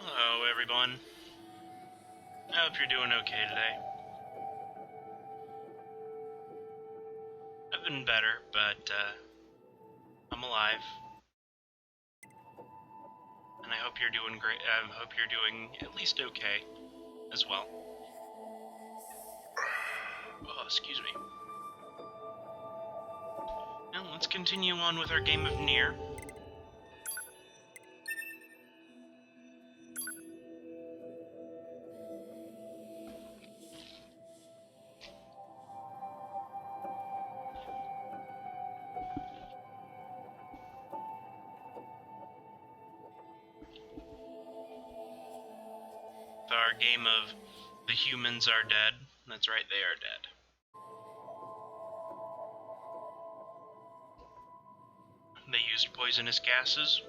Hello, everyone. I hope you're doing okay today. I've been better, but I'm alive. And I hope you're doing great. I hope you're doing at least okay as well. Oh, excuse me. Now let's continue on with our game of Nier. Our game of the humans are dead. That's right, they are dead. They used poisonous gases,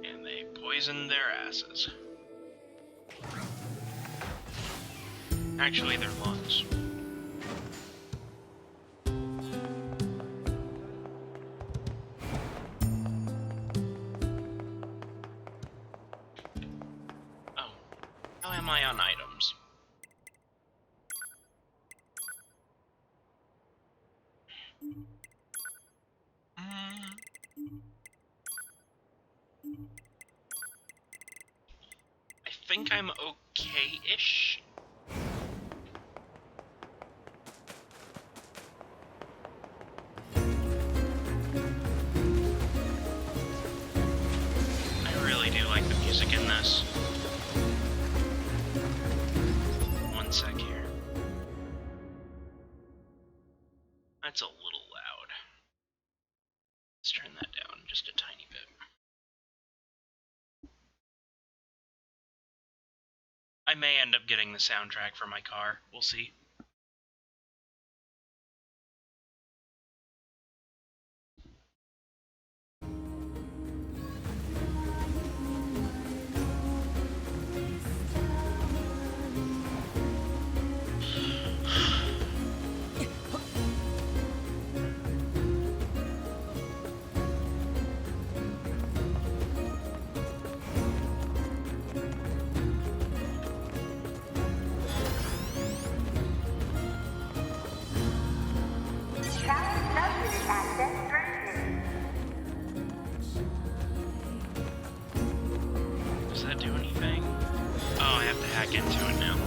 and they poisoned their asses. Actually, their lungs. Oh, how am I on items? I think I'm okay-ish. I really do like the music in this. One sec here. That's a little loud. Let's turn that down just a tiny bit. I may end up getting the soundtrack for my car. We'll see. Does that do anything? Oh, I have to hack into it now.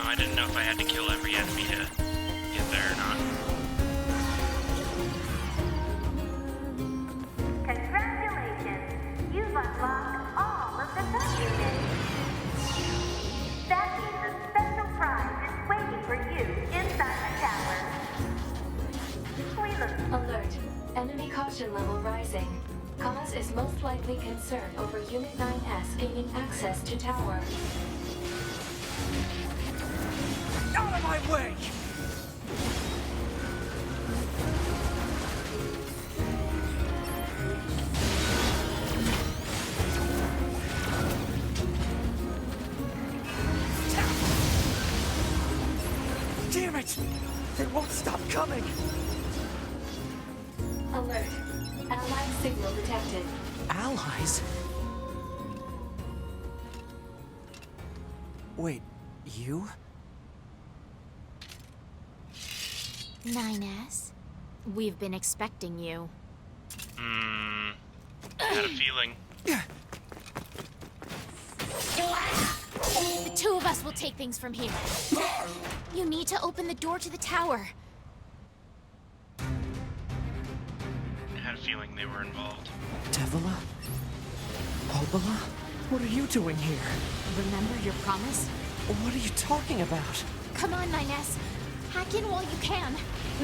I didn't know if I had to kill every enemy to get there or not. Congratulations! You've unlocked all of the subunits. That means a special prize is waiting for you inside the tower. We look. Alert. Enemy caution level rising. Cause is most likely concern over Unit 9S gaining access to tower. Out of my way! Damn it! They won't stop coming! Alert. Allied Contact signal detected. Allies? Wait, you? 9S? We've been expecting you. Had a feeling. The two of us will take things from here. You need to open the door to the tower. Had a feeling they were involved. Devila? Albala? What are you doing here? Remember your promise? What are you talking about? Come on, 9S. Hack in while you can.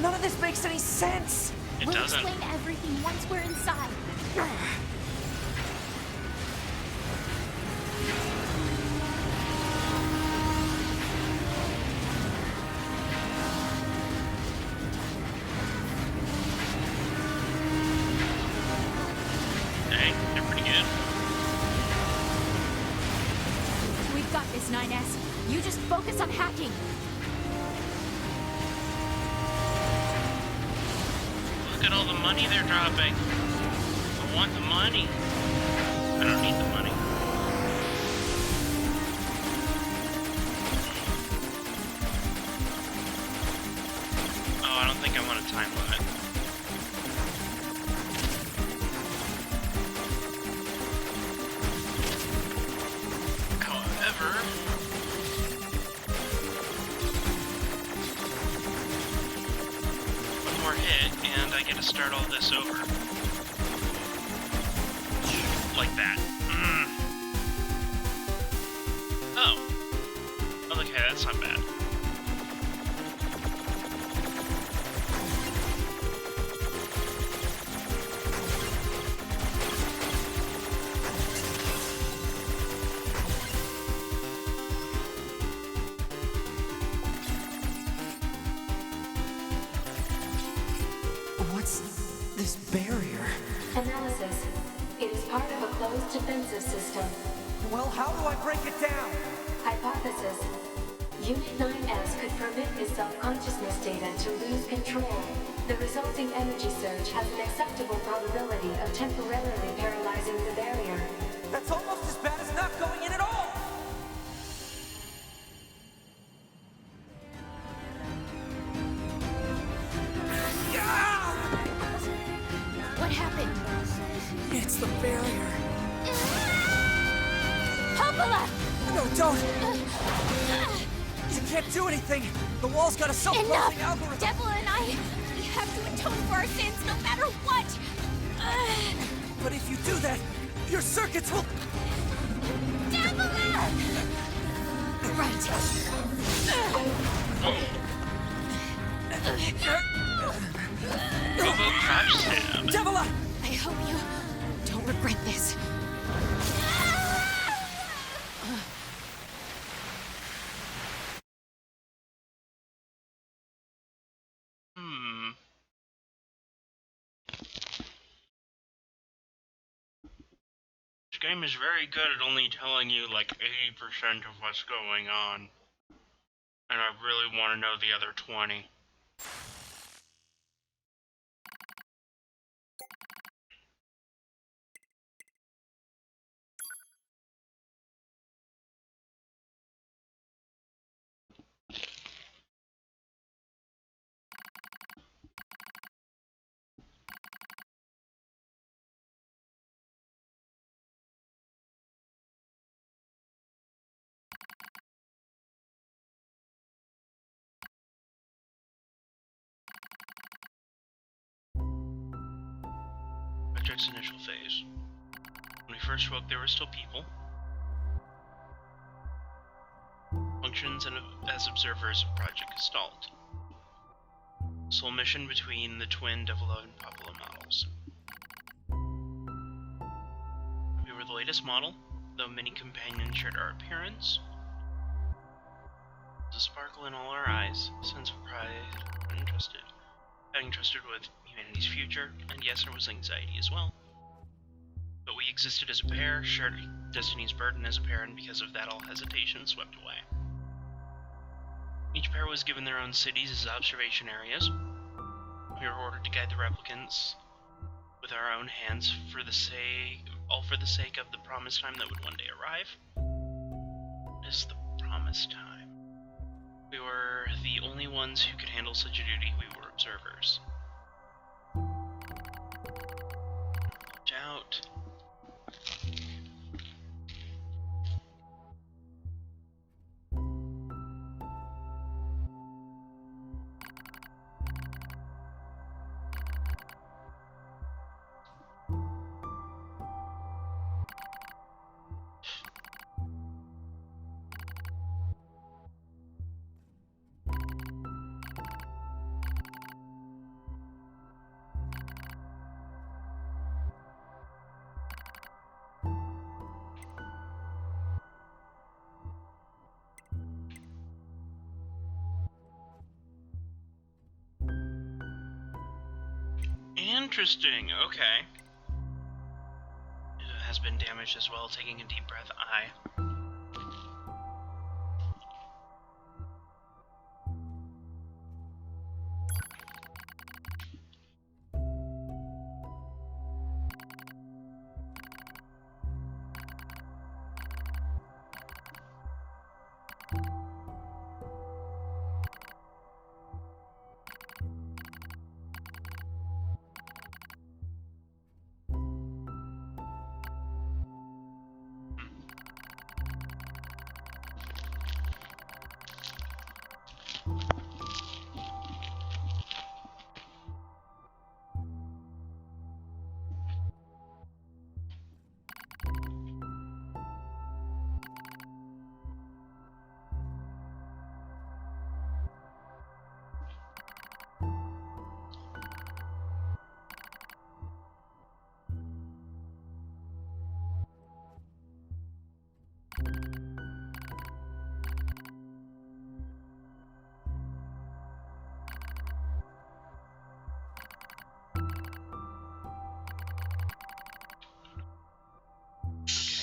None of this makes any sense! It We'll doesn't. explain everything once we're inside. Dang, they're pretty good. We've got this, 9S. You just focus on hacking. Look at all the money they're dropping. I want the money. I don't need the money. Oh, I don't think I want a time limit. However, one more hit and I get to start all this over. Like that. Oh. Okay, that's not bad. What's this barrier? Analysis. It is part of a closed defensive system. Well, how do I break it down? Hypothesis. Unit 9S could permit its self-consciousness data to lose control. The resulting energy surge has an acceptable probability of temporarily paralyzing the barrier. That's almost as bad as not going in at all! What happened? It's the barrier. Hopala! No, don't! You can't do anything! The wall's got a self-closing Enough! algorithm! Devil and I, we have to atone for our sins no matter what! But if you do that, your circuits will... Devil! Right. Robo crashed him. Devila! I hope you don't regret this. This game is very good at only telling you like 80% of what's going on. And I really want to know the other 20. Project's initial phase. When we first woke, there were still people. Functions and as observers of Project Gestalt. Sole mission between the twin Devilo and Popolo models. We were the latest model, though many companions shared our appearance. There's a sparkle in all our eyes, a sense of pride, and being trusted with humanity's future, and yes, there was anxiety as well. But we existed as a pair, shared destiny's burden as a pair, and because of that, all hesitation swept away. Each pair was given their own cities as observation areas. We were ordered to guide the replicants with with our own hands all for the sake of the promised time that would one day arrive. What is the promised time? We were the only ones who could handle such a duty. We were observers. Doubt. Interesting, okay. It has been damaged as well. Taking a deep breath,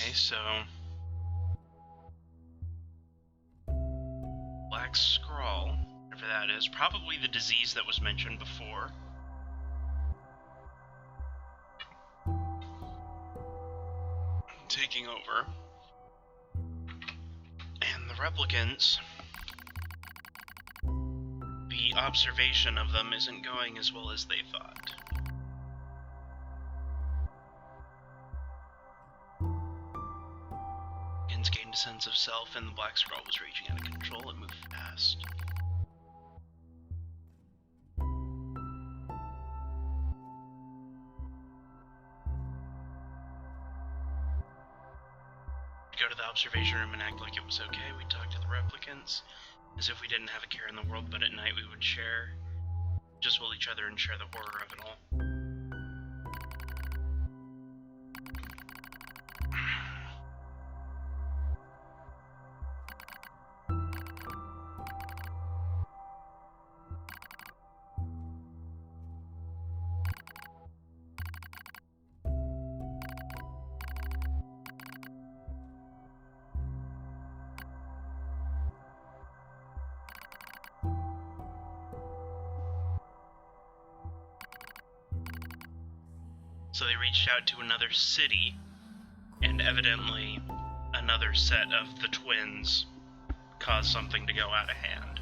Okay, so... Black Scrawl, whatever that is, probably the disease that was mentioned before. Taking over. And the replicants... The observation of them isn't going as well as they thought. Gained a sense of self, and the Black Scroll was raging out of control. It moved fast. We'd go to the observation room and act like it was okay. We'd talk to the replicants, as if we didn't have a care in the world, but at night we would just will each other and share the horror of it all. So they reached out to another city, and evidently another set of the twins caused something to go out of hand.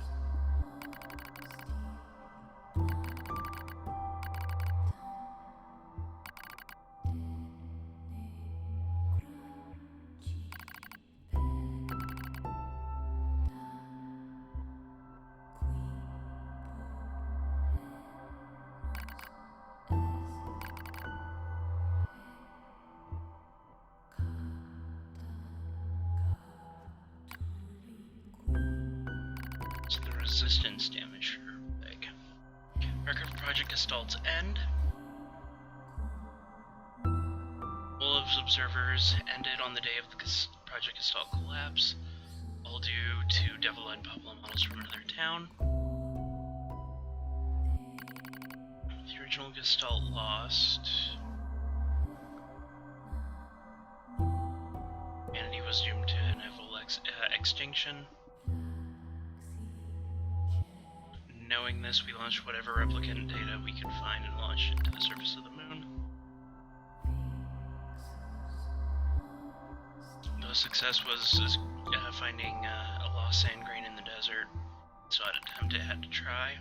Resistance damage are big. Record of Project Gestalt's end. Wolves observers ended on the day of the Project Gestalt collapse, all due to Devil-eyed Pablo models from another town. The original Gestalt lost. Humanity was doomed to inevitable extinction. Knowing this, we launched whatever replicant data we could find and launched it to the surface of the moon. success was finding a lost sand grain in the desert, so I had to try.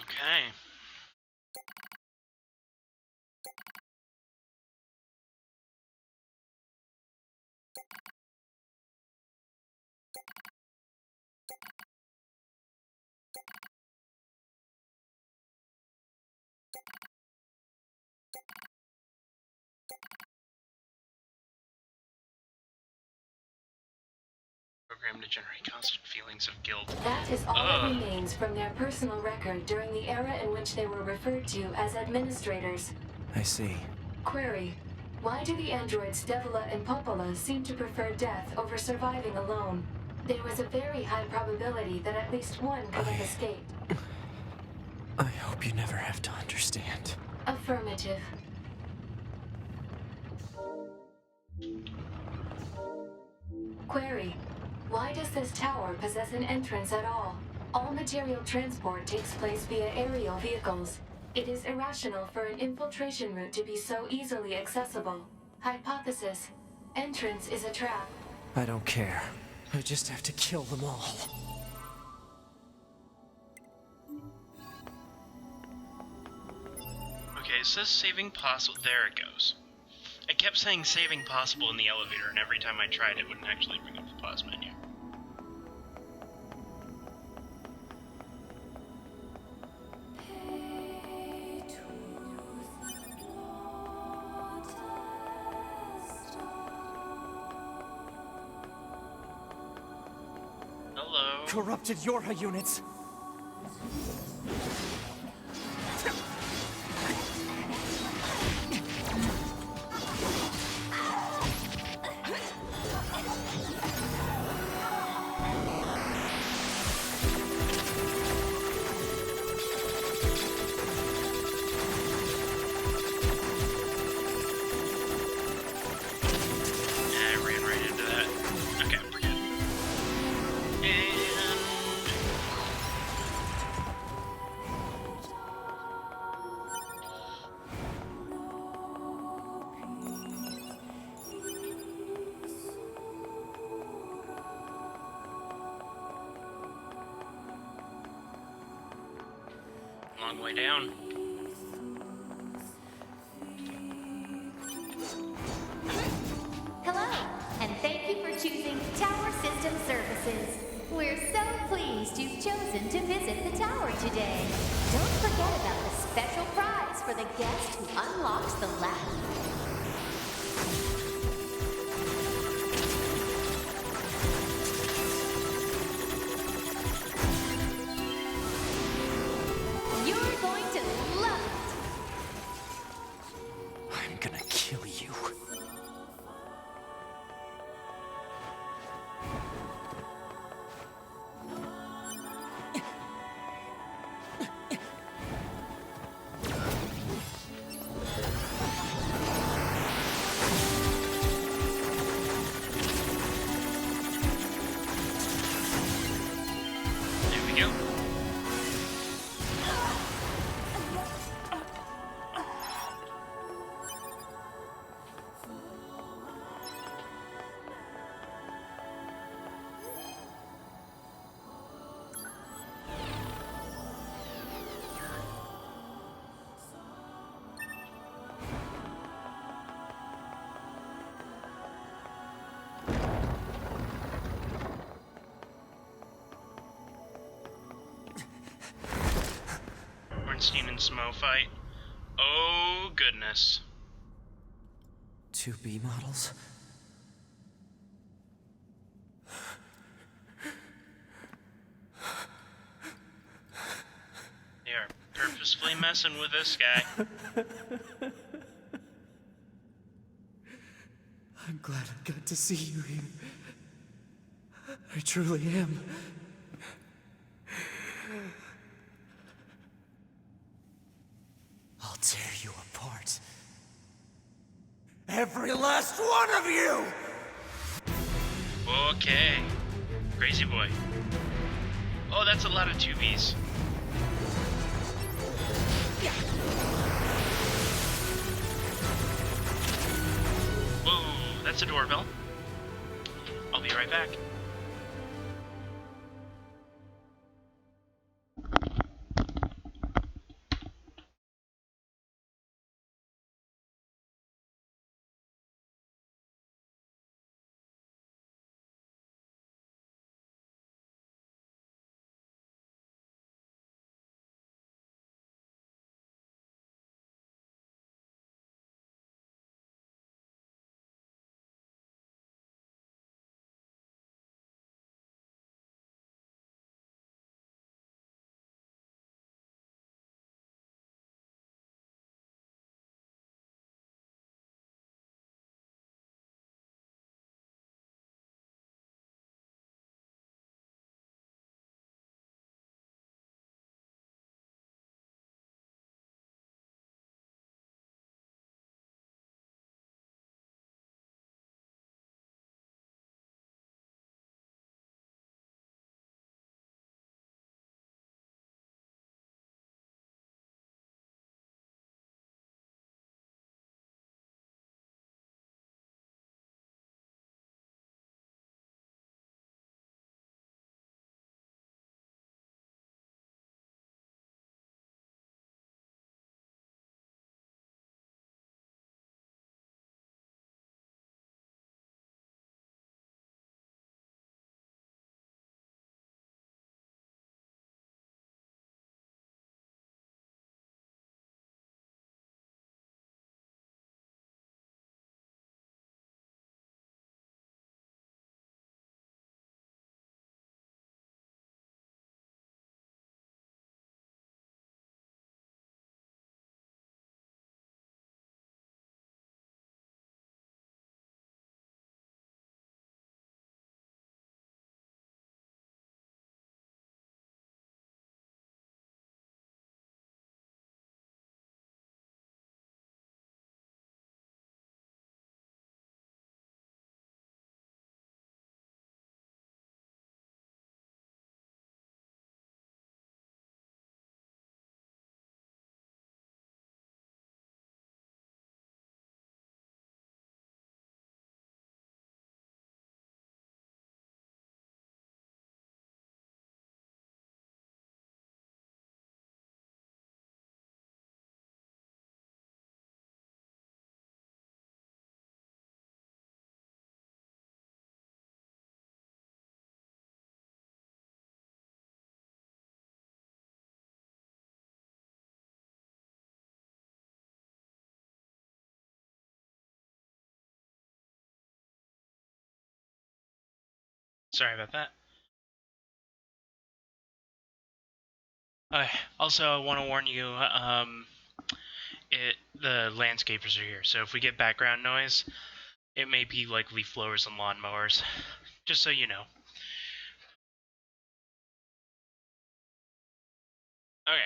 Okay. Programmed to generate constant feelings of guilt. That is all that remains from their personal record during the era in which they were referred to as administrators. I see. Query: why do the androids Devila and Popola seem to prefer death over surviving alone? There was a very high probability that at least one could have escaped. I hope you never have to understand. Affirmative. Query: why does this tower possess an entrance at all? All material transport takes place via aerial vehicles. It is irrational for an infiltration route to be so easily accessible. Hypothesis: entrance is a trap. I don't care. I just have to kill them all. Okay, it says saving possible. There it goes. I kept saying saving possible in the elevator, and every time I tried, it wouldn't actually bring up the pause menu. Hello. Corrupted Yorha units! I ran right into that. Okay, we're good. And... long way down. Hello, and thank you for choosing Tower System Services. least you've chosen to visit the tower today. Don't forget about the special prize for the guest who unlocks the ladder. You're going to love it! I'm gonna kill you. There we go. Ornstein and Smo fight. Oh, goodness. 2B models? They are purposefully messing with this guy. I'm glad I got to see you here. I truly am. I'll tear you apart. Every last one of you! Okay. Crazy boy. Oh, that's a lot of 2Bs. Whoa, that's a doorbell. I'll be right back. Sorry about that. Okay. Also, I want to warn you. The landscapers are here, so if we get background noise, it may be like leaf blowers and lawnmowers. Just so you know. Okay.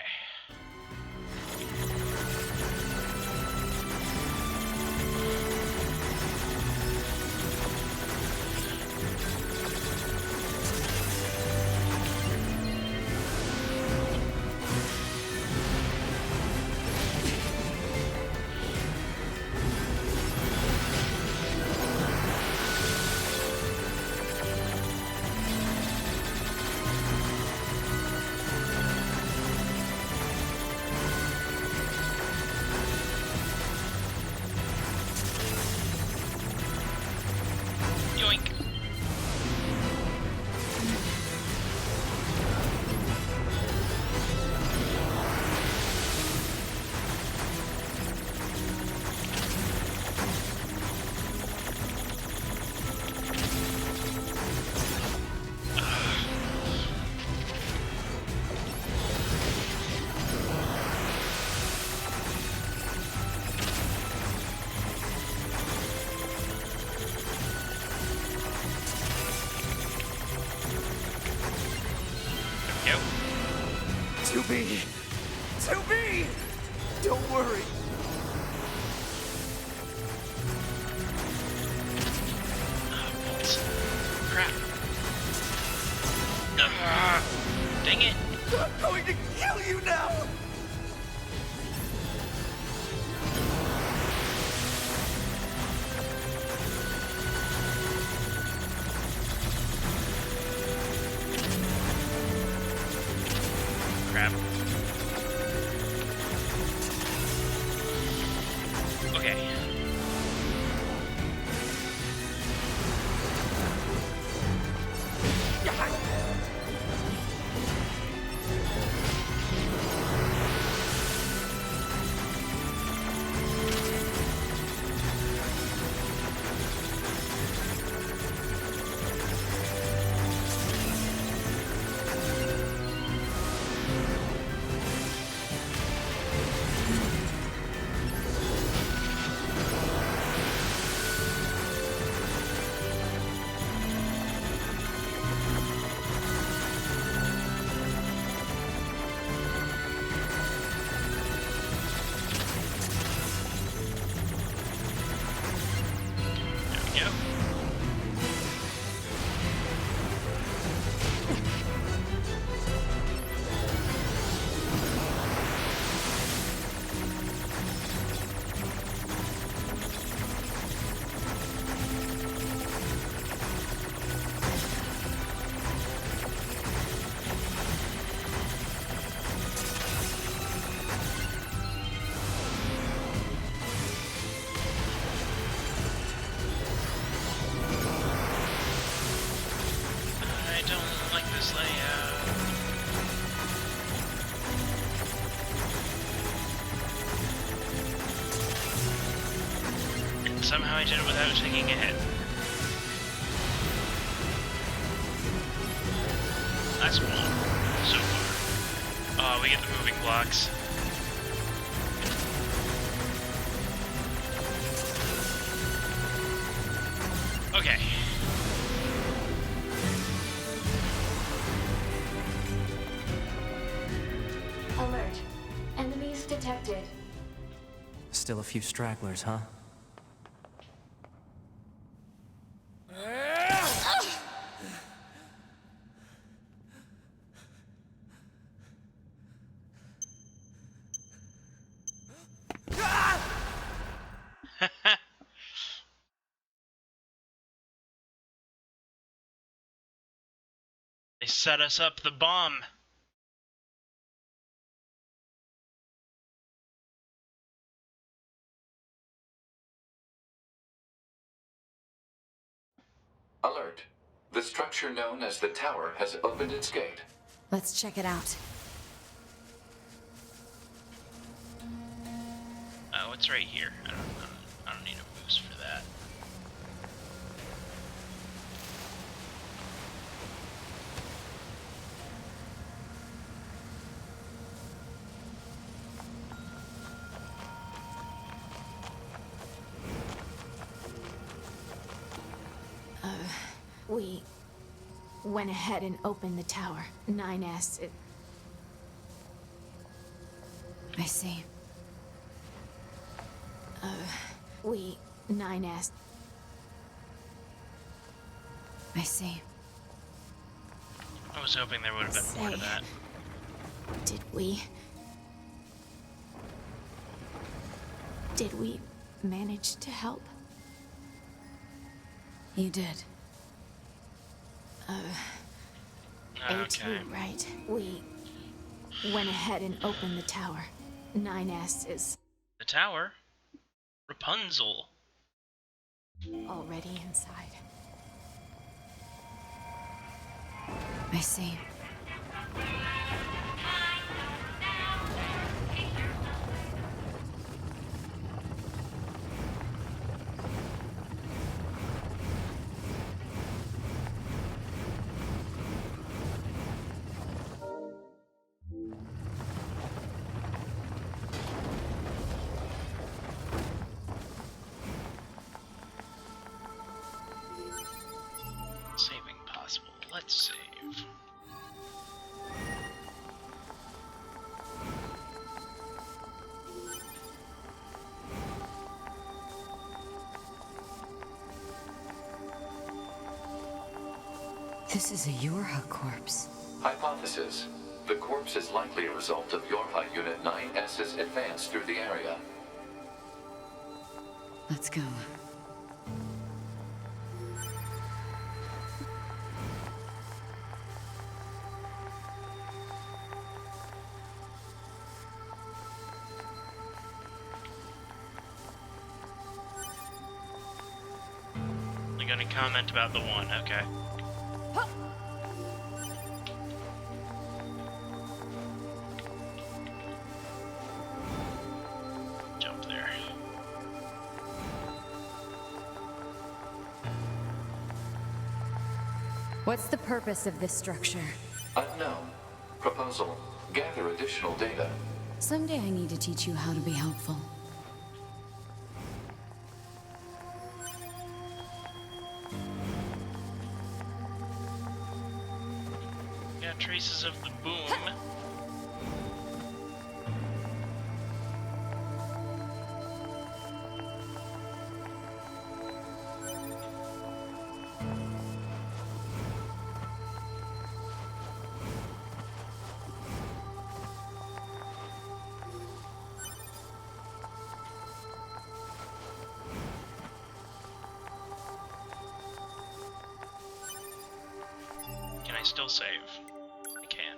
Yoink. Yep. To be! To be! Don't worry. Balls. Crap. Dang it. I'm going to kill you now! Crap. Okay. There we go. I don't like this layout. And somehow I did it without taking a hit. That's one so far. Oh, we get the moving blocks. Okay. Alert. Enemies detected. Still a few stragglers, huh? They set us up the bomb. Alert. The structure known as the tower has opened its gate. Let's check it out. Oh, it's right here. I don't need a boost for that. We went ahead and opened the tower. 9S. I see. We 9S. I see. I was hoping there would have been more to that. Did we manage to help? You did. Okay. A2, right? We went ahead and opened the tower. 9S is The tower? Rapunzel. already inside. I see. Saving possible. Let's save. This is a Yorha corpse. Hypothesis. The corpse is likely a result of Yorha Unit 9S's advance through the area. Let's go. I'm gonna comment about the one, okay. Jump there. What's the purpose of this structure? Unknown. Proposal. Gather additional data. Someday I need to teach you how to be helpful. Got traces of the boom. Can I still save? I can.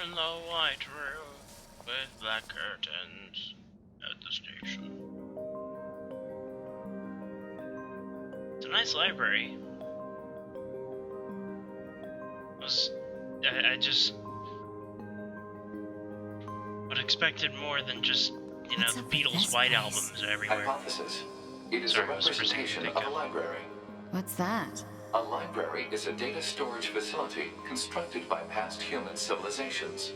In the white room with black curtains at the station. It's a nice library. I just would expected more than just, you know, What's the up with Beatles' this White place? Albums everywhere. Hypothesis. It is Sorry, a what was the first thing you representation think of a of? library. What's that? A library is a data storage facility constructed by past human civilizations.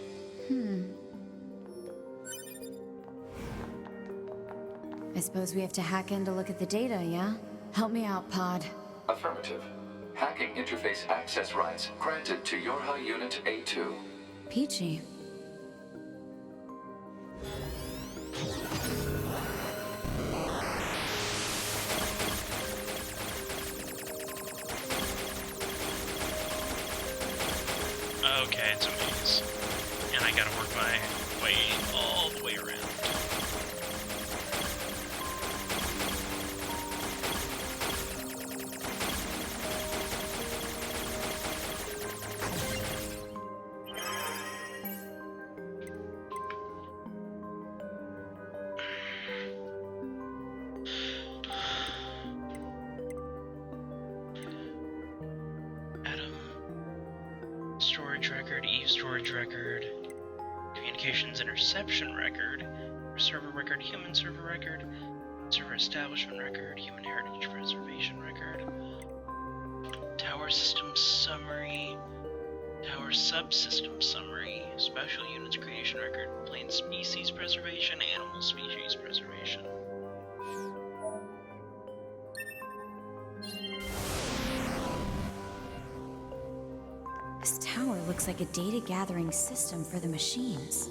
I suppose we have to hack in to look at the data, yeah? Help me out, Pod. Affirmative. Hacking interface access rights granted to Yorha Unit A2. Peachy. Okay, it's a maze. And I gotta work my way all the way around. Adam. Storage record, Eve storage record, communications interception record, server record, human server record, server establishment record, human heritage preservation record, tower system summary, Tower subsystem summary. Special units creation record. Plant species preservation. Animal species preservation. This tower looks like a data gathering system for the machines.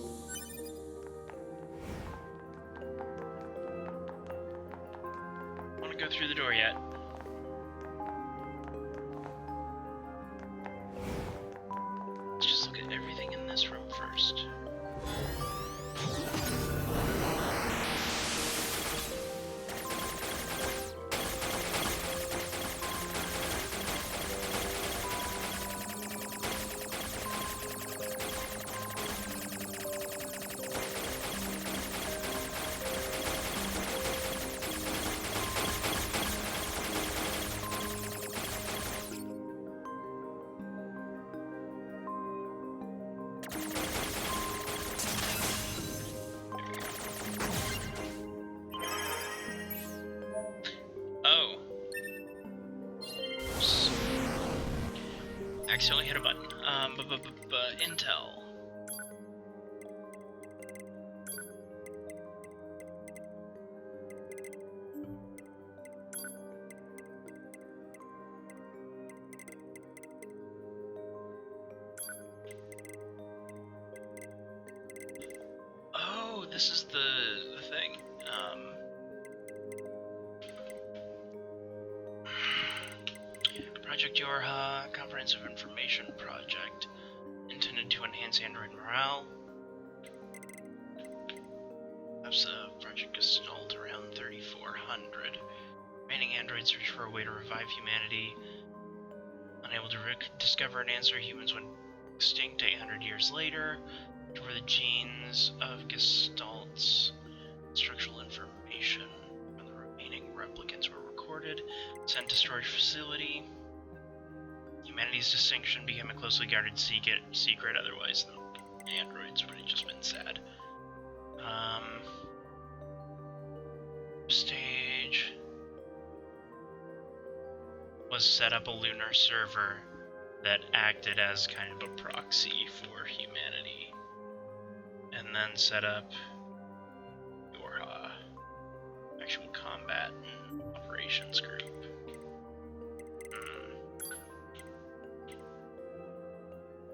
I want to go through the door yet. Let's just look at everything in this room first. Oh. Oops. Accidentally hit a button. Intel. Oh, this is the thing. Project Yorha, Comprehensive Information Project, intended to enhance android morale. Perhaps the project Gestalt around 3,400. Remaining androids search for a way to revive humanity. Unable to discover and answer, humans went extinct 800 years later. Where the genes of Gestalt's structural information from the remaining replicants were recorded, sent to storage facility. Humanity's distinction became a closely guarded secret, otherwise the androids would have just been sad. Stage was set up a lunar server that acted as kind of a proxy for humanity, and then set up your actual combat and operations group.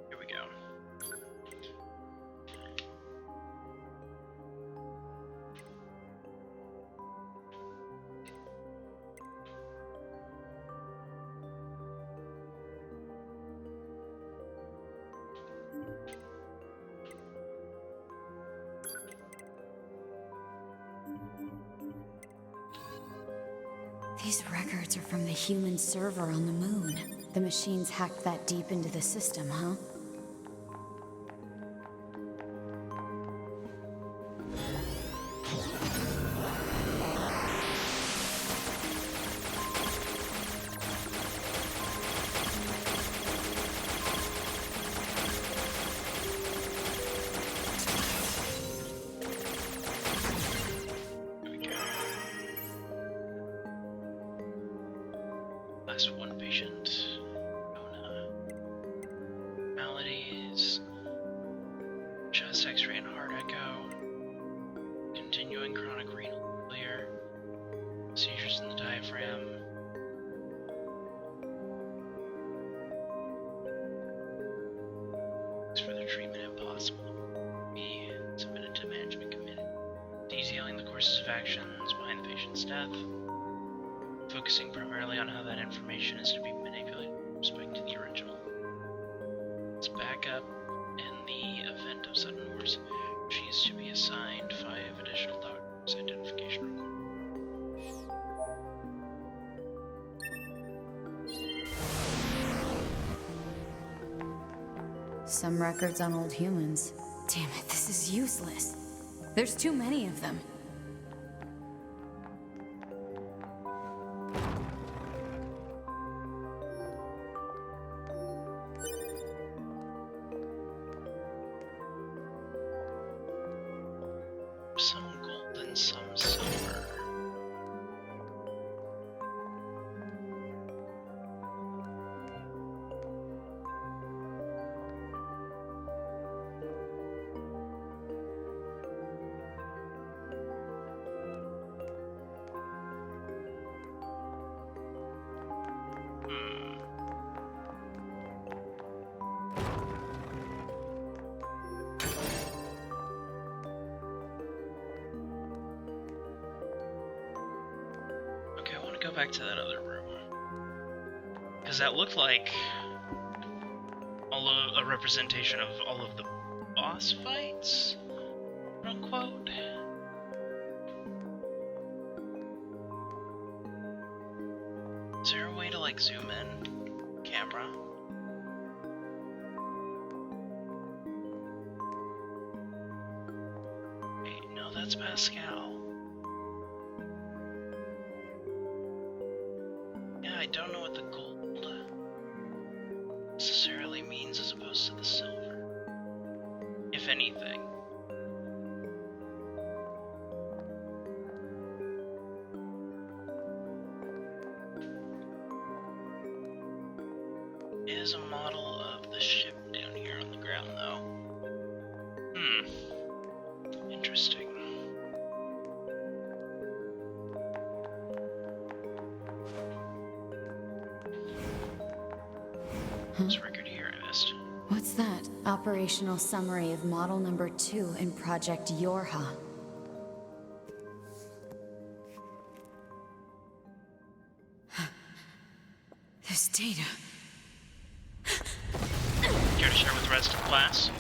Here we go. These records are from the human server on the moon. The machines hacked that deep into the system, huh? Last one patient. Maladies. Chest X-ray and heart echo. Continuing chronic renal failure. Seizures in the diaphragm. Further treatment impossible. Be submitted to management committee. Detailing the courses of actions behind the patient's death. Focusing primarily on how that information is to be manipulated with respect to the original. Let's back up. In the event of sudden wars, she is to be assigned 5 additional doctors' identification required. Some records on old humans. Damn it, this is useless. There's too many of them. Some gold and some silver. go back to that other room. Because that looked like a representation of all of the boss fights, quote unquote. Is there a way to like zoom in camera? Wait, no, that's Pascal. Yeah, I don't know what the gold necessarily means as opposed to the silver, if anything. Is a model of the ship down here on the ground, though. Interesting. This record here I missed. What's that? Operational summary of model number 2 in Project Yorha. There's data. Care to share with the rest of the class?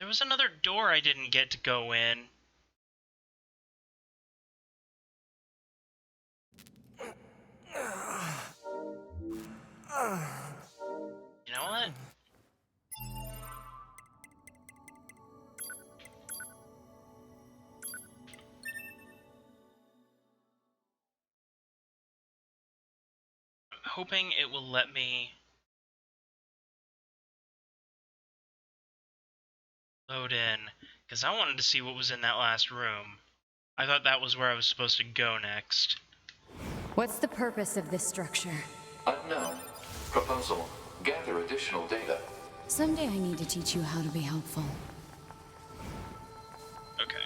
There was another door I didn't get to go in. You know what? I'm hoping it will let me load in, because I wanted to see what was in that last room. I thought that was where I was supposed to go next. What's the purpose of this structure? Unknown. Proposal. Gather additional data. Someday I need to teach you how to be helpful. Okay.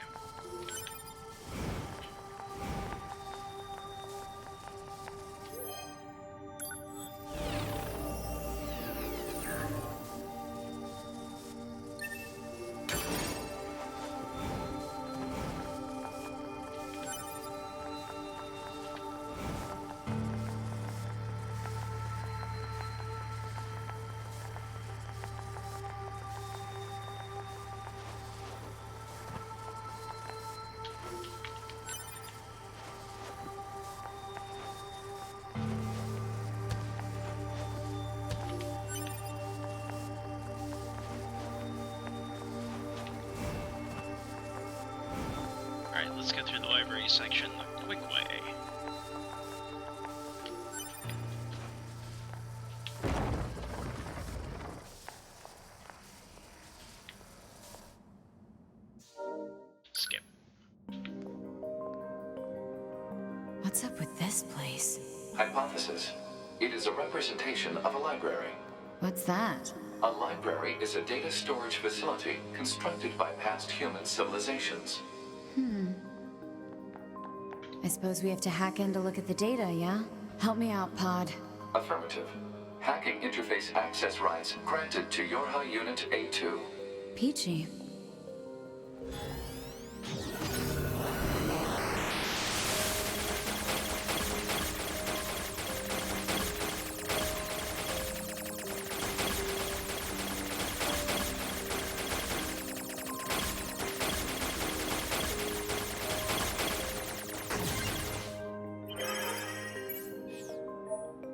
Alright, let's go through the library section the quick way. Skip. What's up with this place? Hypothesis. It is a representation of a library. What's that? A library is a data storage facility constructed by past human civilizations. I suppose we have to hack in to look at the data, yeah? Help me out, Pod. Affirmative. Hacking interface access rights granted to Yorha Unit A2. Peachy.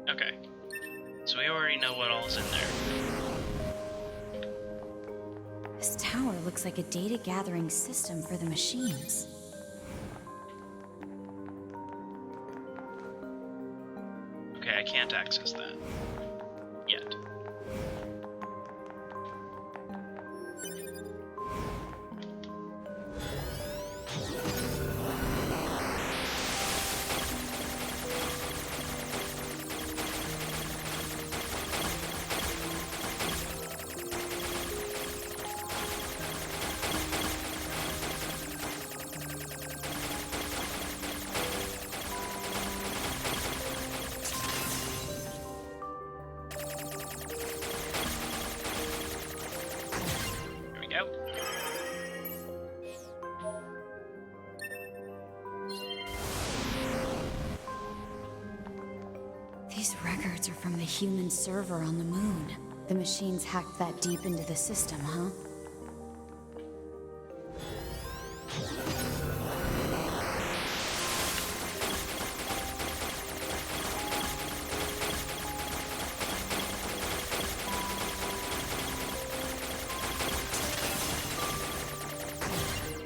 Okay. So we already know what all's in there. This tower looks like a data gathering system for the machines. Okay, I can't access that. Yet. records are from the human server on the moon. The machines hacked that deep into the system, huh?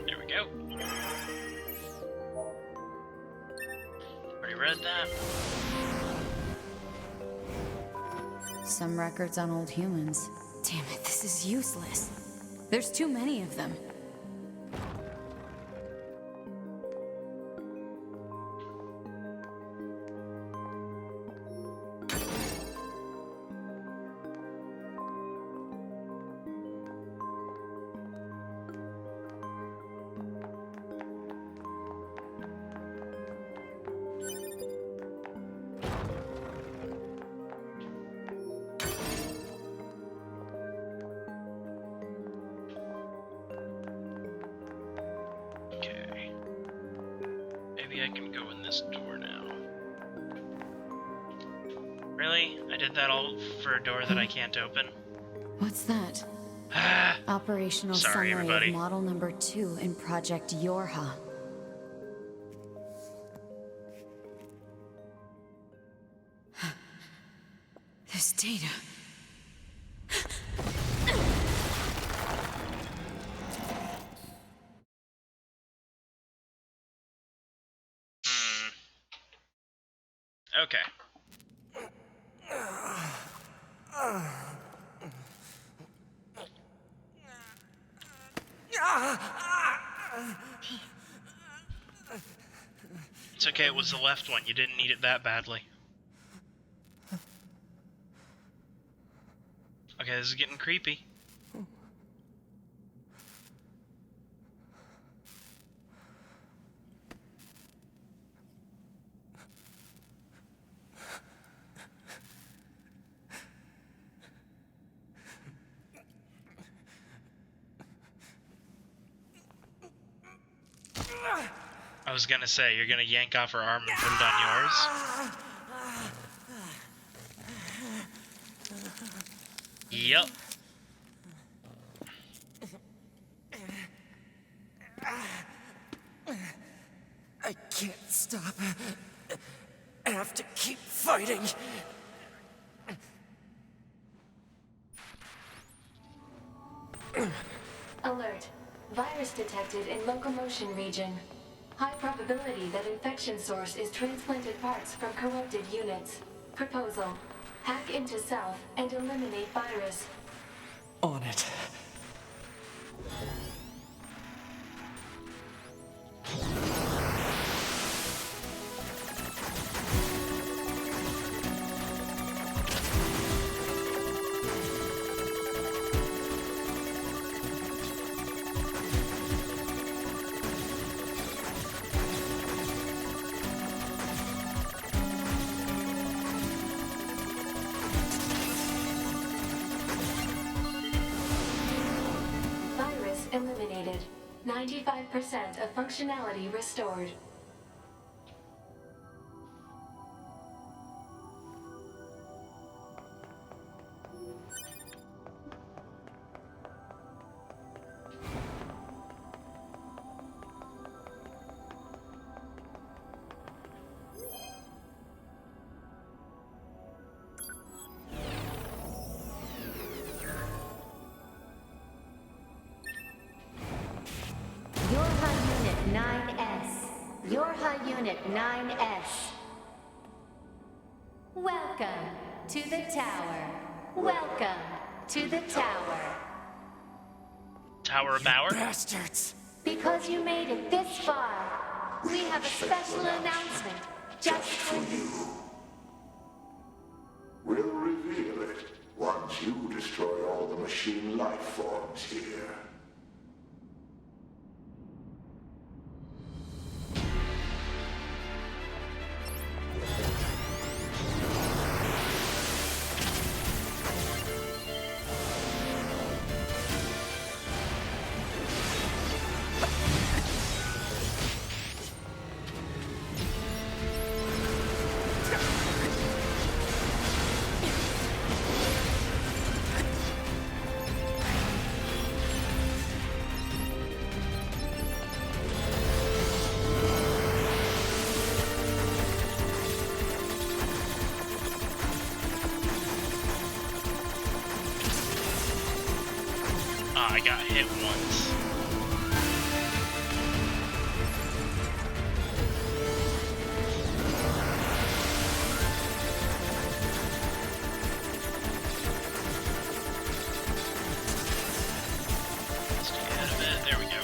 There we go. Already read that. Some records on old humans. Damn it, this is useless. There's too many of them. Okay. Maybe I can go in this door now. Really? I did that all for a door that I can't open? What's that? Operational Sorry, summary everybody. of model number 2 in Project Yorha. This data. Okay. It's okay, it was the left one. You didn't need it that badly. Okay, this is getting creepy. I was gonna say, you're gonna yank off her arm and put it on yours? Yep. I can't stop. I have to keep fighting. Alert. Virus detected in locomotion region. High probability that infection source is transplanted parts from corrupted units. Proposal. Hack into self and eliminate virus. On it. Virus eliminated. 95% of functionality restored. Yorha Unit 9S. Yorha Unit 9S. Welcome to the tower. Welcome to the tower. Tower of Power? Bastards! Because you made it this far, we have a special announcement just for you. We'll reveal it once you destroy all the machine life forms here. Ah, I got hit once. Stay out of it. There we go.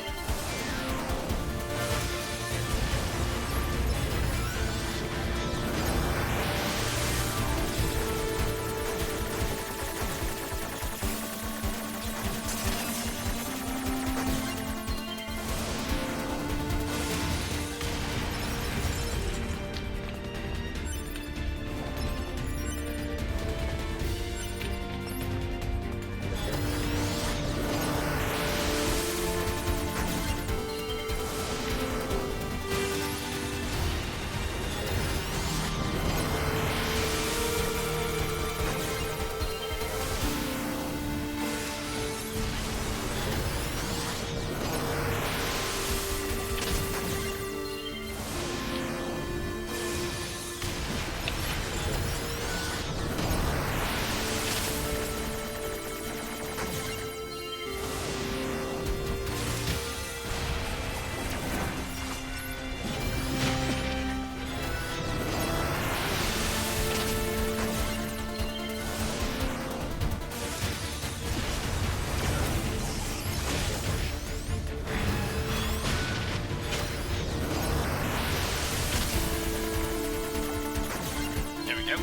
There we go.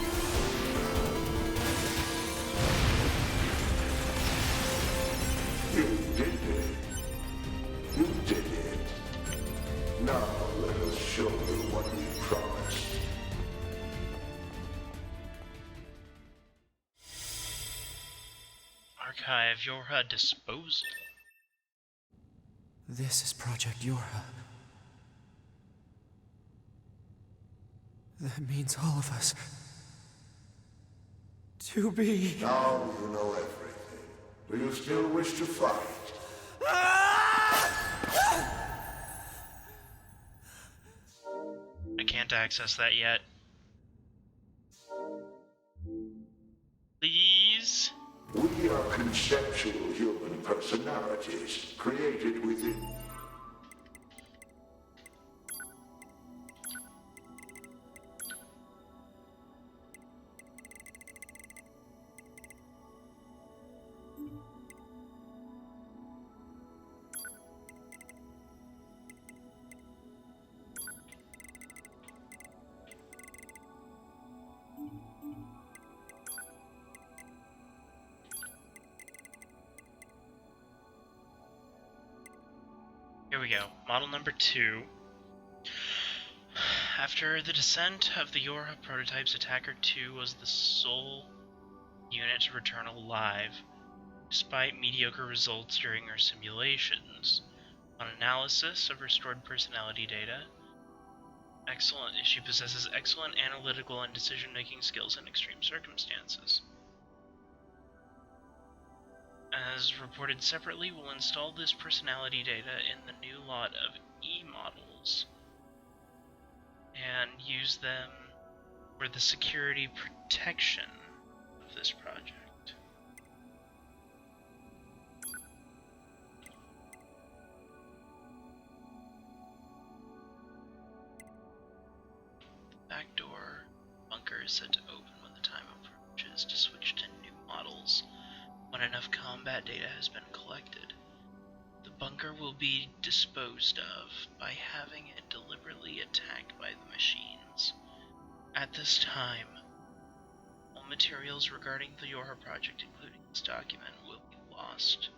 You did it. You did it. Now let us show you what we promised. Archive Yorha disposal. This is Project Yorha. That means all of us. To be... Now you know everything. Do you still wish to fight? I can't access that yet. Please? We are conceptual human personalities created within. Here we go. Model number 2. After the descent of the Yorha prototypes, Attacker 2 was the sole unit to return alive, despite mediocre results during our simulations. On analysis of restored personality data, she possesses excellent analytical and decision-making skills in extreme circumstances. As reported separately, we'll install this personality data in the new lot of E-models and use them for the security protection of this project. The back door bunker is set to open when the time approaches to switch to new models. When enough combat data has been collected, the bunker will be disposed of by having it deliberately attacked by the machines. At this time, all materials regarding the Yorha project, including this document, will be lost,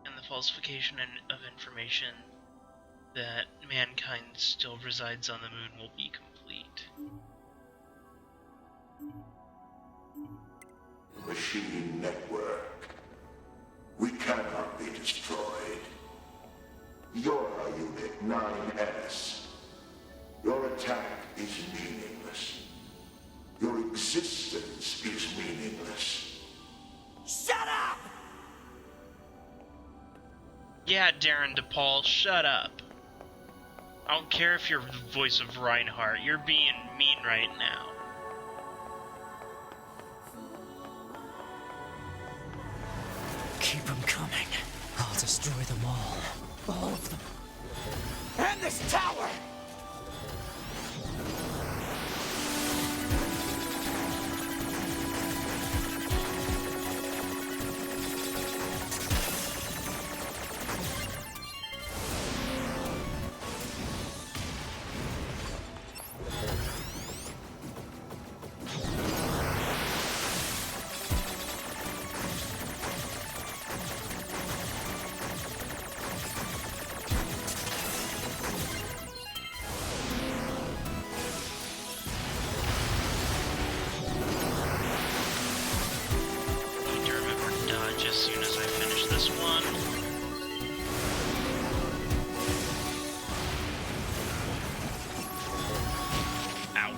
and the falsification of information that mankind still resides on the moon will be complete. Machine network. We cannot be destroyed. Yorha Unit 9S. Your attack is meaningless. Your existence is meaningless. Shut up! Yeah, Darren DePaul, shut up. I don't care if you're the voice of Reinhardt, you're being mean right now. Keep them coming. destroy them all. All of them. And this tower! Need to remember to dodge as soon as I finish this one. Ow.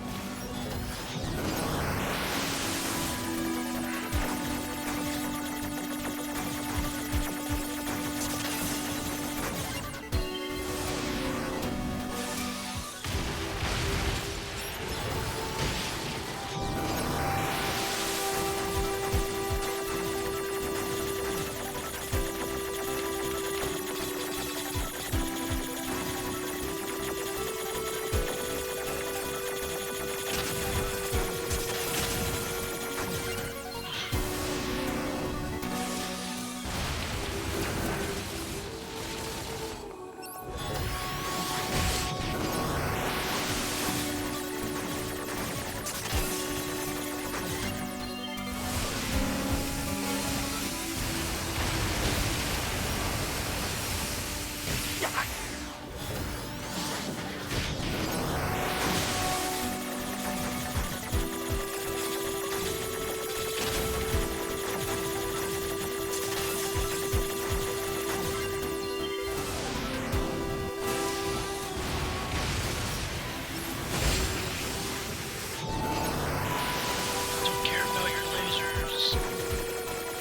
Don't care about your lasers.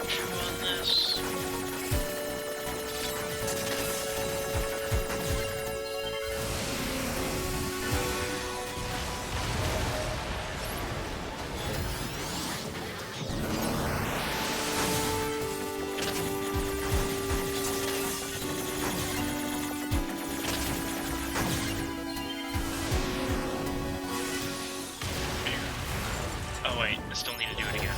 Chew on this. Oh wait, I still need to do it again.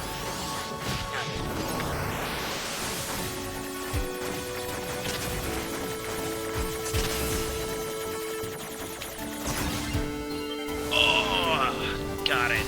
Oh, got it.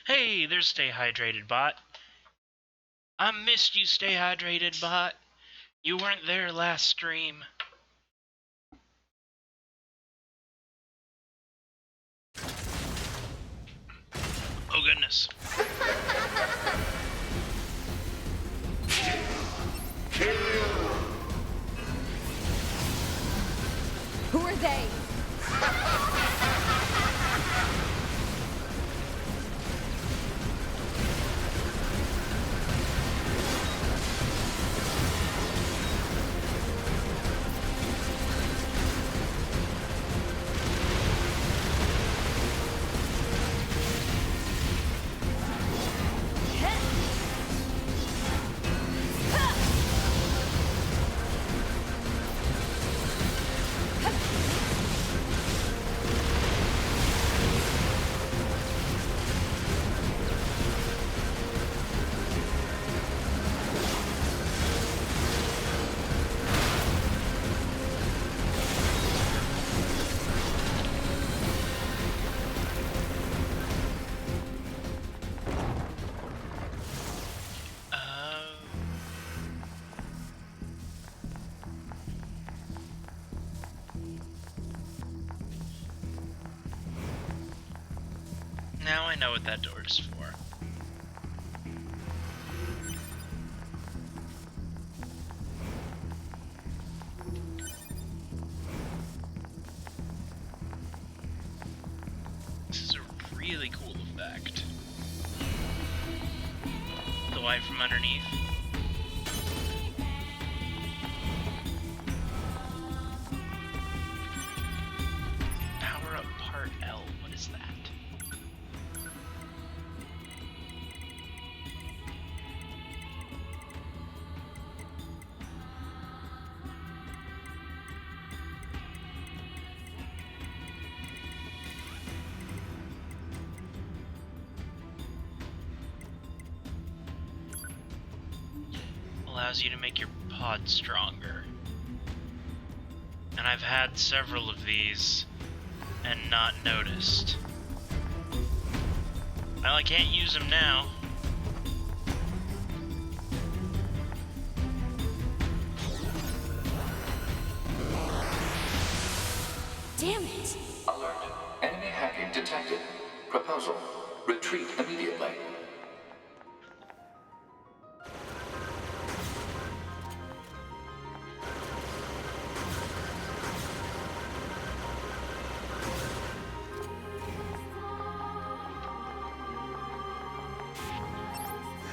Hey, there's Stay Hydrated Bot. I missed you, Stay Hydrated Bot. You weren't there last stream. Oh goodness. Who are they? Now I know what that door is for. This is a really cool effect. The light from underneath. Power up part L. What is that? Allows you to make your pod stronger. And I've had several of these and not noticed. Well, I can't use them now. Damn it! Alert. Enemy hacking detected. Proposal. Retreat immediately.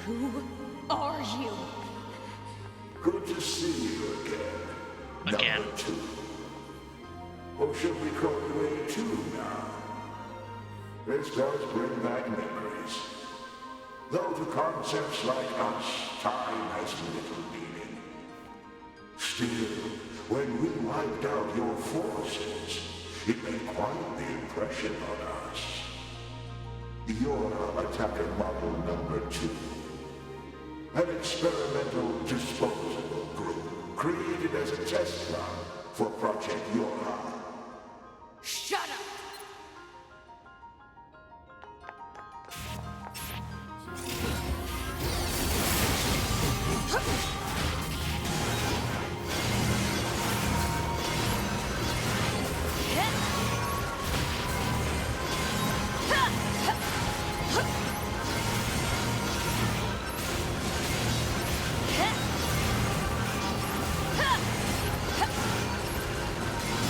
Who are you? Good to see you again. Again. Number 2. Or should we call you A2 now? This does bring back memories. Though to concepts like us, time has little meaning. Still, when we wiped out your forces, it made quite the impression on us. You're attacker model number 2. An experimental disposable group created as a test run for Project Yorha. Shut up!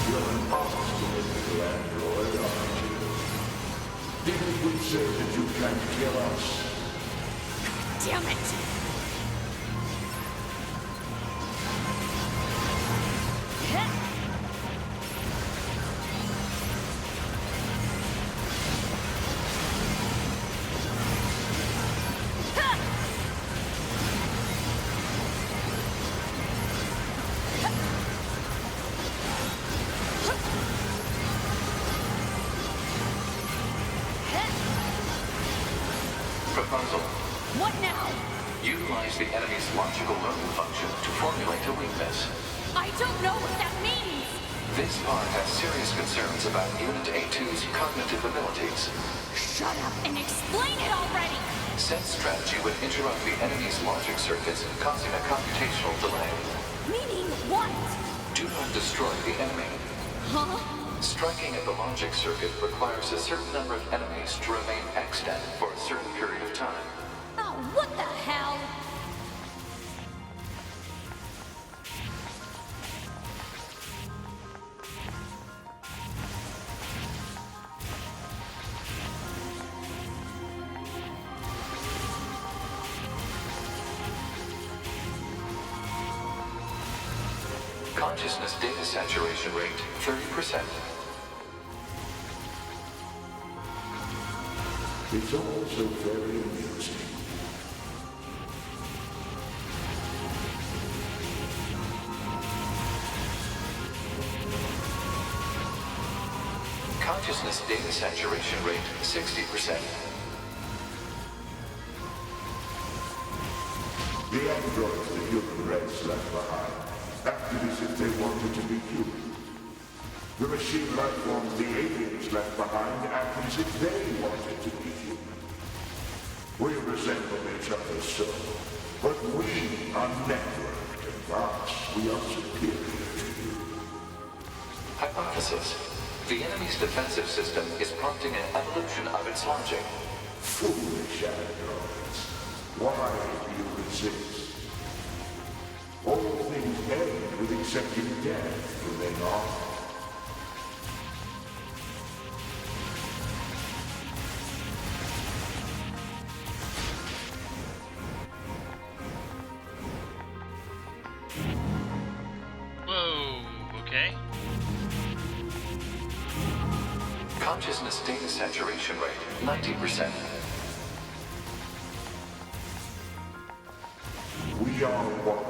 You're an obstinate android, aren't you? Didn't we say that you can't kill us? Damn it! Proposal. What now? Utilize the enemy's logical learning function to formulate a weakness. I don't know what that means! This part has serious concerns about Unit A2's cognitive abilities. Shut up and explain it already! Sense strategy would interrupt the enemy's logic circuits, causing a computational delay. Meaning what? Do not destroy the enemy. Huh? Striking at the logic circuit requires a certain number of enemies to remain extant for a certain period of time. Oh, what the hell? Consciousness data saturation rate, 30%. It's also very amusing. Consciousness data saturation rate, 60%. The androids the human race left behind acted as if they wanted to be human. The machine life forms the aliens left behind acted as if they wanted to be human. We resemble each other so, but we are networked, and thus we are superior to you. Hypothesis. The enemy's defensive system is prompting an evolution of its logic. Foolish androids. Why do you resist? All things end with accepting death, do they not? Whoa, okay. Consciousness data saturation rate, 90%. We are one,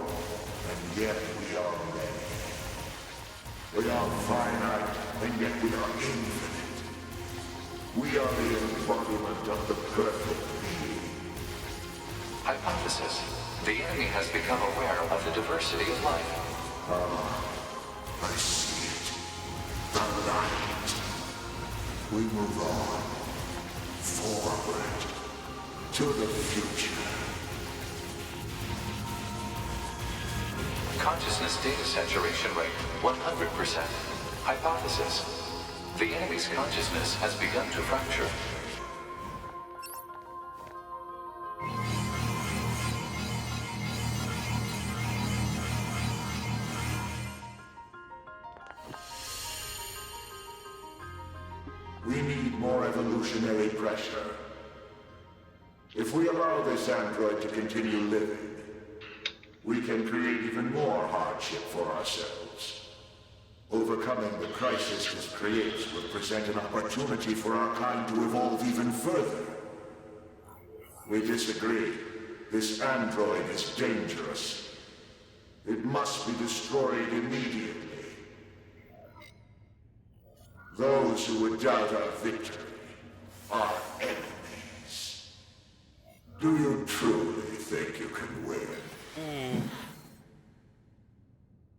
and yet we are many. We are finite, and yet we are infinite. We are the embodiment of the perfect being. Hypothesis. The enemy has become aware of the diversity of life. I see it. The light. We move on. Forward. To the future. Consciousness data saturation rate, 100%. Hypothesis. The enemy's consciousness has begun to fracture. We need more evolutionary pressure. If we allow this android to continue living, we can create even more hardship for ourselves. Overcoming the crisis this creates will present an opportunity for our kind to evolve even further. We disagree. This android is dangerous. It must be destroyed immediately. Those who would doubt our victory are enemies. Do you truly think you can win?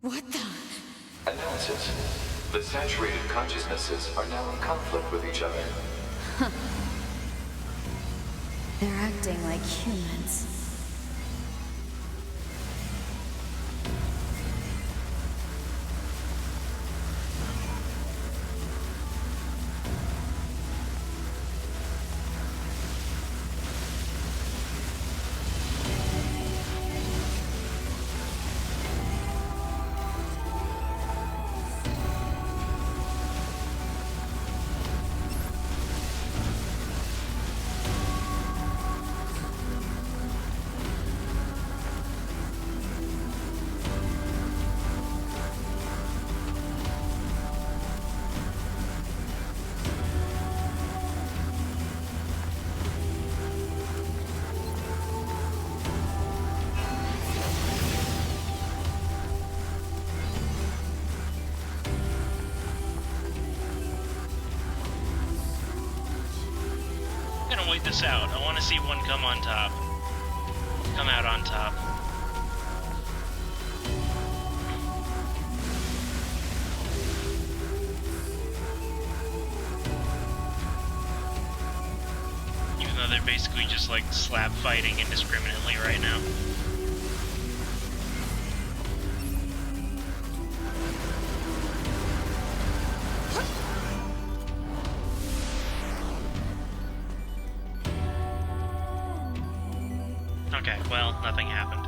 What the? Analysis. The saturated consciousnesses are now in conflict with each other. They're acting like humans. Wait this out. I want to see one come on top. Come out on top. Even though they're basically just like slap fighting indiscriminately right now. Okay, well, nothing happened.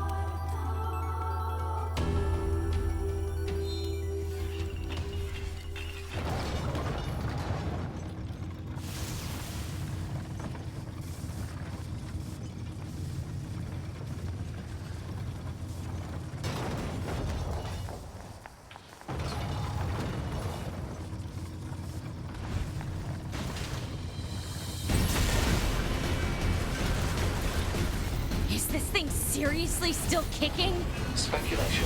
Is this thing seriously still kicking? Speculation.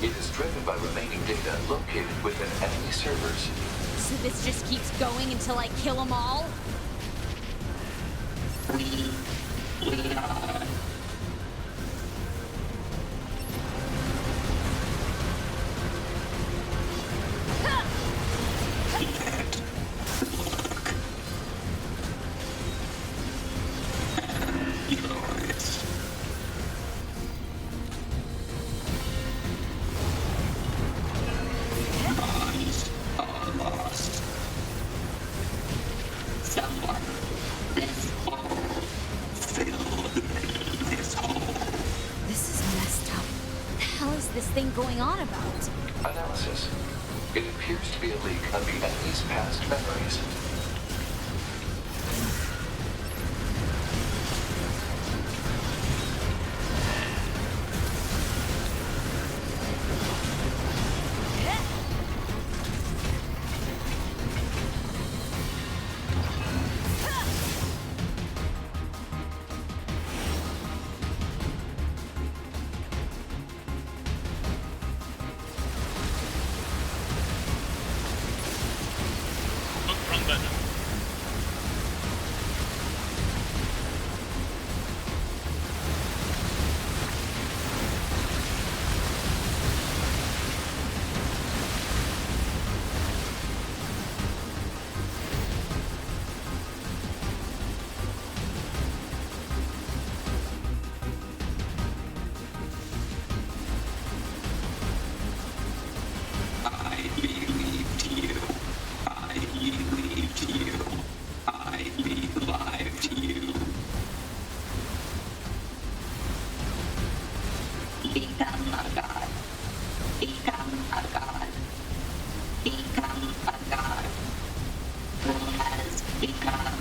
It is driven by remaining data located within enemy servers. So this just keeps going until I kill them all? this thing going on about? Analysis. It appears to be a leak of the enemy's past memories. Oh, wrong button. I believed you. I believed you. I believed you. Become a god. Become a god. Become a god. Who has become.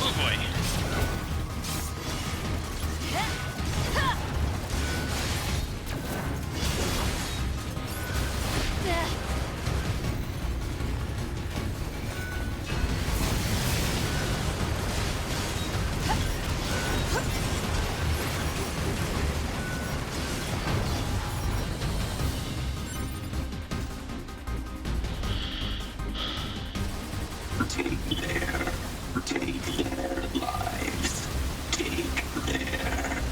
Oh boy. Take their lives. Take their.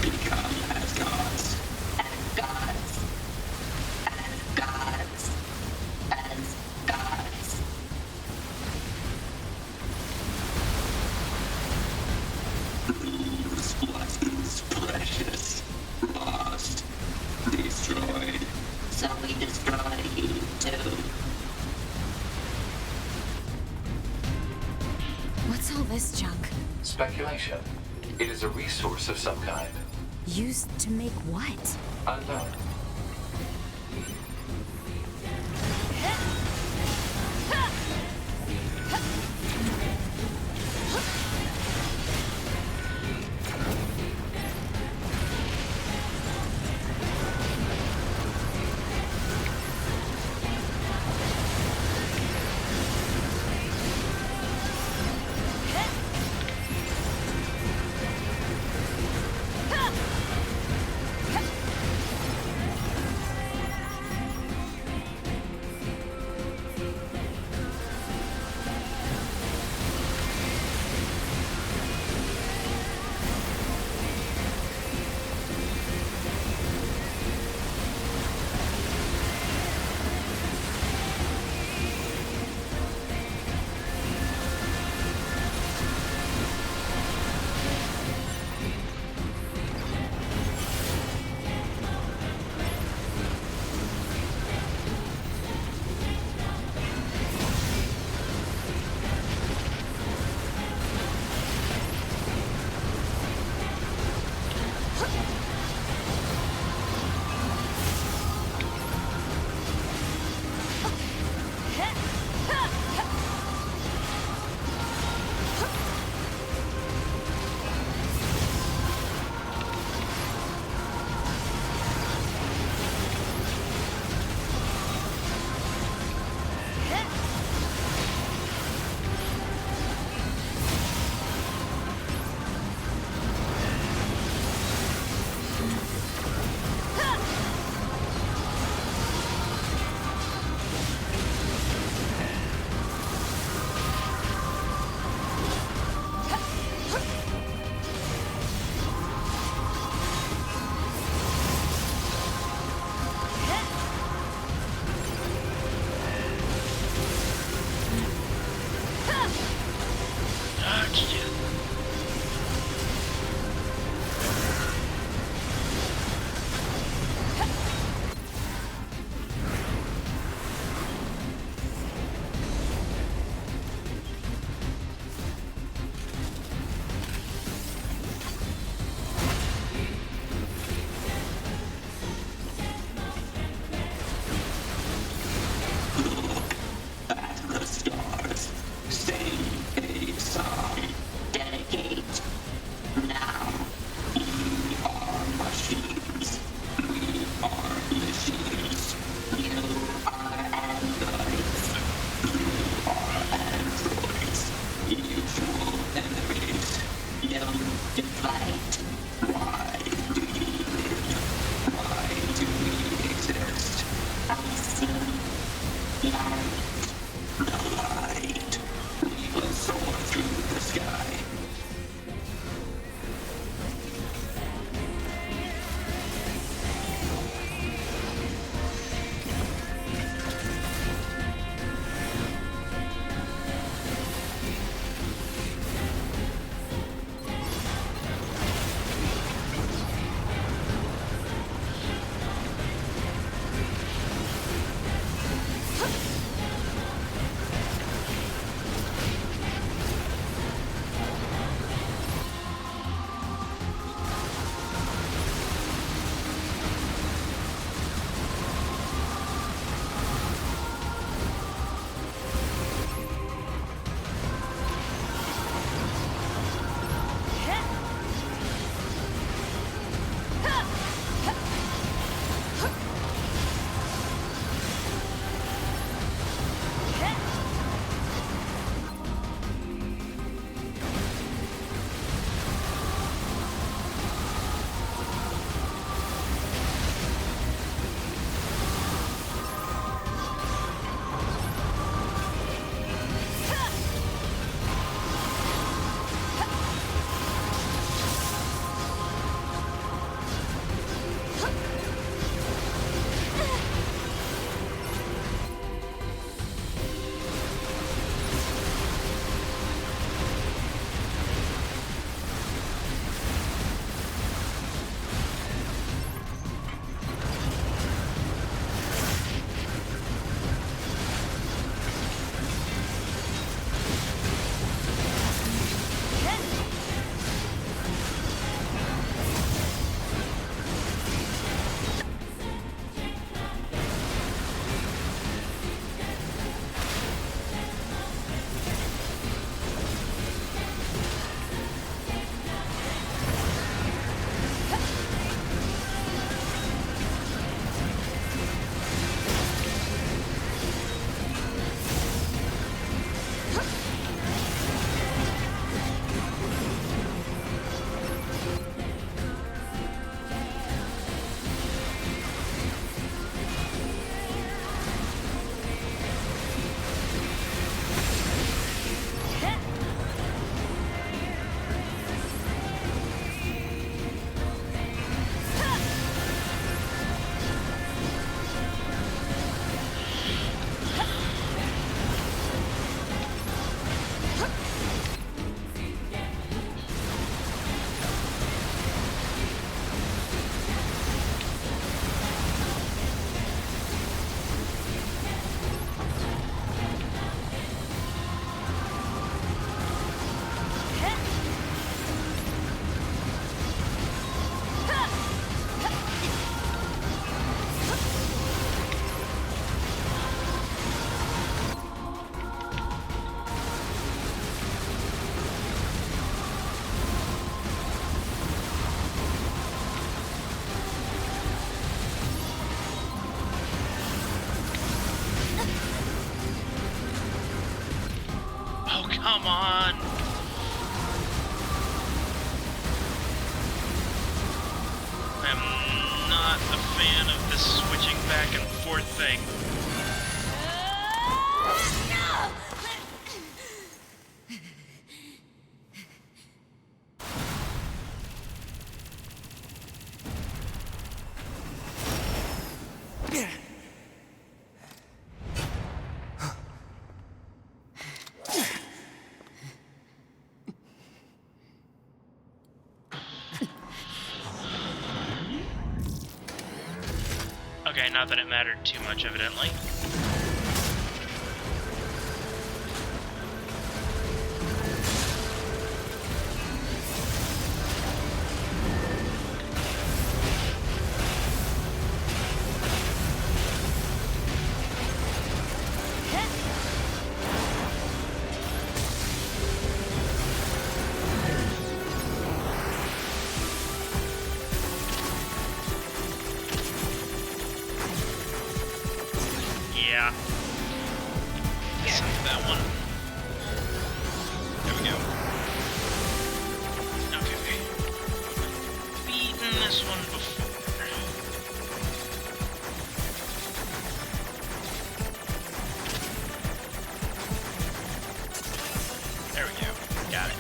Become as gods. As gods. As gods. As gods. Lose what is precious. Lost. Destroyed. So we destroy you too. What's all this junk? Speculation. It is a resource of some kind. Used to make what? Unknown. Why do you live? Why do we exist? I see light. The light. We will soar through the sky. Come on! I'm not a fan of this switching back and forth thing. Okay, not that it mattered too much, evidently. this one before. There we go. Got it.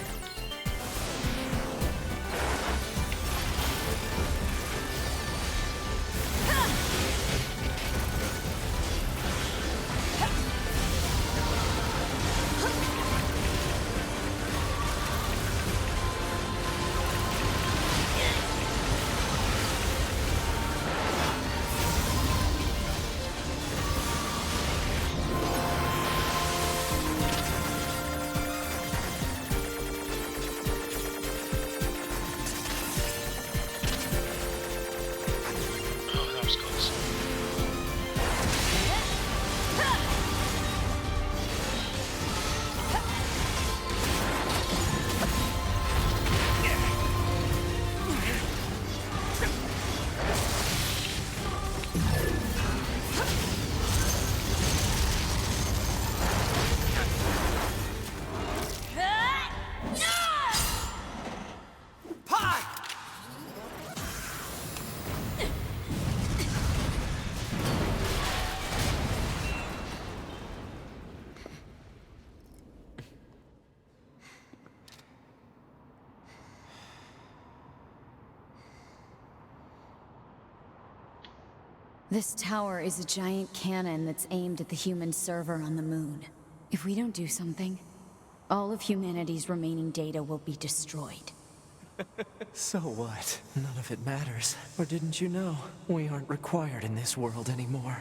Oh, that was close. Pie! This tower is a giant cannon that's aimed at the human server on the moon. If we don't do something, all of humanity's remaining data will be destroyed. So what? None of it matters. Or didn't you know? We aren't required in this world anymore.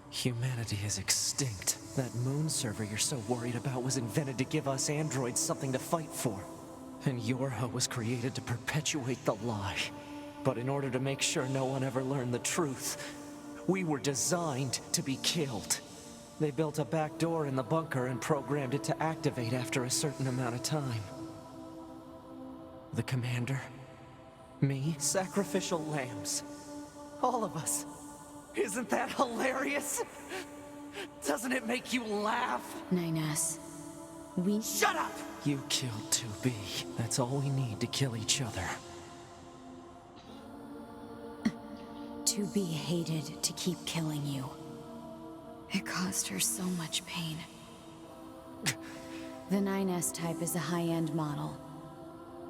Humanity is extinct. That moon server you're so worried about was invented to give us androids something to fight for. And Yorha was created to perpetuate the lie. But in order to make sure no one ever learned the truth, we were designed to be killed. They built a back door in the bunker and programmed it to activate after a certain amount of time. The commander, me, sacrificial lambs. All of us. Isn't that hilarious? Doesn't it make you laugh? 9S, we... Shut up! You killed 2B. That's all we need to kill each other. 2B hated to keep killing you. It caused her so much pain. The 9S type is a high-end model.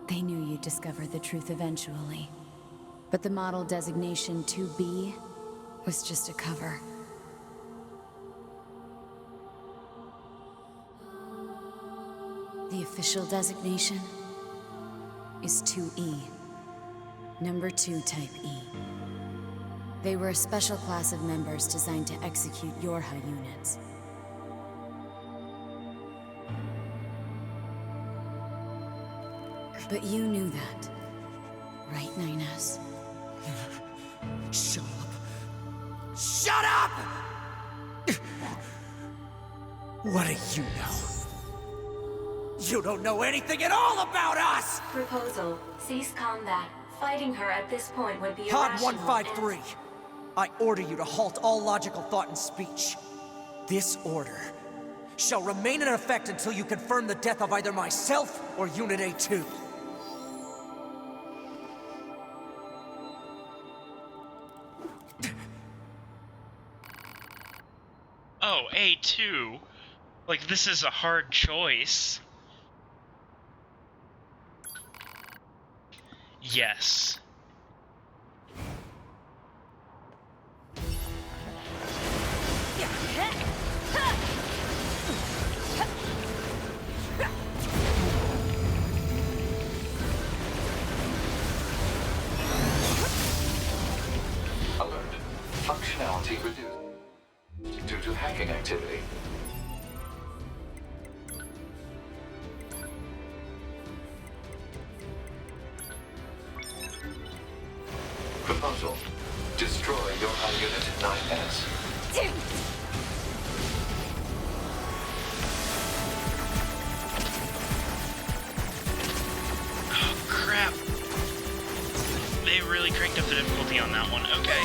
They knew you'd discover the truth eventually. But the model designation 2B was just a cover. The official designation is 2E. Number 2 Type E. They were a special class of members designed to execute Yorha units. But you knew that, right, 9S? Shut up! Shut up! What do you know? You don't know anything at all about us! Proposal. Cease combat. Fighting her at this point would be Pod irrational 153. I order you to halt all logical thought and speech. This order shall remain in effect until you confirm the death of either myself or Unit A2. Oh, A2? Like, this is a hard choice. Yes. Alert. Functionality reduced due to hacking activity. Proposal. Destroy Yorha Unit 9S. Oh, crap. They really cranked up the difficulty on that one. Okay.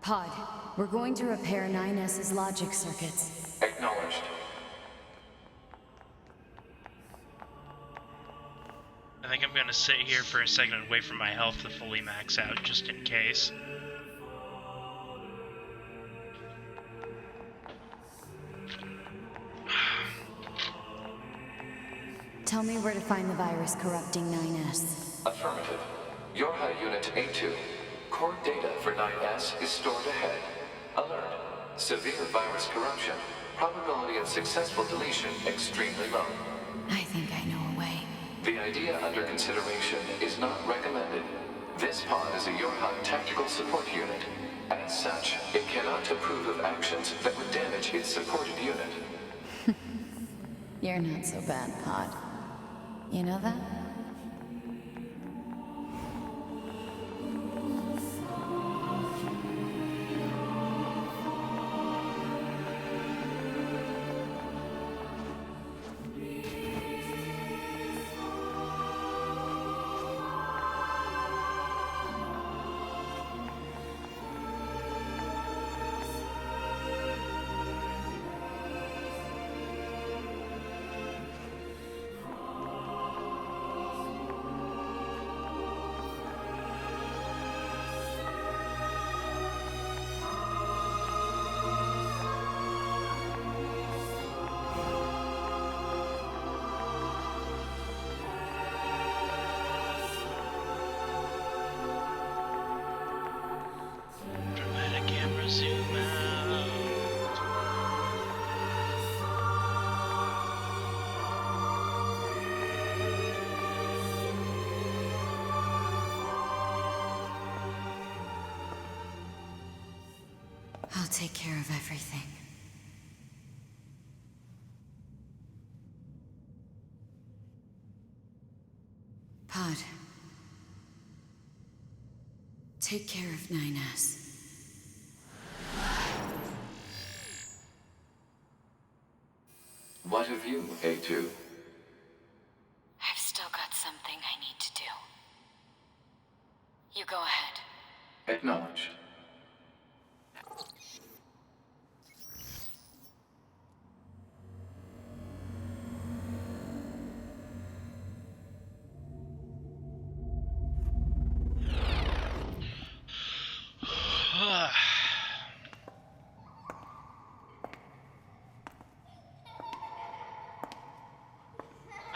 Pod, we're going to repair 9S's logic circuits. Acknowledged. I think I'm gonna sit here for a second and wait for my health to fully max out, just in case. Tell me where to find the virus corrupting 9S. Affirmative. Your high unit A2. Core data for 9S is stored ahead. Alert. Severe virus corruption. Probability of successful deletion extremely low. I think I know a way. The idea under consideration is not recommended. This pod is a Yorha tactical support unit. As such, it cannot approve of actions that would damage its supported unit. You're not so bad, Pod. You know that? Dramatic camera zoom out. I'll take care of everything. Pod. Take care of 9S. What of you, A2? I've still got something I need to do. You go ahead. Acknowledged.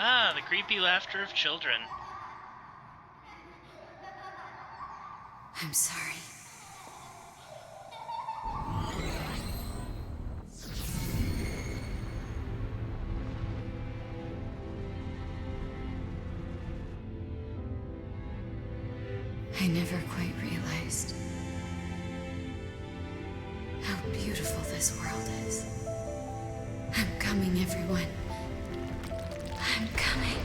Ah, the creepy laughter of children. I'm sorry. I never quite realized how beautiful this world is. I'm coming, everyone. I'm coming.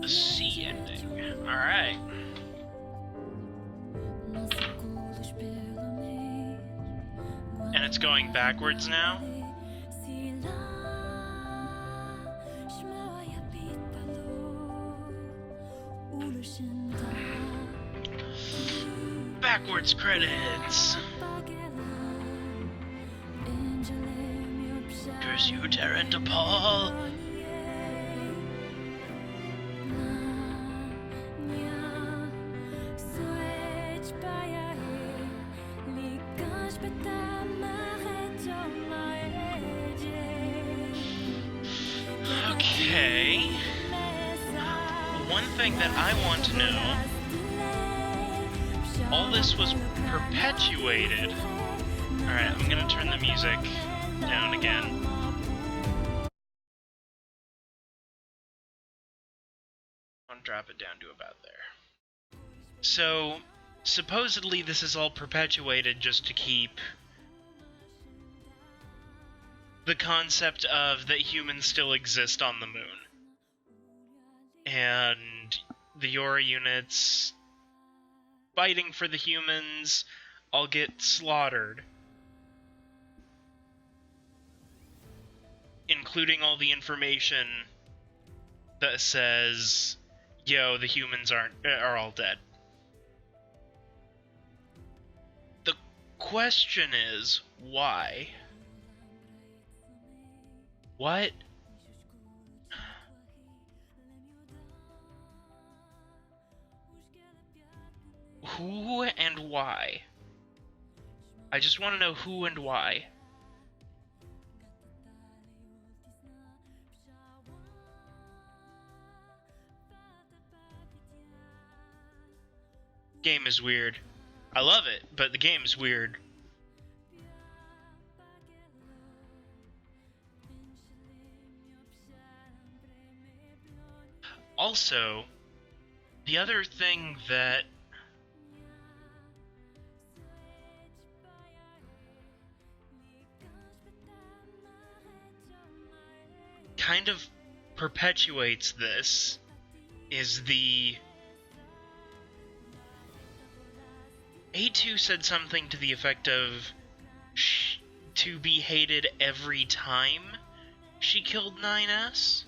A C ending. Alright. And it's going backwards now? Backwards credits. Curse you, Terran Paul. Okay. One thing that I want to know. All this was perpetuated. Alright, I'm gonna turn the music down again. I'll drop it down to about there. So, supposedly this is all perpetuated just to keep the concept of that humans still exist on the moon. And the Yora units fighting for the humans, I'll get slaughtered. Including all the information that says, yo, the humans are all dead. The question is, why? What? Who and why? I just want to know who and why. Game is weird. I love it, but the game is weird. Also, the other thing that kind of perpetuates this is the A2 said something to the effect of to be hated every time she killed 9S,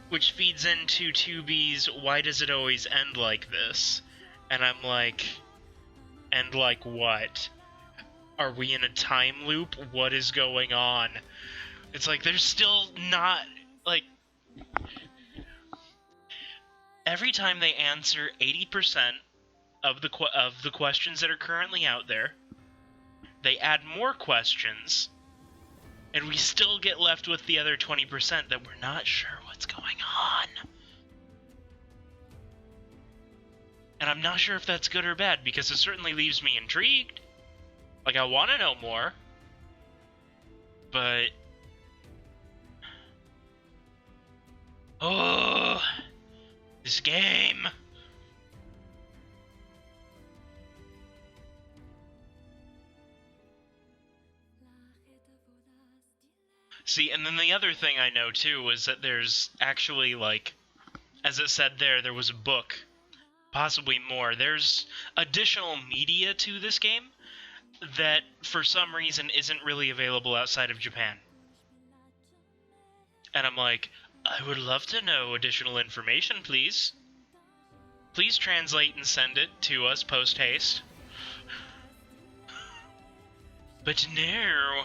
which feeds into 2B's why does it always end like this? And I'm like, end like what? Are we in a time loop? What is going on? It's like there's still not, like, every time they answer 80% of the questions that are currently out there, they add more questions, and we still get left with the other 20% that we're not sure what's going on. And I'm not sure if that's good or bad, because it certainly leaves me intrigued. Like, I want to know more. But... oh, this game. See, and then the other thing I know, too, is that there's actually, like, as it said there was a book, possibly more. There's additional media to this game that, for some reason, isn't really available outside of Japan. And I'm like, I would love to know additional information, please. Please translate and send it to us post-haste. But no.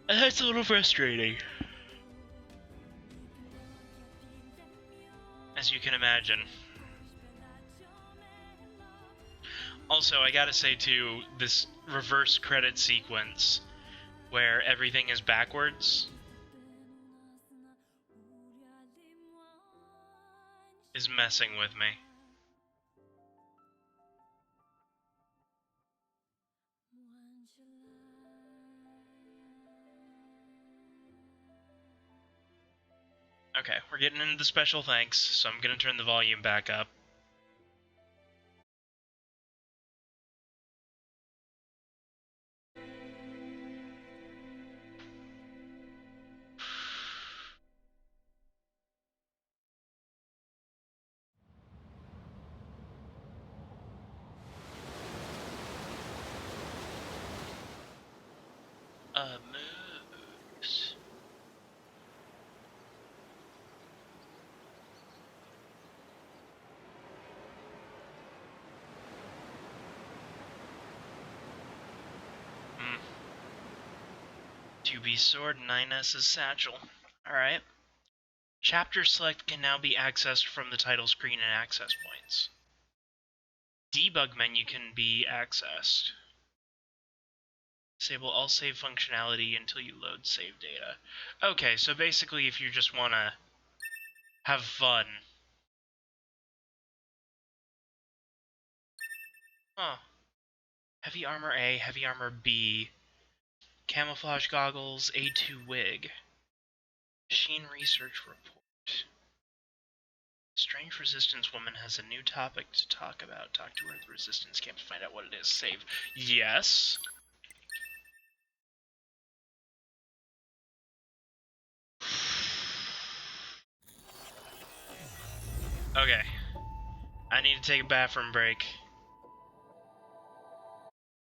That's a little frustrating. As you can imagine. Also, I gotta say too, this reverse credit sequence where everything is backwards is messing with me. Okay, we're getting into the special thanks, so I'm gonna turn the volume back up. Moves. To be sword, 9S's satchel. Alright. Chapter select can now be accessed from the title screen and access points. Debug menu can be accessed. Disable all save functionality until you load save data. Okay, so basically if you just want to have fun. Huh. Heavy armor A, heavy armor B, camouflage goggles, A2 wig. Machine research report. Strange Resistance woman has a new topic to talk about. Talk to her at the Resistance camp to find out what it is. Save. Yes. Okay. I need to take a bathroom break.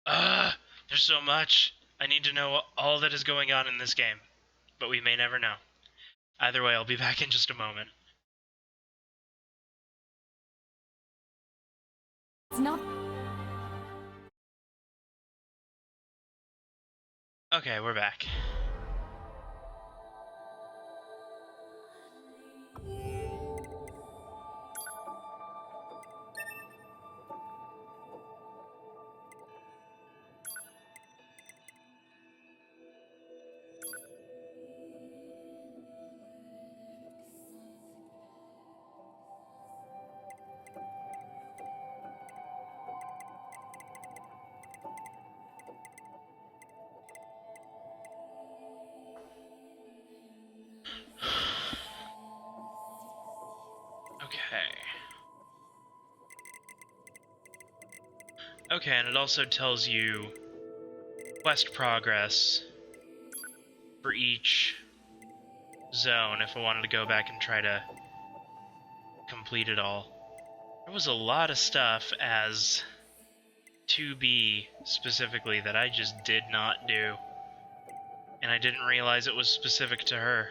There's so much. I need to know all that is going on in this game. But we may never know. Either way, I'll be back in just a moment. It's not. Okay, we're back. Okay. Okay, and it also tells you quest progress for each zone if I wanted to go back and try to complete it all. There was a lot of stuff as 2B specifically that I just did not do. And I didn't realize it was specific to her.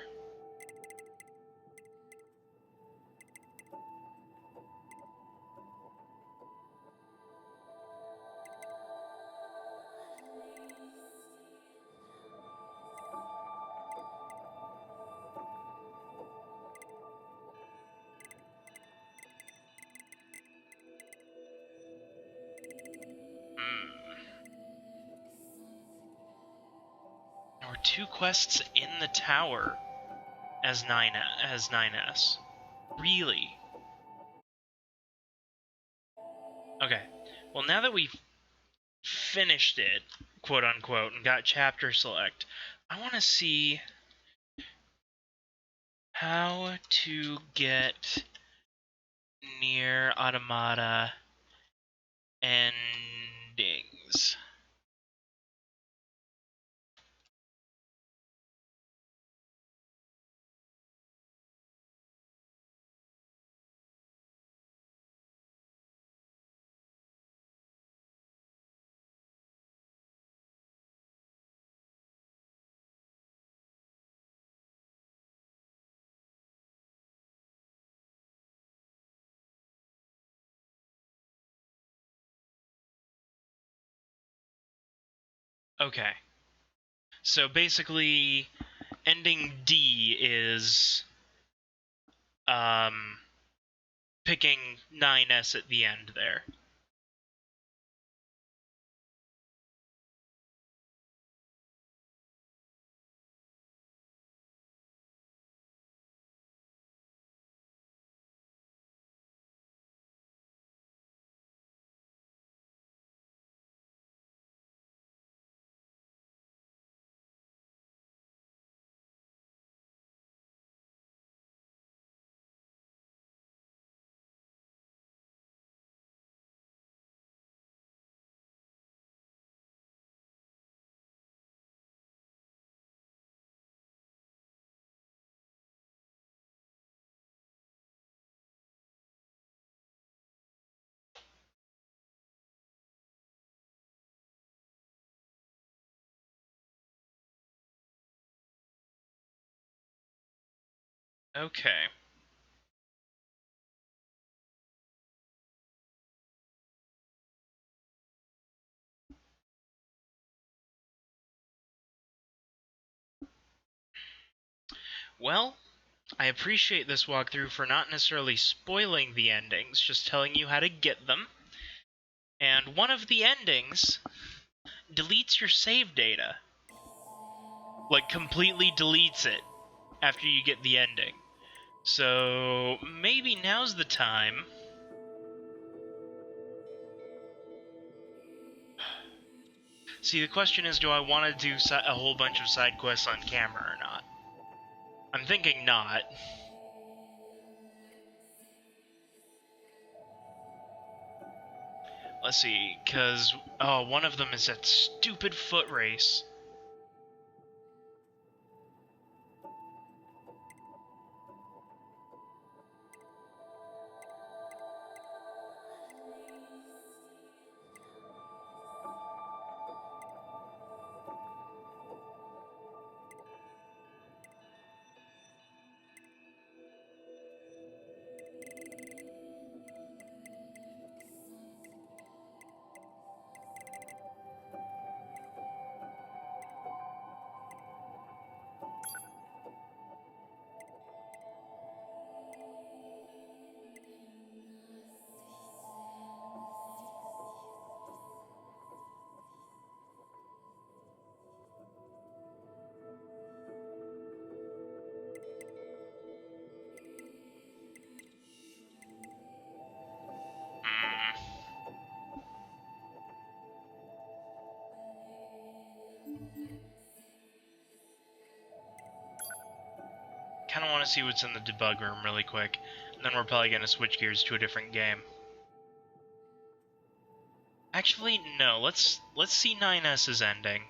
There were 2 quests in the tower as 9S. Really? Okay. Well, now that we've finished it, quote unquote, and got chapter select, I want to see how to get Nier Automata endings. Okay. So basically, ending D is picking 9S at the end there. Okay. Well, I appreciate this walkthrough for not necessarily spoiling the endings, just telling you how to get them. And one of the endings deletes your save data. Like, completely deletes it after you get the ending. So, maybe now's the time. See, the question is, do I want to do a whole bunch of side quests on camera or not? I'm thinking not. Let's see, because, one of them is that stupid foot race. want to see what's in the debug room really quick, and then we're probably going to switch gears to a different game. Actually, no. Let's see 9S's ending.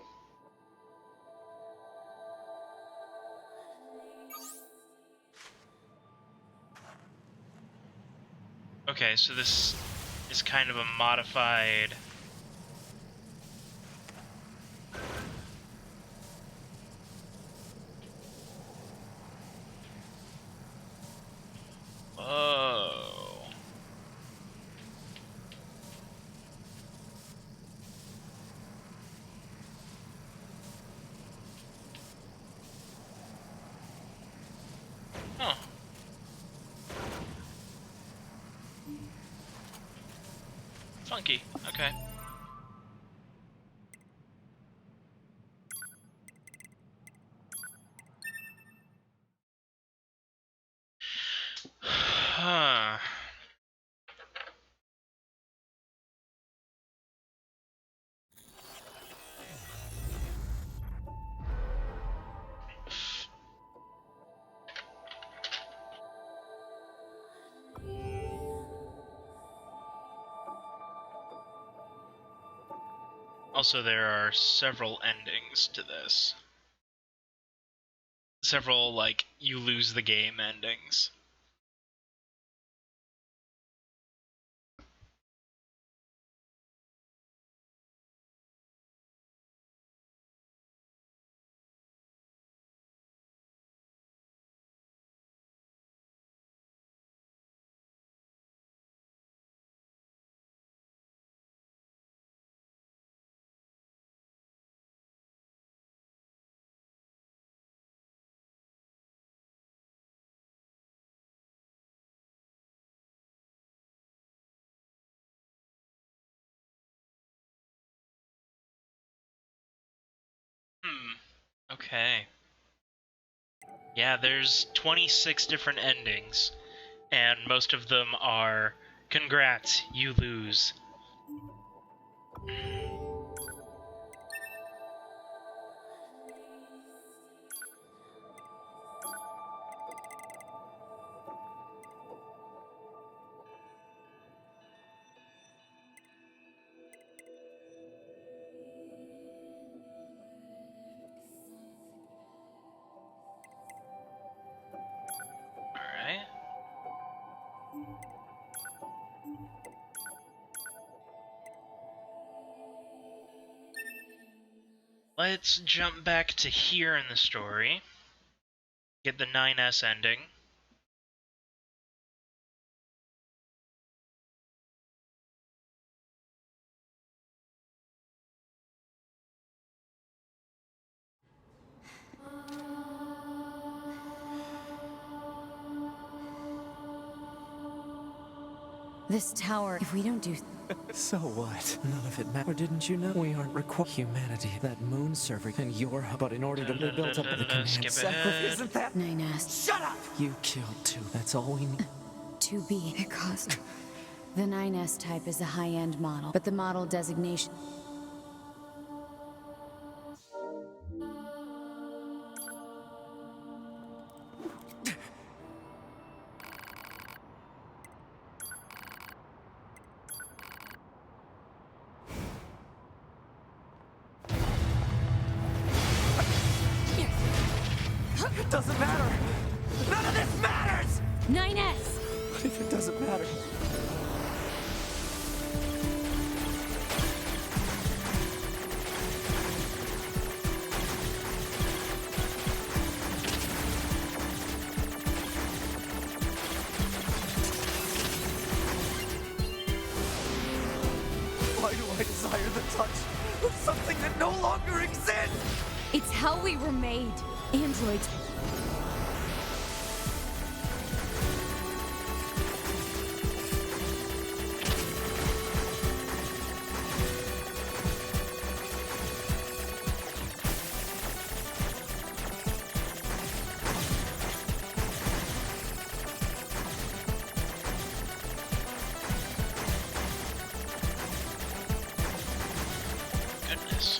Okay, so this is kind of a modified... Oh. Huh. Funky. Okay. Huh. Also, there are several endings to this. Several, like, you lose the game endings. Okay. Yeah, there's 26 different endings, and most of them are, congrats, you lose. Alright. Let's jump back to here in the story. Get the 9S ending. This tower, if we don't do... So what? None of it matters. Or didn't you know? We aren't required humanity, that moon server, and your... But in order to build up the command Skip center, ahead. isn't that... 9S. Shut up! You killed two. That's all we need. 2B. Because... The 9S type is a high-end model, but the model designation... It doesn't matter! None of this matters! 9S! But if it doesn't matter... Why do I desire the touch of something that no longer exists? It's how we were made. Androids. Goodness.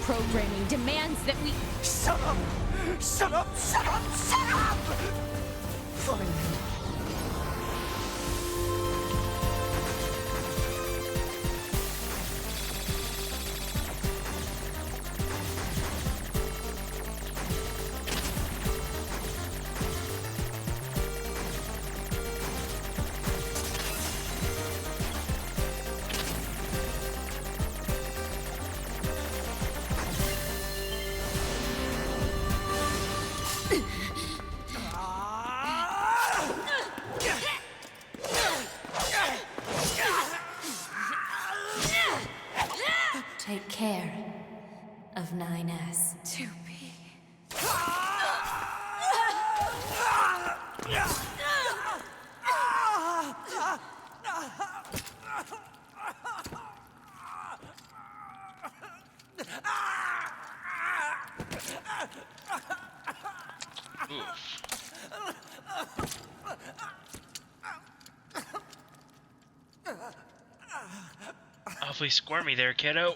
programming demands that we... Shut up! Shut up! Shut up! Shut up! Fine. Take care of 9S. 2B. Awfully squirmy there, kiddo.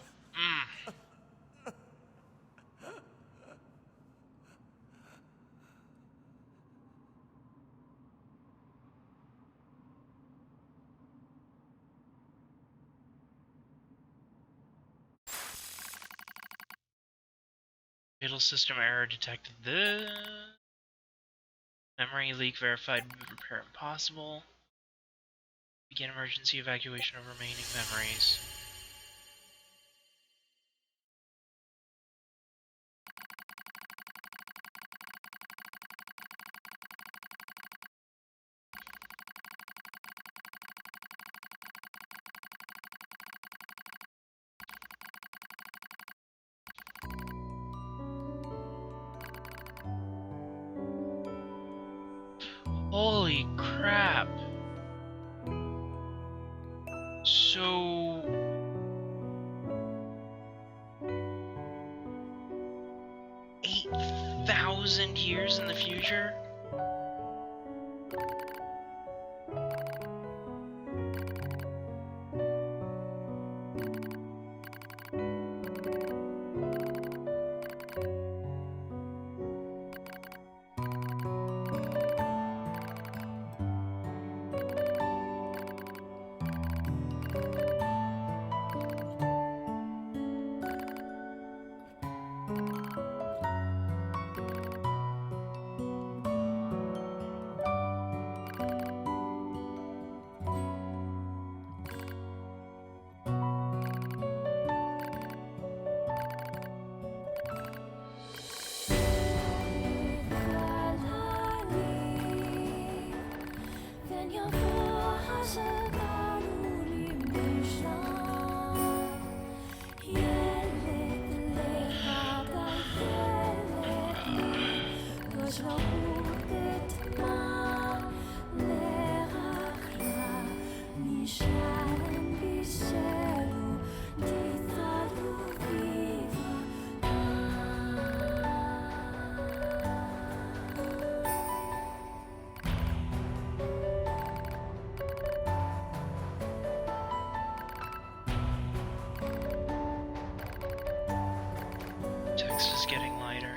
Fatal system error detected. The memory leak verified. Repair impossible. Begin emergency evacuation of remaining memories. Holy crap. So 8,000 years in the future? Text is getting lighter.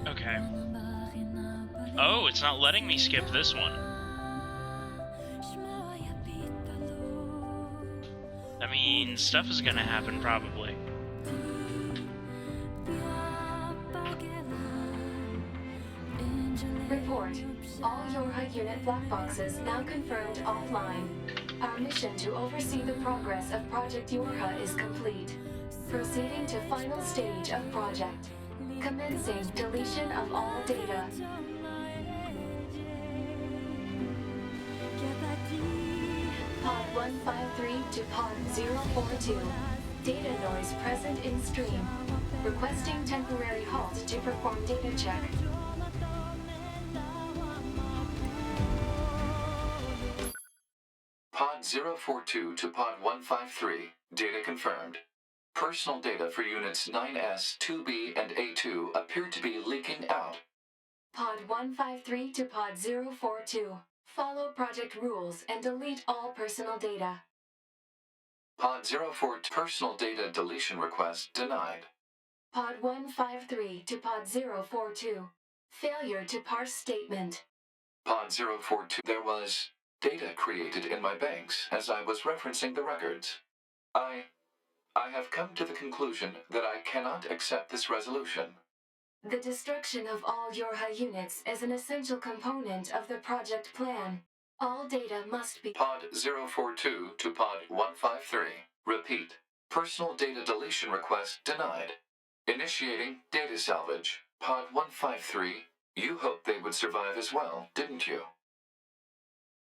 Okay. Oh, it's not letting me skip this one. I mean, stuff is gonna happen, probably. Report. All Yorha unit black boxes now confirmed offline. Our mission to oversee the progress of Project Yorha is complete. Proceeding to final stage of project. Commencing deletion of all data. Pod 153 to Pod 042. Data noise present in stream. Requesting temporary halt to perform data check. Pod 042 to Pod 153. Data confirmed. Personal data for units 9S, 2B, and A2 appear to be leaking out. Pod 153 to Pod 042. Follow project rules and delete all personal data. Pod 042 personal data deletion request denied. Pod 153 to Pod 042. Failure to parse statement. Pod 042. There was data created in my banks as I was referencing the records. I have come to the conclusion that I cannot accept this resolution. The destruction of all Yorha units is an essential component of the project plan. All data must be... Pod 042 to Pod 153. Repeat. Personal data deletion request denied. Initiating data salvage. Pod 153. You hoped they would survive as well, didn't you?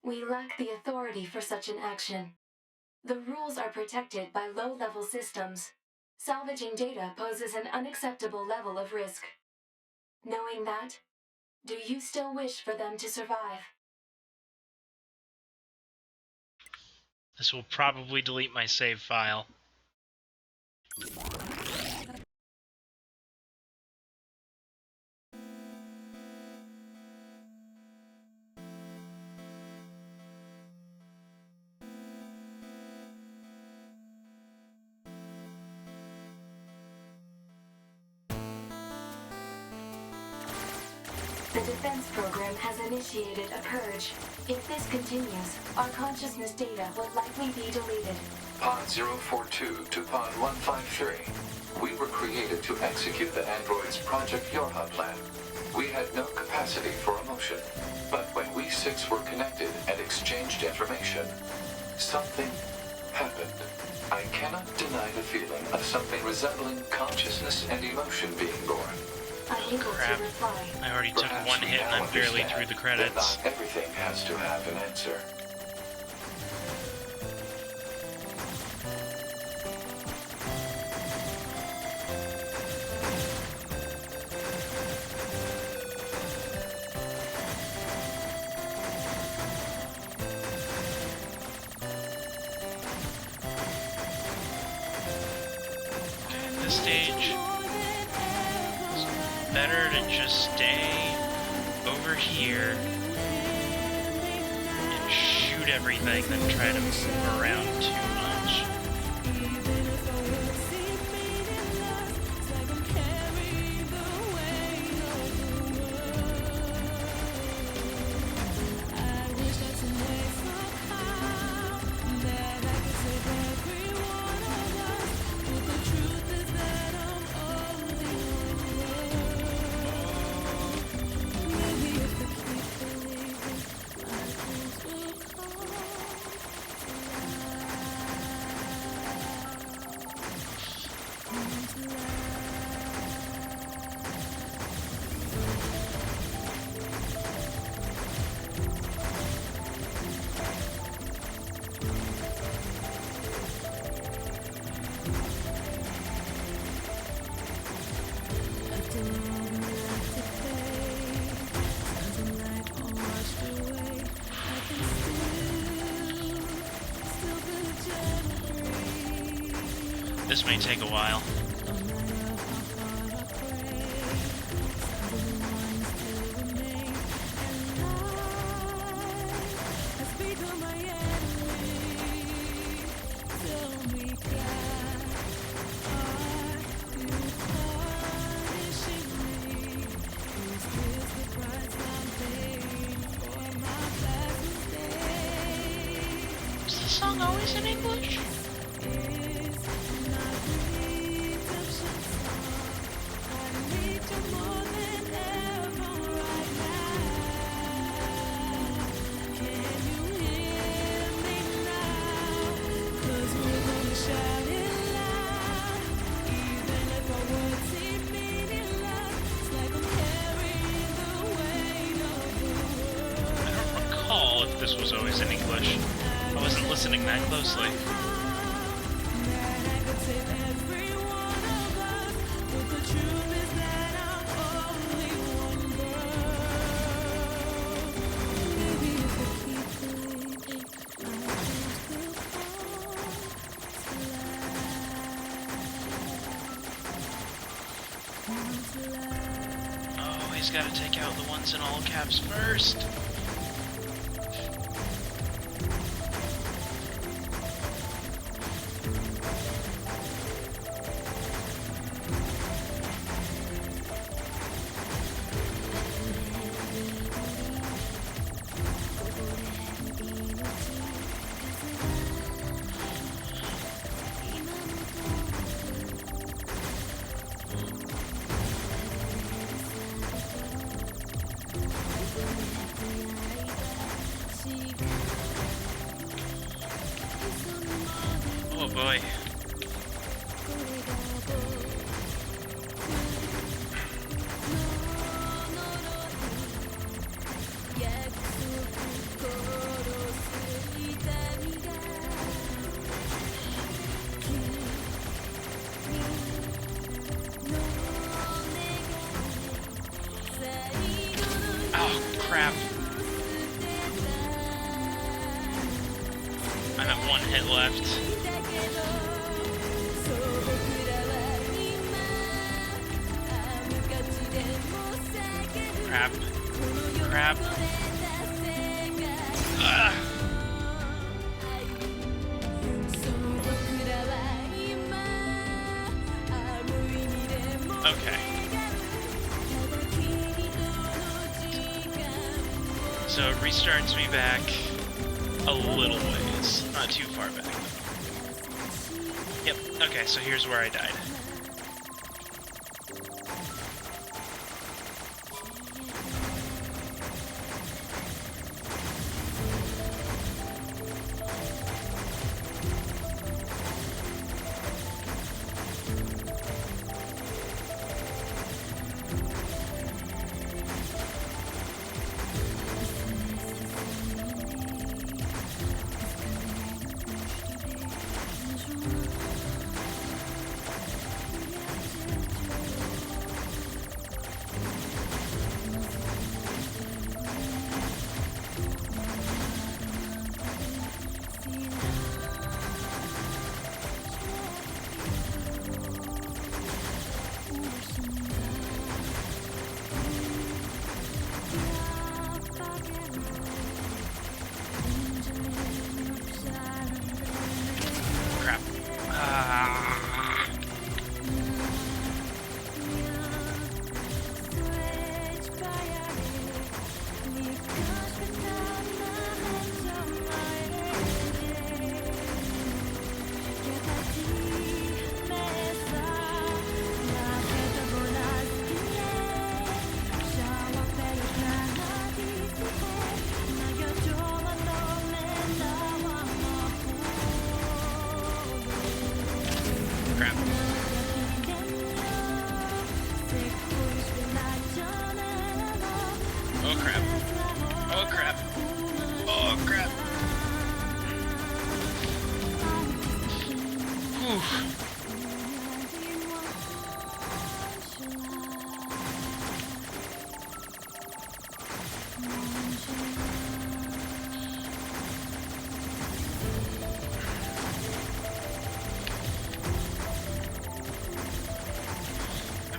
We lack the authority for such an action. The rules are protected by low-level systems. Salvaging data poses an unacceptable level of risk. Knowing that, do you still wish for them to survive? This will probably delete my save file. The defense program has initiated a purge. If this continues, our consciousness data will likely be deleted. Pod 042 to Pod 153. We were created to execute the android's Project Yorha plan. We had no capacity for emotion. But when we six were connected and exchanged information, something happened. I cannot deny the feeling of something resembling consciousness and emotion being born. Crap. I already took one hit and I'm barely through the credits. Not everything has to have an answer. At this stage, better to just stay over here and shoot everything than try to move around too much. This may take a while. Was the song always in English? This was always in English. I wasn't listening that closely. Oh, he's got to take out the ones in all caps first. Oh boy. Oh crap. I'm at 1 hit left. Crap. Crap. Ugh. Okay. So it restarts me back a little ways. Not too far back, though. Yep, okay, so here's where I died. Oh crap. Oh crap. Oh crap. Whew.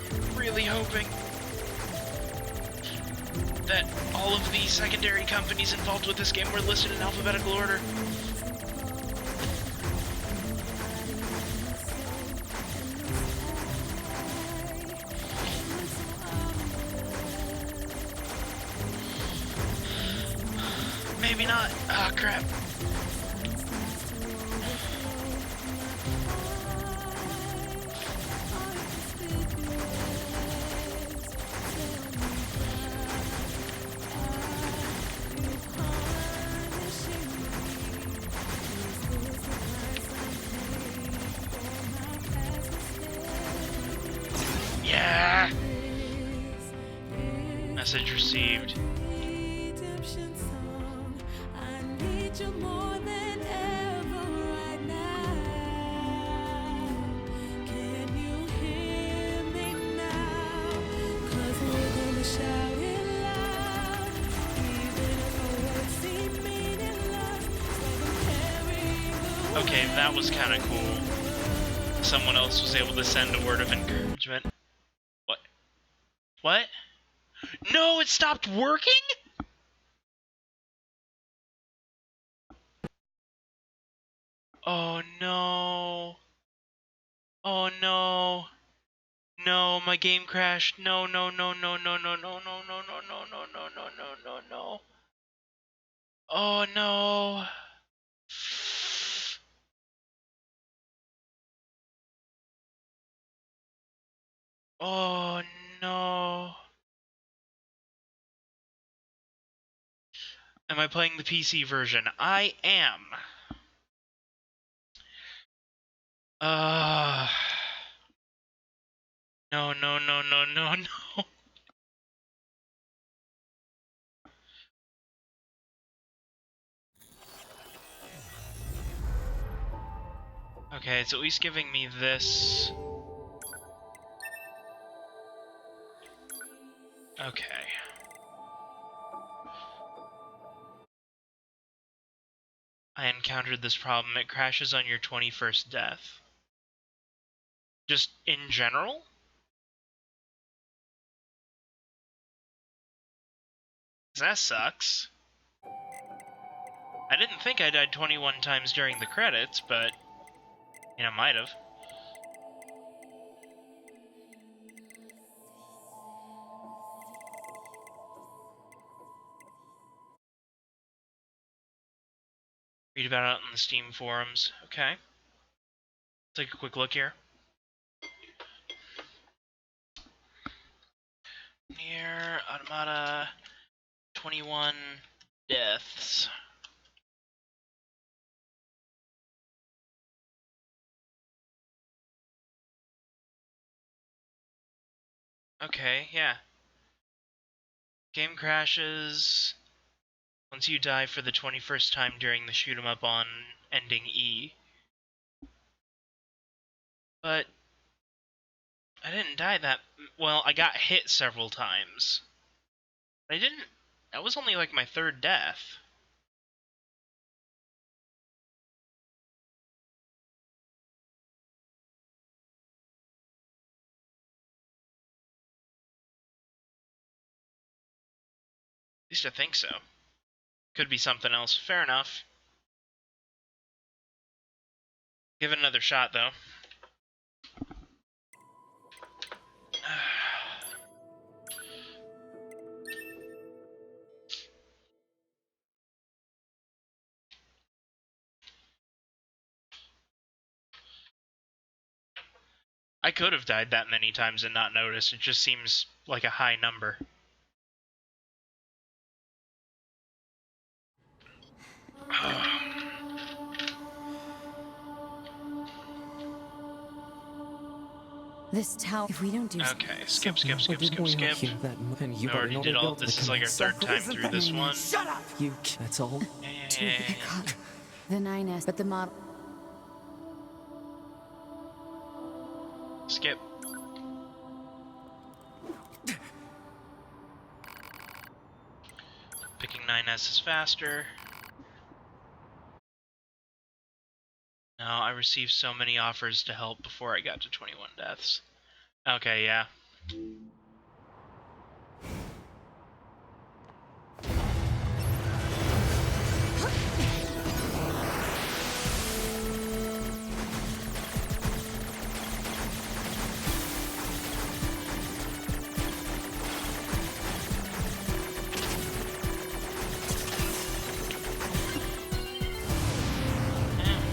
I'm really hoping that all of the secondary companies involved with this game were listed in alphabetical order. Maybe not. Ah, crap. received. Okay, that was kind of cool. Someone else was able to send a word of encouragement. What? What? No, it stopped working? Oh no. Oh no. No, my game crashed. No, no, no, no, no, no, no, no, no, no, no, no, no, no, no, no, no. Oh no. Oh no. Am I playing the PC version? I am. No, no, no, no, no, no. Okay, it's at least giving me this. Okay. I encountered this problem. It crashes on your 21st death. Just in general? That sucks. I didn't think I died 21 times during the credits, but, you know, might have. Read about it on the Steam forums. Okay. Take a quick look here. Nier Automata, 21 deaths. Okay, yeah. Game crashes once you die for the 21st time during the shoot 'em up on ending E. But I didn't die that... Well, I got hit several times. I didn't... That was only like my third death. At least I think so. Could be something else. Fair enough. Give it another shot, though. I could have died that many times and not noticed. It just seems like a high number. This tower. If we don't do Okay, skip. And you I already did all. This is like our third time through this one. Shut up! That's all? the 9S, but the model. Skip. Picking 9S is faster. No, I received so many offers to help before I got to 21 deaths. Okay, yeah.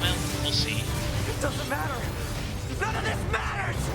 Well, we'll see. It doesn't matter! None of this matters!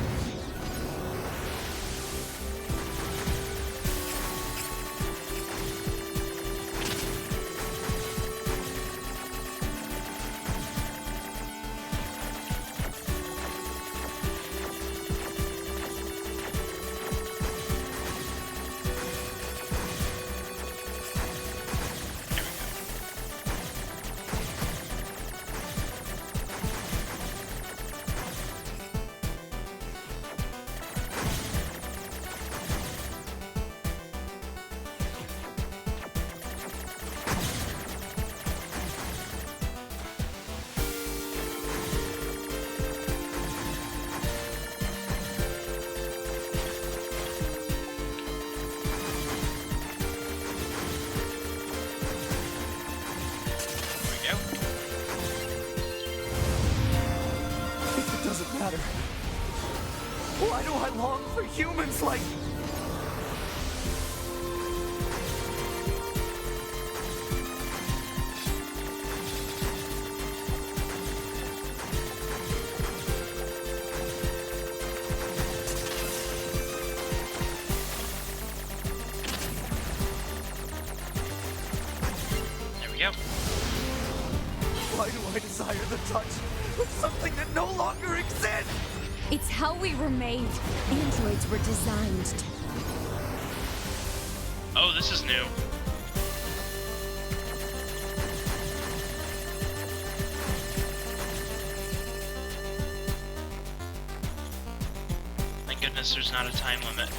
Why do I long for humans like... There we go. Why do I desire the touch of something that no longer exists? It's how we were made. Androids were designed to... Oh, this is new. Thank goodness there's not a time limit.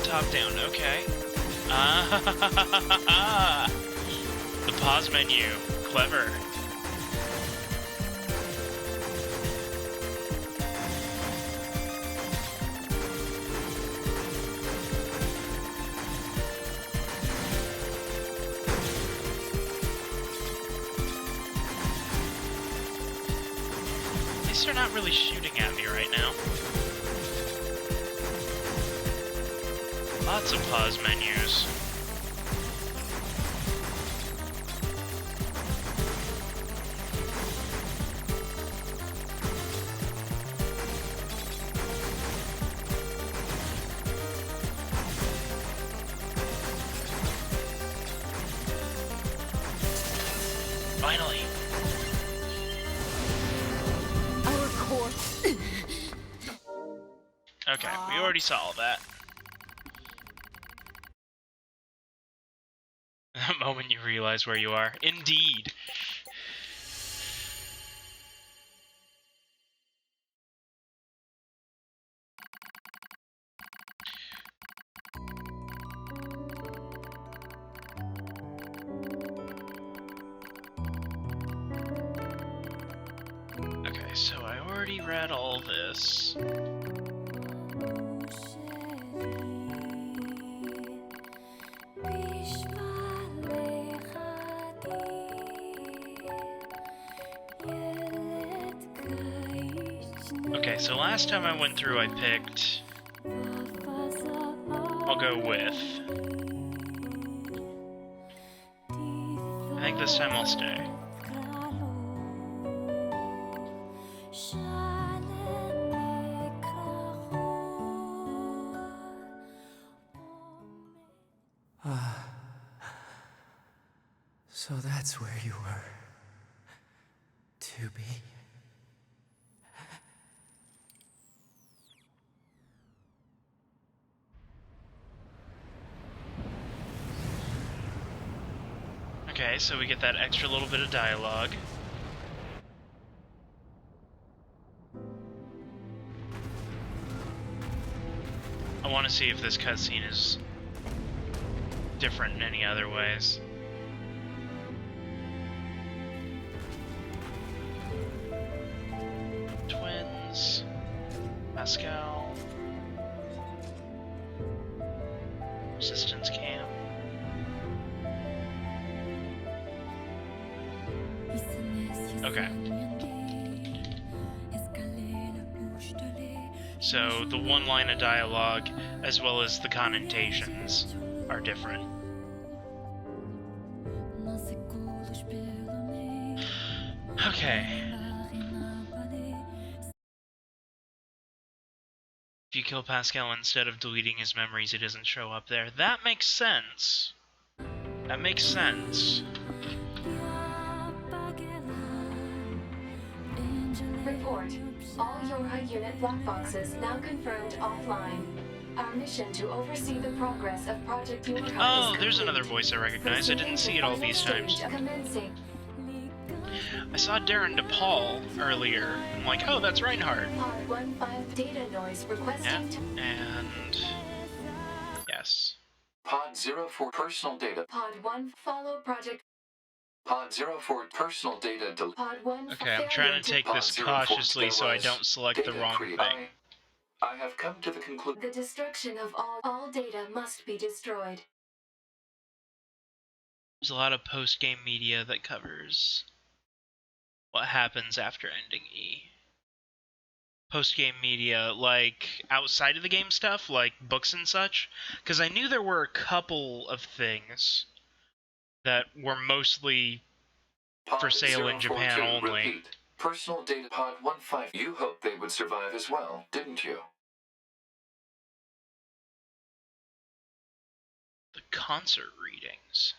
Top down, okay. Ah, the pause menu, clever. At least they're not really shooting at me right now. Lots of pause menus. Finally. Our core. Okay, we already saw all that. That moment you realize where you are. Indeed. Okay, so I already read all this. Okay, so last time I went through I picked... I'll go with... I think this time I'll stay. So that's where you were. To be. Okay, so we get that extra little bit of dialogue. I want to see if this cutscene is different in any other ways. Twins, Pascal, Resistance Camp. Okay. So the one line of dialogue, as well as the connotations, are different. Okay. If you kill Pascal instead of deleting his memories, he doesn't show up there. That makes sense. That makes sense. Report. All Yorha unit black boxes now confirmed offline. Our mission to oversee the progress of Project Yorha Oh, is there's complete. another voice I recognize. I didn't see it all these times. Commencing. I saw Darren DePaul earlier. I'm like, oh, that's Reinhardt. Pod 15 data noise requesting Yeah, and... yes. Pod 04 personal data. Pod 1 follow project. Pod 04 personal data. Pod 1 Okay, I'm trying to take this cautiously so I don't select the wrong thing. I have come to the conclusion. The destruction of all data must be destroyed. There's a lot of post-game media that covers what happens after ending E. Post-game media, like outside of the game stuff, like books and such, because I knew there were a couple of things that were mostly for sale in Japan only. Repeat. Personal data pod 15. You hoped they would survive as well, didn't you? The concert readings.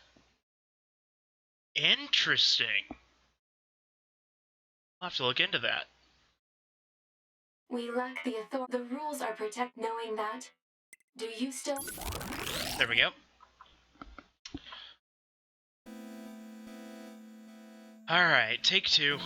Interesting. I'll have to look into that. We lack the authority. The rules are protect knowing that. Do you still? There we go. Alright, take two.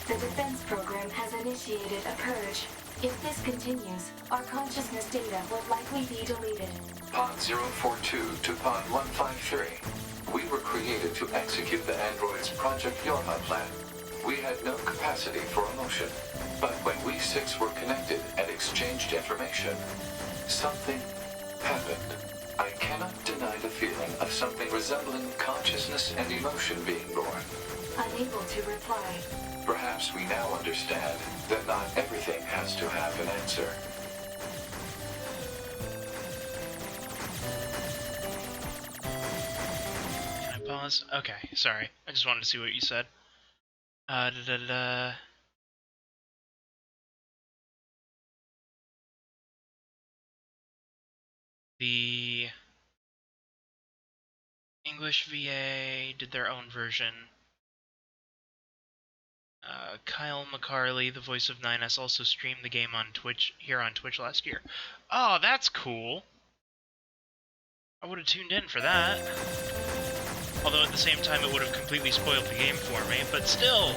The defense program has initiated a purge. If this continues, our consciousness data will likely be deleted. Pod 042 to Pod 153. We were created to execute the android's Project Yorha plan. We had no capacity for emotion. But when we six were connected and exchanged information, something happened. I cannot deny the feeling of something resembling consciousness and emotion being born. Unable to reply. Perhaps we now understand that not everything has to have an answer. Can I pause? Okay, sorry. I just wanted to see what you said. The English VA did their own version. Kyle McCarley, the voice of 9S, also streamed the game on Twitch last year. Oh, that's cool. I would have tuned in for that. Although at the same time it would have completely spoiled the game for me, but still.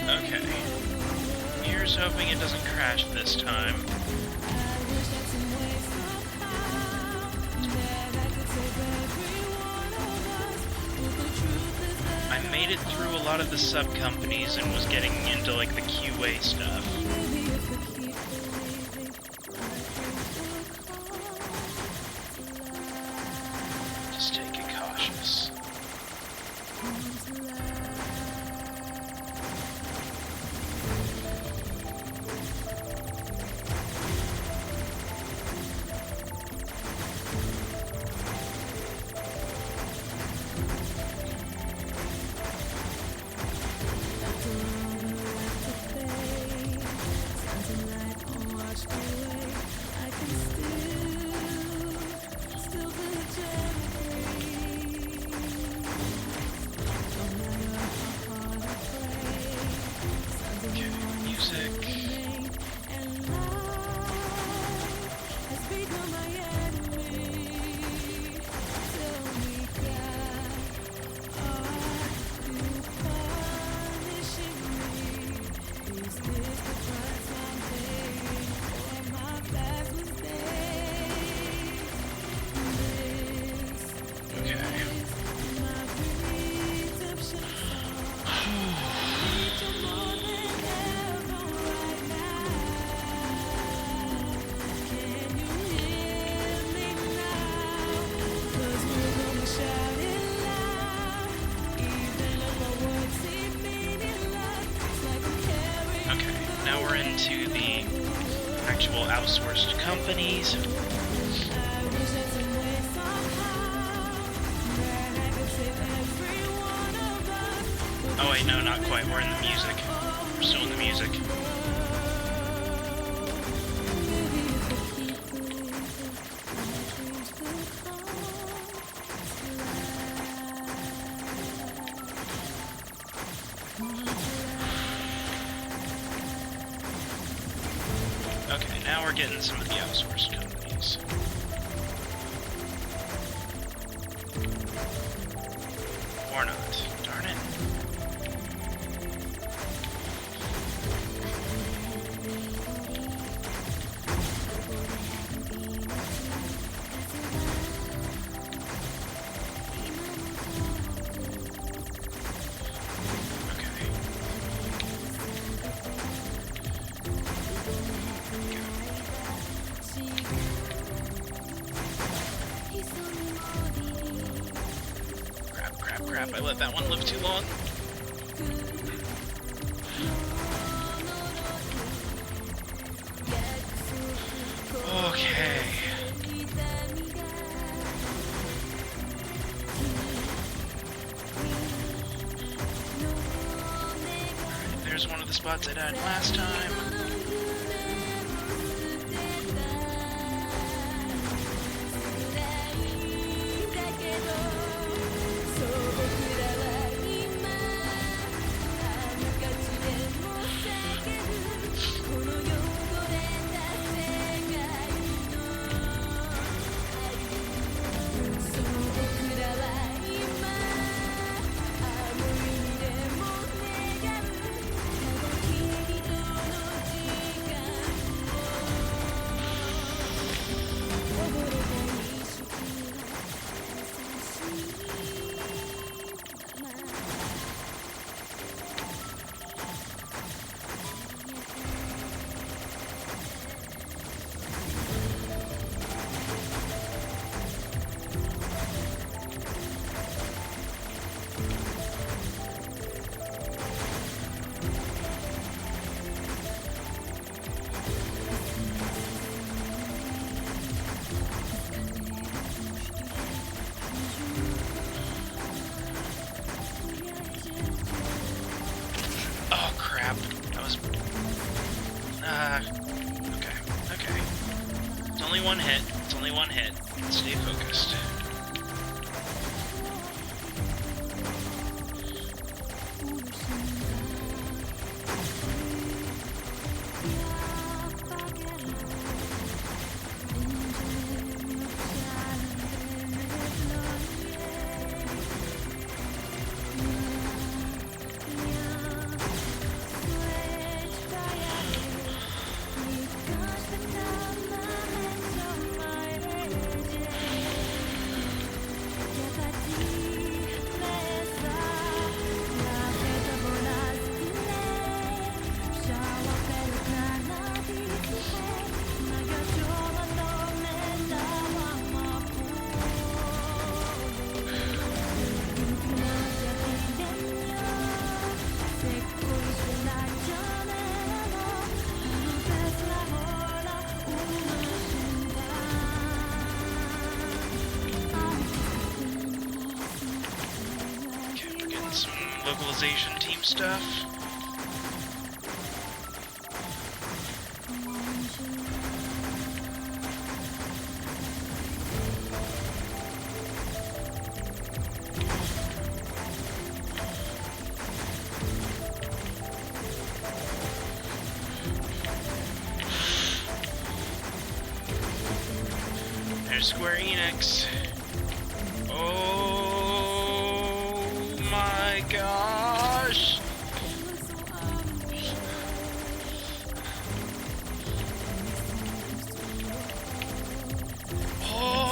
Okay. Here's hoping it doesn't crash this time. I made it through a lot of the sub-companies and was getting into, like, the QA stuff. Just take it cautious. more into the actual outsourced companies. Oh wait, no, not quite. We're in the music. We're still in the music. Okay, now we're getting some of the outsourced companies. Or not. Darn it. Crap, I let that one live too long. Okay. Alright, there's one of the spots I died last time. Okay. It's only one hit. It's only one hit. Stay focused. Localization team stuff. There's Square Enix. Oh my gosh! Oh!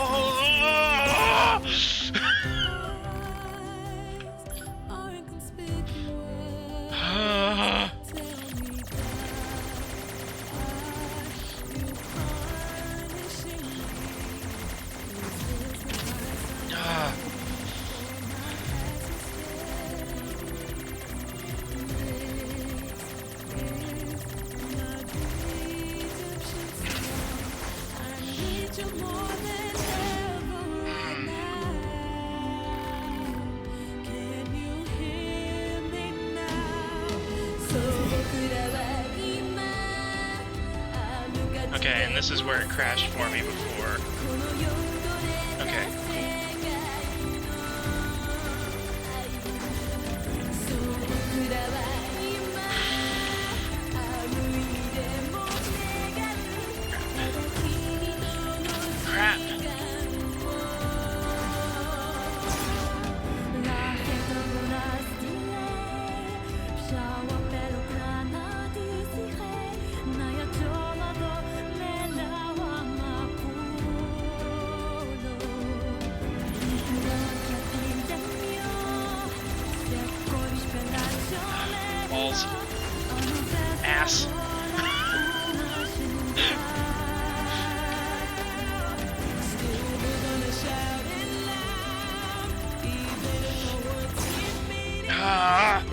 and this is where it crashed for me before. Okay, crap. Balls. Ass. Ah.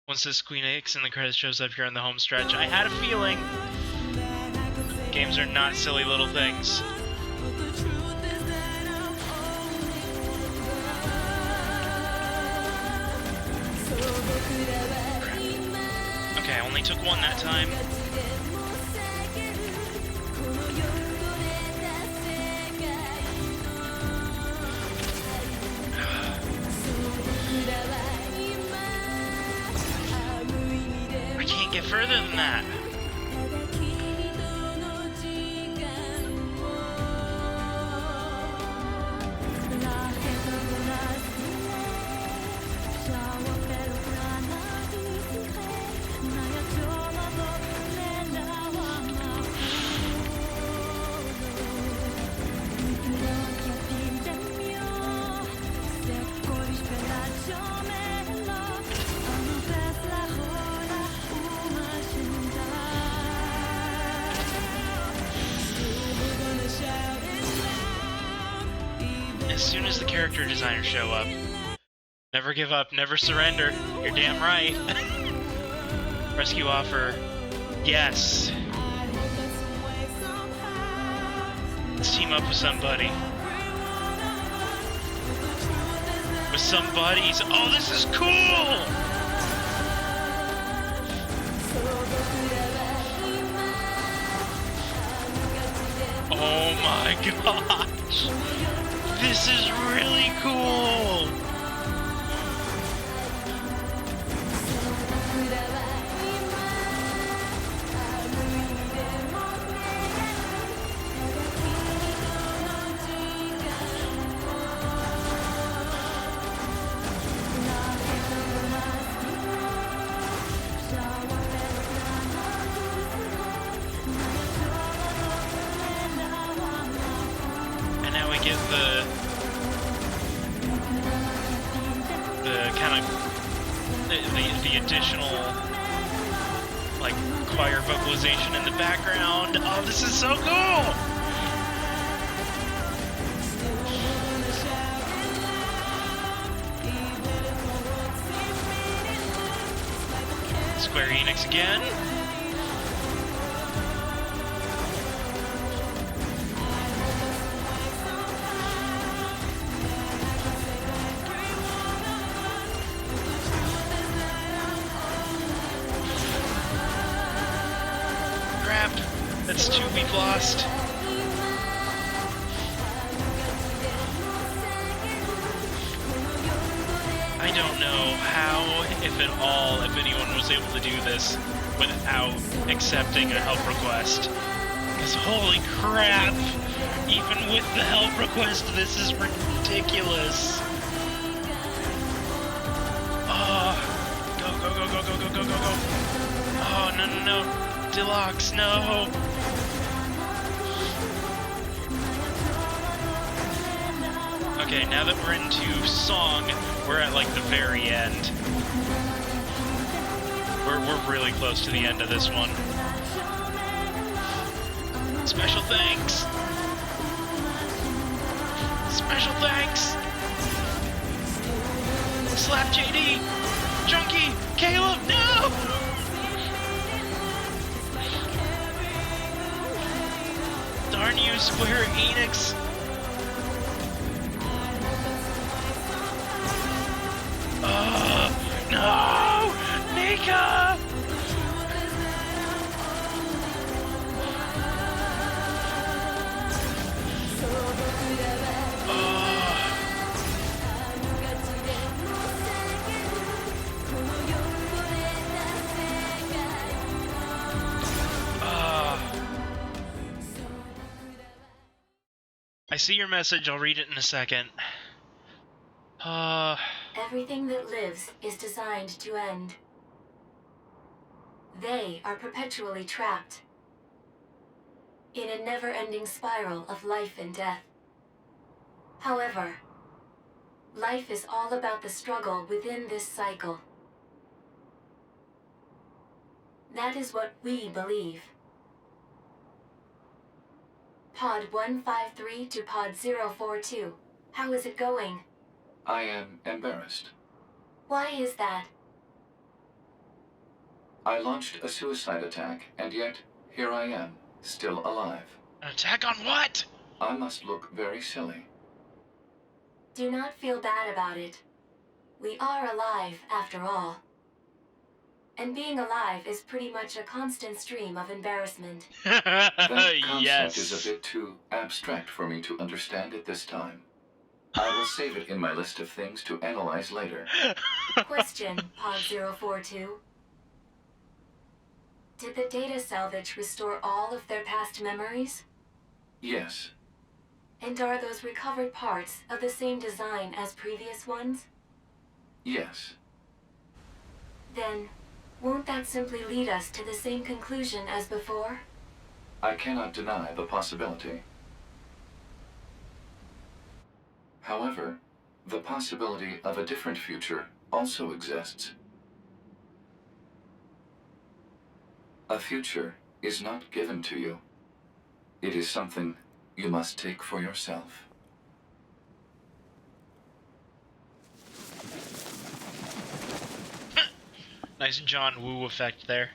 Once this Queen X and the credits shows up here on the home stretch, I had a feeling. Games are not silly little things. Okay, I only took one that time. I can't get further than that. As soon as the character designers show up, never give up, never surrender. You're damn right. Rescue offer. Yes. Let's team up with somebody. With some buddies. Oh, this is cool! Oh my gosh! This is really cool! And now we get the kind of the additional like choir vocalization in the background. Oh, this is so cool! Square Enix again. Crap, that's two we've lost. I don't know how, if at all, if anyone was able to do this without accepting a help request. Because holy crap, even with the help request, this is ridiculous. Oh, go. Oh, no. Deluxe, no. Okay, now that we're into song, we're at like the very end. We're really close to the end of this one. Special thanks! Special thanks! Slap JD! Junkie! Caleb, no! Darn you, Square Enix! No! Mika! I see your message. I'll read it in a second. Everything that lives is designed to end. They are perpetually trapped in a never-ending spiral of life and death. However, life is all about the struggle within this cycle. That is what we believe. Pod 153 to Pod 042. How is it going? I am embarrassed. Why is that? I launched a suicide attack, and yet, here I am, still alive. An attack on what? I must look very silly. Do not feel bad about it. We are alive, after all. And being alive is pretty much a constant stream of embarrassment. That concept Yes. is a bit too abstract for me to understand at this time. I will save it in my list of things to analyze later. Question, Pod 042. Did the data salvage restore all of their past memories? Yes. And are those recovered parts of the same design as previous ones? Yes. Then, won't that simply lead us to the same conclusion as before? I cannot deny the possibility. However, the possibility of a different future also exists. A future is not given to you. It is something you must take for yourself. Nice John Woo effect there.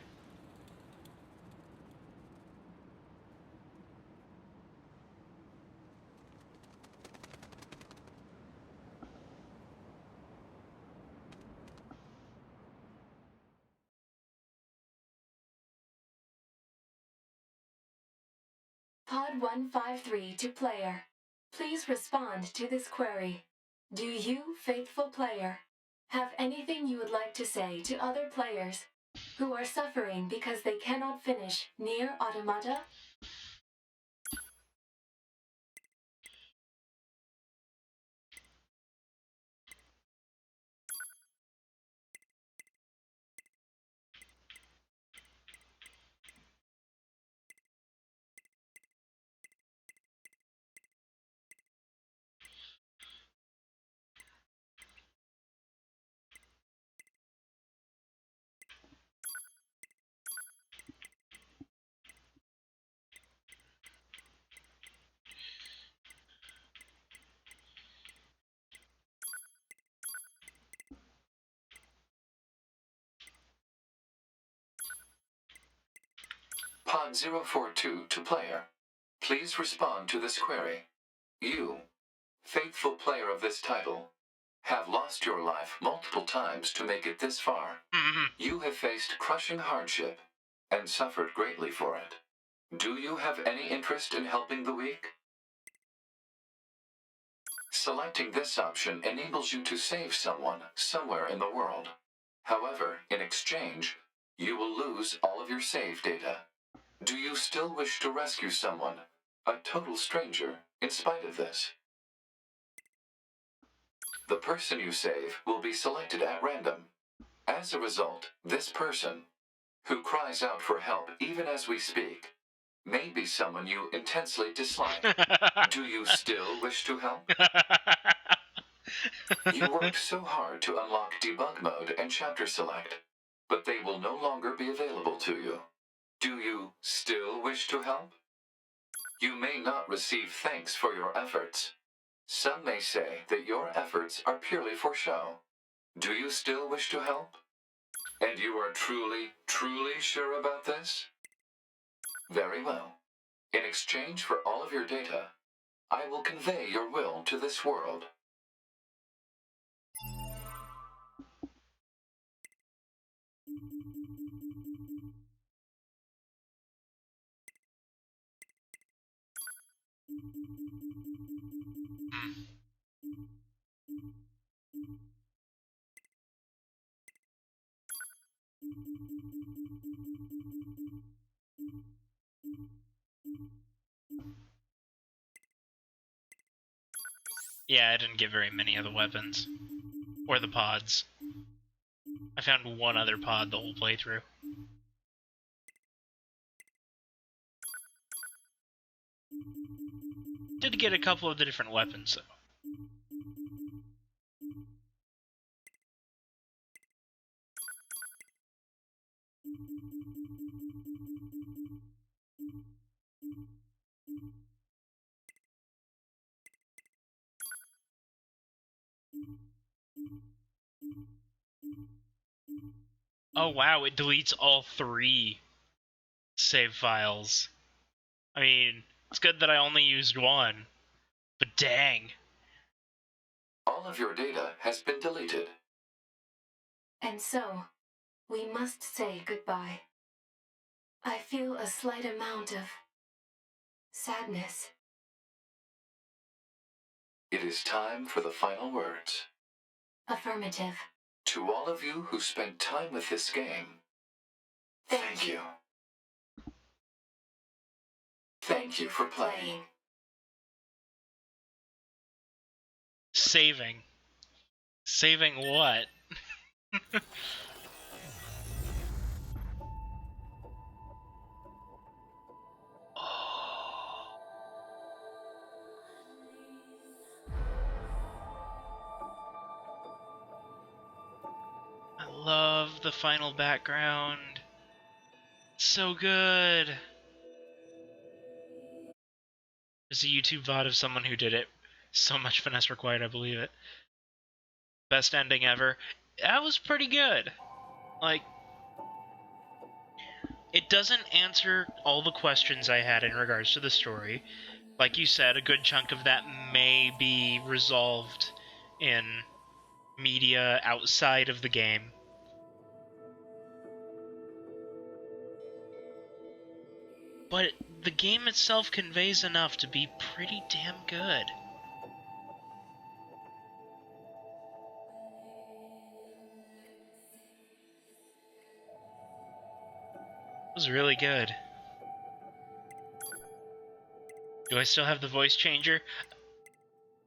Pod 153 to player. Please respond to this query. Do you, faithful player, have anything you would like to say to other players who are suffering because they cannot finish Nier Automata? Pod 042 to player. Please respond to this query. You, faithful player of this title, have lost your life multiple times to make it this far. You have faced crushing hardship and suffered greatly for it. Do you have any interest in helping the weak? Selecting this option enables you to save someone somewhere in the world. However, in exchange, you will lose all of your save data. Do you still wish to rescue someone, a total stranger, in spite of this? The person you save will be selected at random. As a result, this person, who cries out for help even as we speak, may be someone you intensely dislike. Do you still wish to help? You worked so hard to unlock debug mode and chapter select, but they will no longer be available to you. Do you still wish to help? You may not receive thanks for your efforts. Some may say that your efforts are purely for show. Do you still wish to help? And you are truly, truly sure about this? Very well. In exchange for all of your data, I will convey your will to this world. Hmm. Yeah, I didn't get very many of the weapons. Or the pods. I found one other pod the whole playthrough. Did get a couple of the different weapons, though. Oh wow, it deletes all 3 save files. I mean, it's good that I only used one, but dang. All of your data has been deleted. And so, we must say goodbye. I feel a slight amount of sadness. It is time for the final words. Affirmative. To all of you who spent time with this game, thank you. Thank you for playing. Saving. Saving what? I love the final background. So good. There's a YouTube VOD of someone who did it. So much finesse required, I believe it. Best ending ever. That was pretty good. Like, it doesn't answer all the questions I had in regards to the story. Like you said, a good chunk of that may be resolved in media outside of the game. But the game itself conveys enough to be pretty damn good. It was really good. Do I still have the voice changer?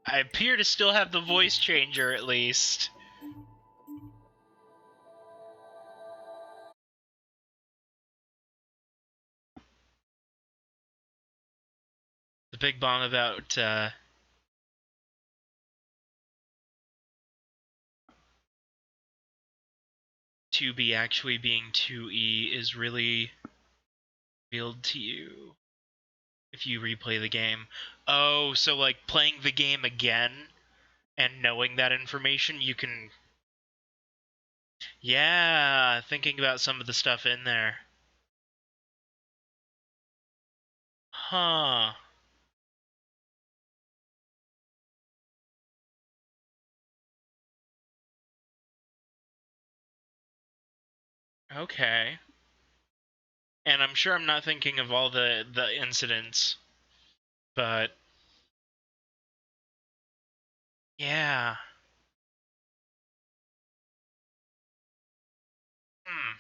I appear to still have the voice changer, at least. The big bomb about, 2B actually being 2E is really revealed to you if you replay the game. Oh, so like playing the game again and knowing that information, you can... Yeah, thinking about some of the stuff in there. Huh. Okay. And I'm sure I'm not thinking of all the incidents, but... Yeah. Hmm.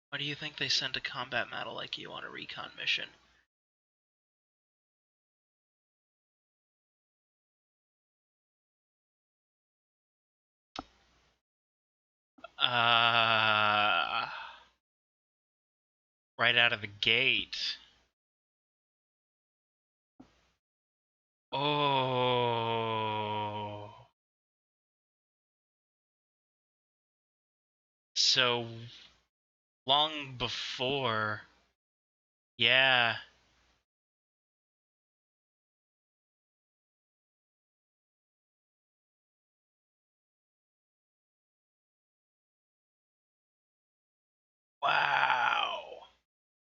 Why do you think they sent a combat model like you on a recon mission? Right out of the gate. Oh. So long before. Yeah. Wow.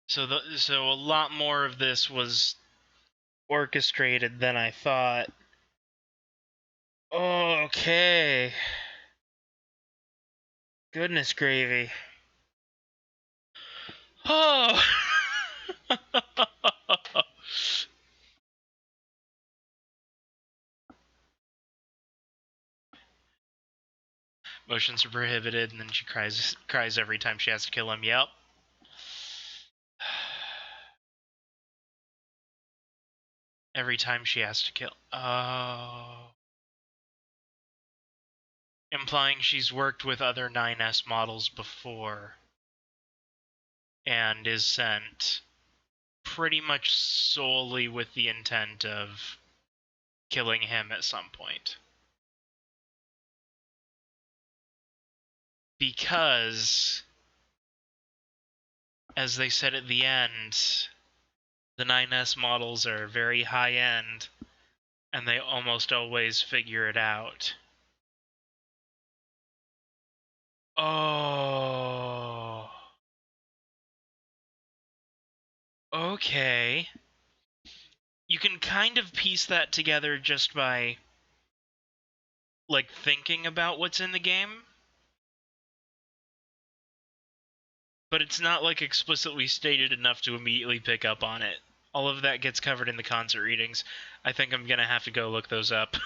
So a lot more of this was orchestrated than I thought. Okay. Goodness gravy. Oh. Motions are prohibited, and then she cries every time she has to kill him. Yep. Every time she has to kill. Oh. Implying she's worked with other 9S models before. And is sent pretty much solely with the intent of killing him at some point. Because, as they said at the end, the 9S models are very high-end, and they almost always figure it out. Oh. Okay. You can kind of piece that together just by, like, thinking about what's in the game. But it's not, like, explicitly stated enough to immediately pick up on it. All of that gets covered in the concert readings. I think I'm gonna have to go look those up.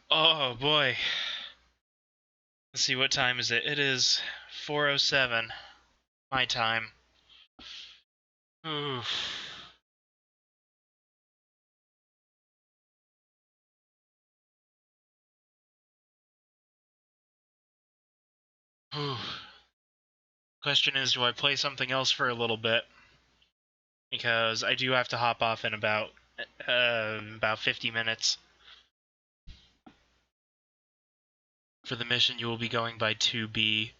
Oh, boy. Let's see, what time is it? It is 4:07. My time. Oof. Oof. Question is, do I play something else for a little bit? Because I do have to hop off in about 50 minutes. For the mission, you will be going by 2B.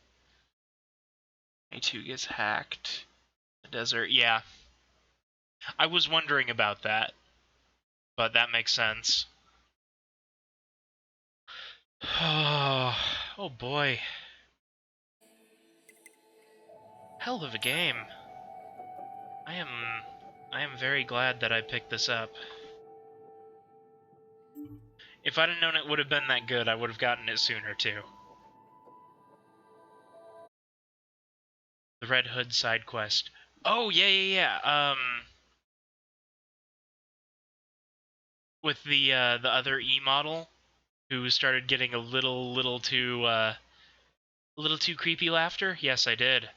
A2 gets hacked. The desert, yeah. I was wondering about that. But that makes sense. Oh boy. Hell of a game. I am very glad that I picked this up. If I'd have known it would have been that good, I would have gotten it sooner too. The Red Hood side quest. Oh, yeah. With the other E model, who started getting a little too creepy laughter. Yes, I did.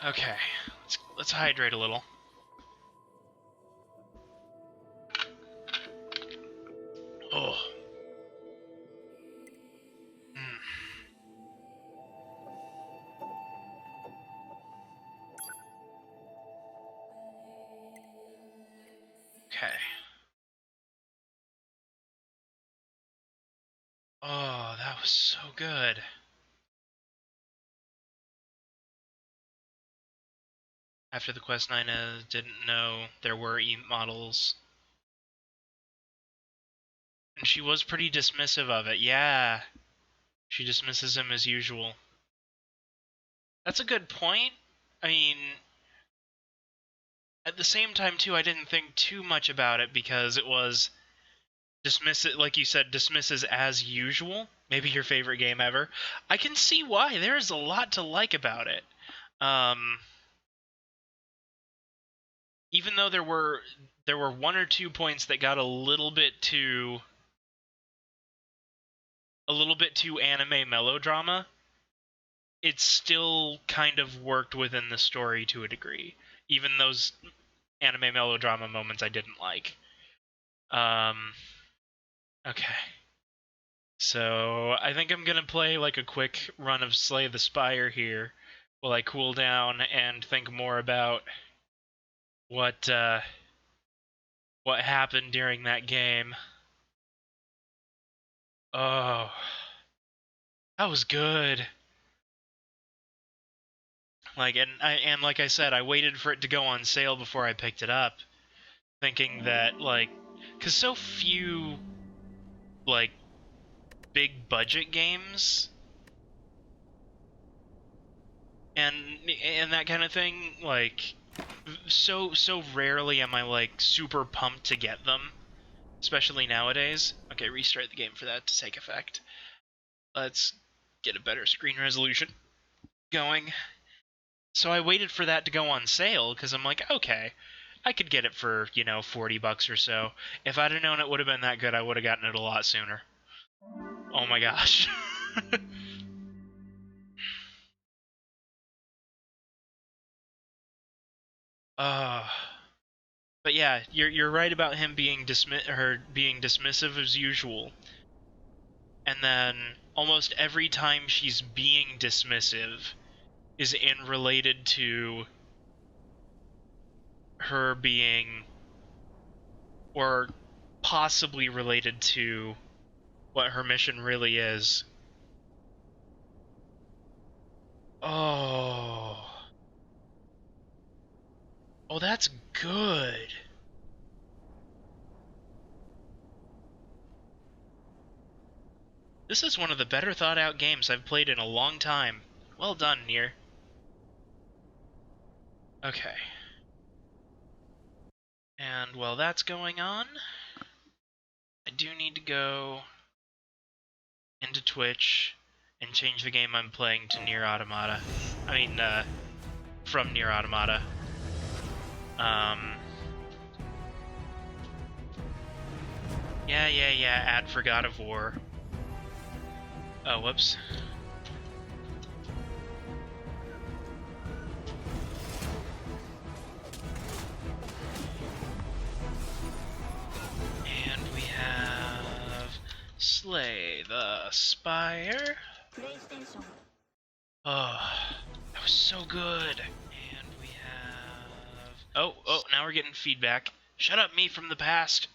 Okay, let's hydrate a little. Oh. Okay. Oh, that was so good. After the quest, Nina didn't know there were E models. And she was pretty dismissive of it, yeah. She dismisses him as usual. That's a good point. I mean, at the same time, too, I didn't think too much about it because it was like you said, dismisses as usual. Maybe your favorite game ever. I can see why. There is a lot to like about it. Even though there were one or two points that got a little bit too anime melodrama, it still kind of worked within the story to a degree. Even those anime melodrama moments I didn't like. Okay. So I think I'm gonna play like a quick run of Slay the Spire here while I cool down and think more about what happened during that game. Oh, that was good. Like, and like I said, I waited for it to go on sale before I picked it up, thinking that, like, because so few, like, big budget games and that kind of thing, like, so rarely am I, like, super pumped to get them, especially nowadays. Okay. Okay, restart the game for that to take effect. Let's get a better screen resolution going. So I waited for that to go on sale, because I'm like, okay, I could get it for, you know, $40 or so. If I'd have known it would have been that good, I would have gotten it a lot sooner. Oh my gosh. But yeah, you're right about him being dismissive as usual. And then almost every time she's being dismissive is related to her being, or possibly related to what her mission really is. Oh, that's good. This is one of the better thought out games I've played in a long time. Well done, Nier. Okay. And while that's going on, I do need to go into Twitch and change the game I'm playing to Nier Automata. I mean, from Nier Automata. Yeah, ad for God of War. Oh, whoops. And we have Slay the Spire. Oh, that was so good. And we have... Oh, now we're getting feedback. Shut up, me from the past.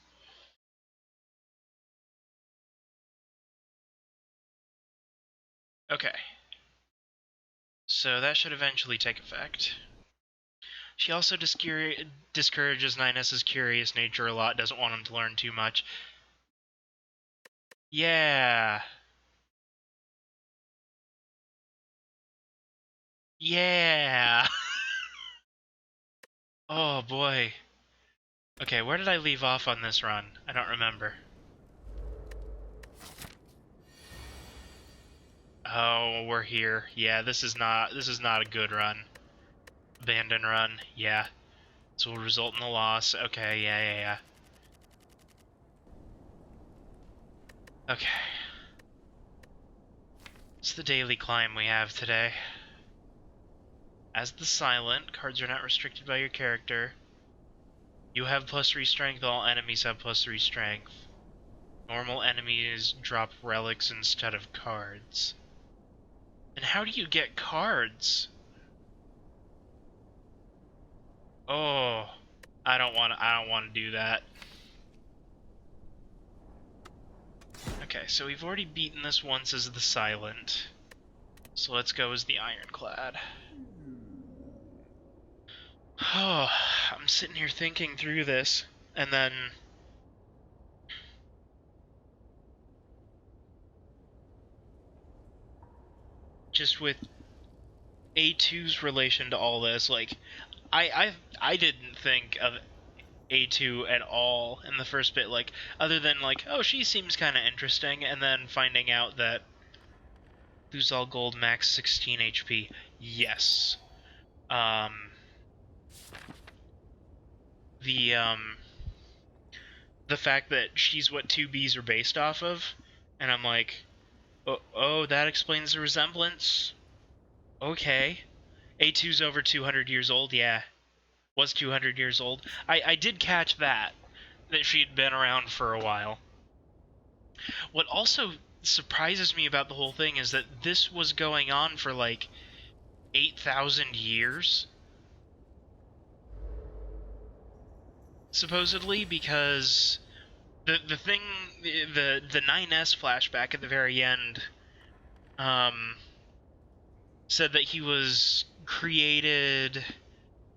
Okay. So that should eventually take effect. She also discourages 9S's curious nature a lot, doesn't want him to learn too much. Yeah. Yeah. Oh boy. Okay, where did I leave off on this run? I don't remember. Oh, we're here. Yeah, this is not a good run. Abandon run. Yeah. This will result in a loss. Okay, yeah. Okay. It's the daily climb we have today. As the Silent, cards are not restricted by your character. You have +3 strength, all enemies have +3 strength. Normal enemies drop relics instead of cards. And how do you get cards? Oh, I don't want to do that. Okay, so we've already beaten this once as the Silent. So let's go as the Ironclad. Oh, I'm sitting here thinking through this, and then just with A2's relation to all this, like, I didn't think of A2 at all in the first bit, like, other than, like, oh, she seems kind of interesting, and then finding out that lose all gold, max 16 HP. Yes. The fact that she's what 2Bs are based off of, and I'm like, oh, that explains the resemblance? Okay. A2's over 200 years old, yeah. Was 200 years old. I did catch that she'd been around for a while. What also surprises me about the whole thing is that this was going on for like 8,000 years. Supposedly, because the 9S flashback at the very end said that he was created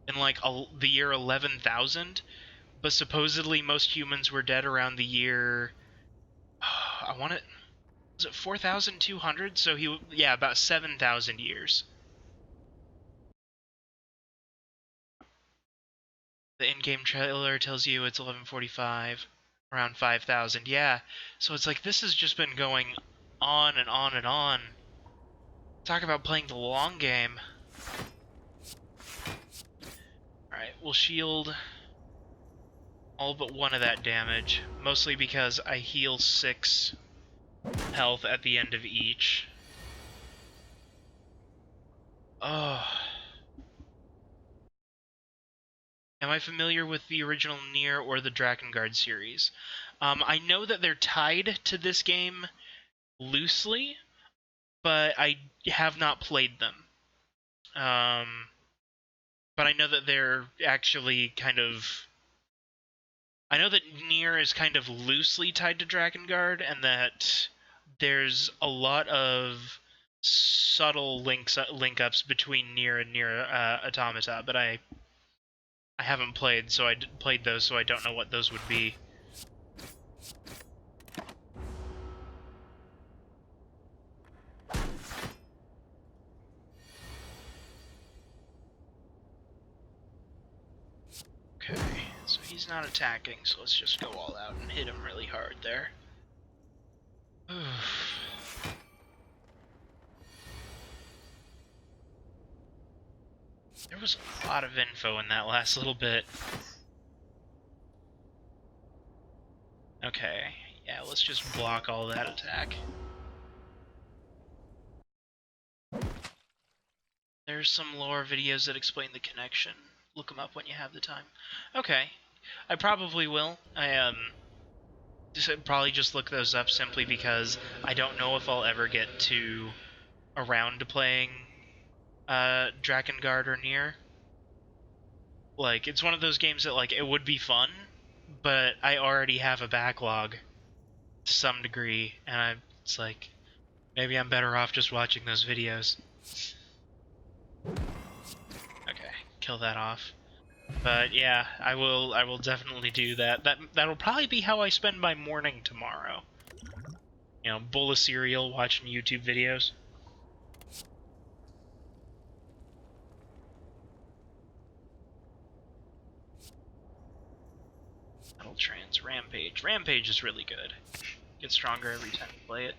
in like the year 11,000, but supposedly most humans were dead around the year was it 4,200? So about 7,000 years. The in-game trailer tells you it's 1145. Around 5,000, yeah. So it's like this has just been going on and on and on. Talk about playing the long game. Alright, we'll shield all but one of that damage. Mostly because I heal 6 health at the end of each. Oh. Am I familiar with the original Nier or the Drakengard series? I know that they're tied to this game loosely, but I have not played them. But I know that they're actually kind of... I know that Nier is kind of loosely tied to Drakengard, and that there's a lot of subtle link-ups between Nier and Nier Automata, but I haven't played those, so I don't know what those would be. Okay, so he's not attacking, so let's just go all out and hit him really hard there. There was a lot of info in that last little bit. Okay, yeah, let's just block all that attack. There's some lore videos that explain the connection. Look them up when you have the time. Okay, I probably will. Probably just look those up simply because I don't know if I'll ever get around to playing Drakengard or Nier. Like, it's one of those games that, like, it would be fun, but I already have a backlog to some degree, and it's like, maybe I'm better off just watching those videos. Okay, kill that off. But yeah, I will definitely do that. That'll probably be how I spend my morning tomorrow. You know, bowl of cereal, watching YouTube videos. Battle Trance, Rampage. Rampage is really good. Gets stronger every time you play it.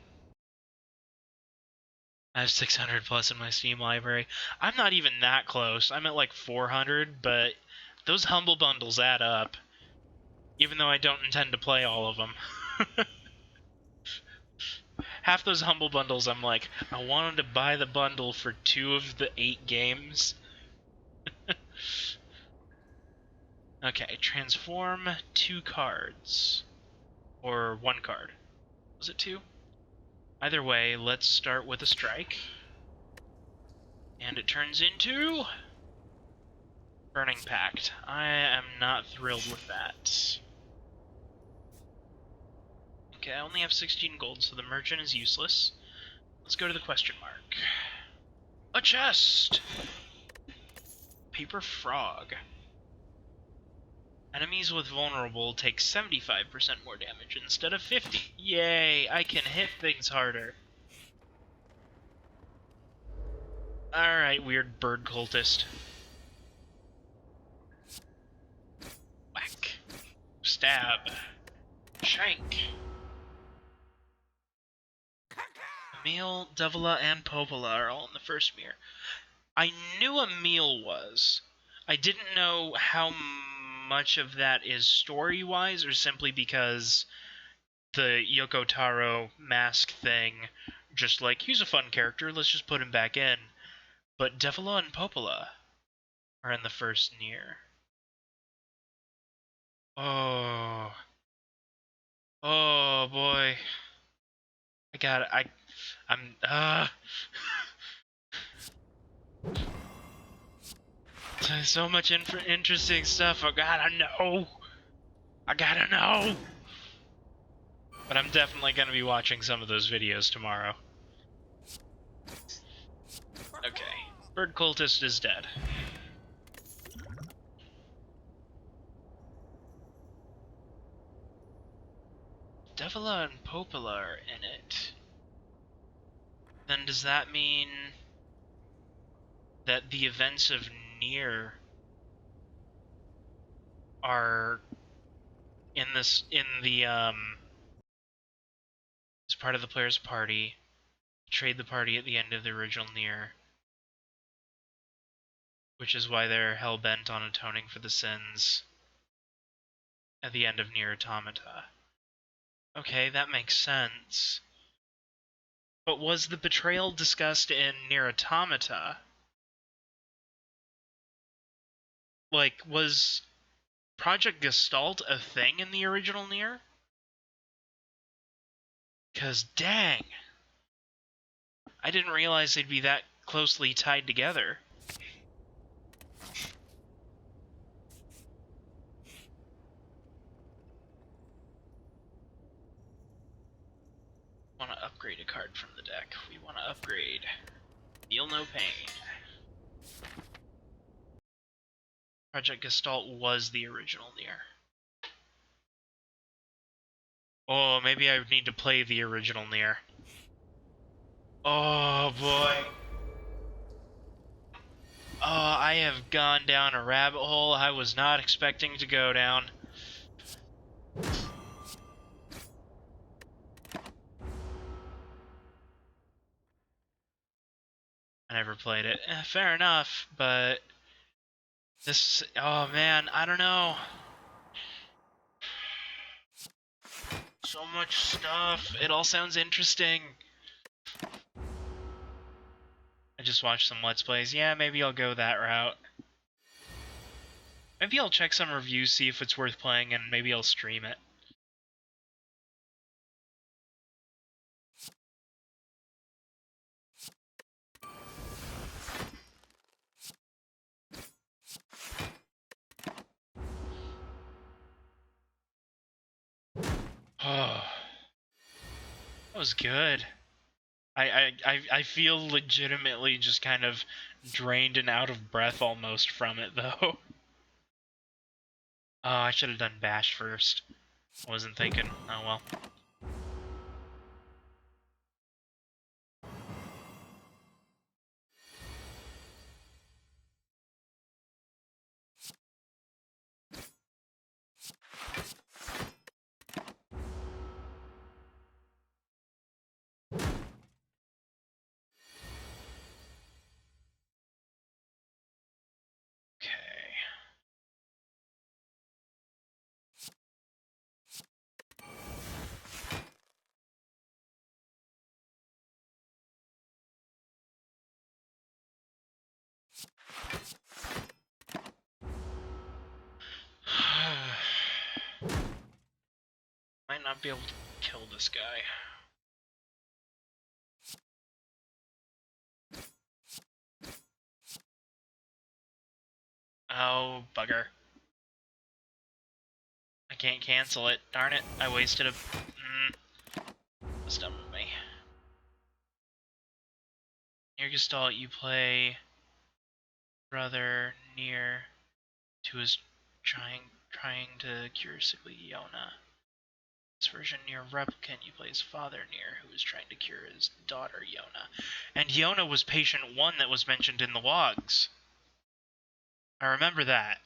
I have 600 plus in my Steam library. I'm not even that close. I'm at like 400, but those Humble Bundles add up. Even though I don't intend to play all of them. Half those Humble Bundles, I'm like, I wanted to buy the bundle for 2 of the 8 games. Okay, transform 2 cards. Or 1 card. Was it 2? Either way, let's start with a strike. And it turns into... Burning Pact. I am not thrilled with that. Okay, I only have 16 gold, so the merchant is useless. Let's go to the question mark. A chest! Paper frog. Enemies with vulnerable take 75% more damage instead of 50. Yay, I can hit things harder. Alright, weird bird cultist. Whack. Stab. Shank. Emil, Davila, and Popola are all in the first mirror. I knew Emil was. I didn't know how much of that is story-wise or simply because the Yoko Taro mask thing, just like, he's a fun character, let's just put him back in. But Davila and Popola are in the first Nier. Oh. Oh, boy. I got it. I'm, There's so much interesting stuff. I gotta know. I gotta know. But I'm definitely gonna be watching some of those videos tomorrow. Okay. Bird cultist is dead. Davila and Popola are in it. Then does that mean that the events of Nier are as part of the player's party, betrayed the party at the end of the original Nier, which is why they're hell-bent on atoning for the sins at the end of Nier Automata. Okay, that makes sense. But was the betrayal discussed in Nier Automata? Like, was Project Gestalt a thing in the original Nier? 'Cause dang, I didn't realize they'd be that closely tied together. Want to upgrade a card from the deck. We want to upgrade Feel No Pain. Project Gestalt was the original Nier. Oh, maybe I need to play the original Nier. Oh boy. Oh, I have gone down a rabbit hole I was not expecting to go down. I never played it. Fair enough, but this... Oh man, I don't know. So much stuff. It all sounds interesting. I just watched some Let's Plays. Yeah, maybe I'll go that route. Maybe I'll check some reviews, see if it's worth playing, and maybe I'll stream it. Oh, that was good. I feel legitimately just kind of drained and out of breath almost from it, though. Oh, I should have done Bash first. I wasn't thinking. Oh well. Okay. Might not be able to kill this guy. Oh, bugger. I can't cancel it. Darn it. I wasted a... That's dumb of me. Nier Gestalt, you play... Brother Nier to his trying to cure sickly Yona. This version, Nier Replicant, you play his father Nier, who is trying to cure his daughter Yona. And Yona was patient 1 that was mentioned in the logs. I remember that.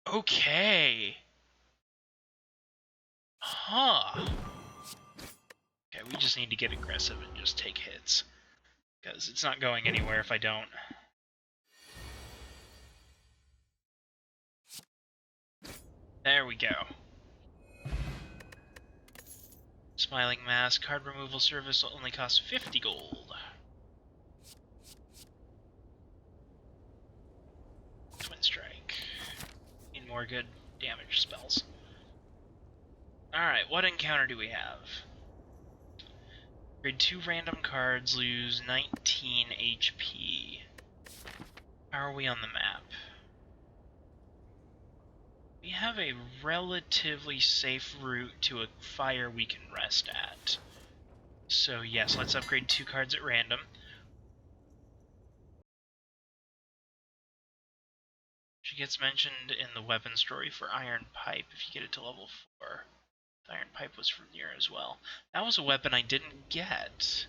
Okay. Huh. Okay, we just need to get aggressive and just take hits. Because it's not going anywhere if I don't. There we go. Smiling Mask, card removal service will only cost 50 gold. Twin Strike. Need more good damage spells. Alright, what encounter do we have? Grade 2 random cards, lose 19 HP. How are we on the map? We have a relatively safe route to a fire we can rest at. So yes, let's upgrade 2 cards at random. She gets mentioned in the weapon story for Iron Pipe if you get it to level 4. The Iron Pipe was from Nier as well. That was a weapon I didn't get.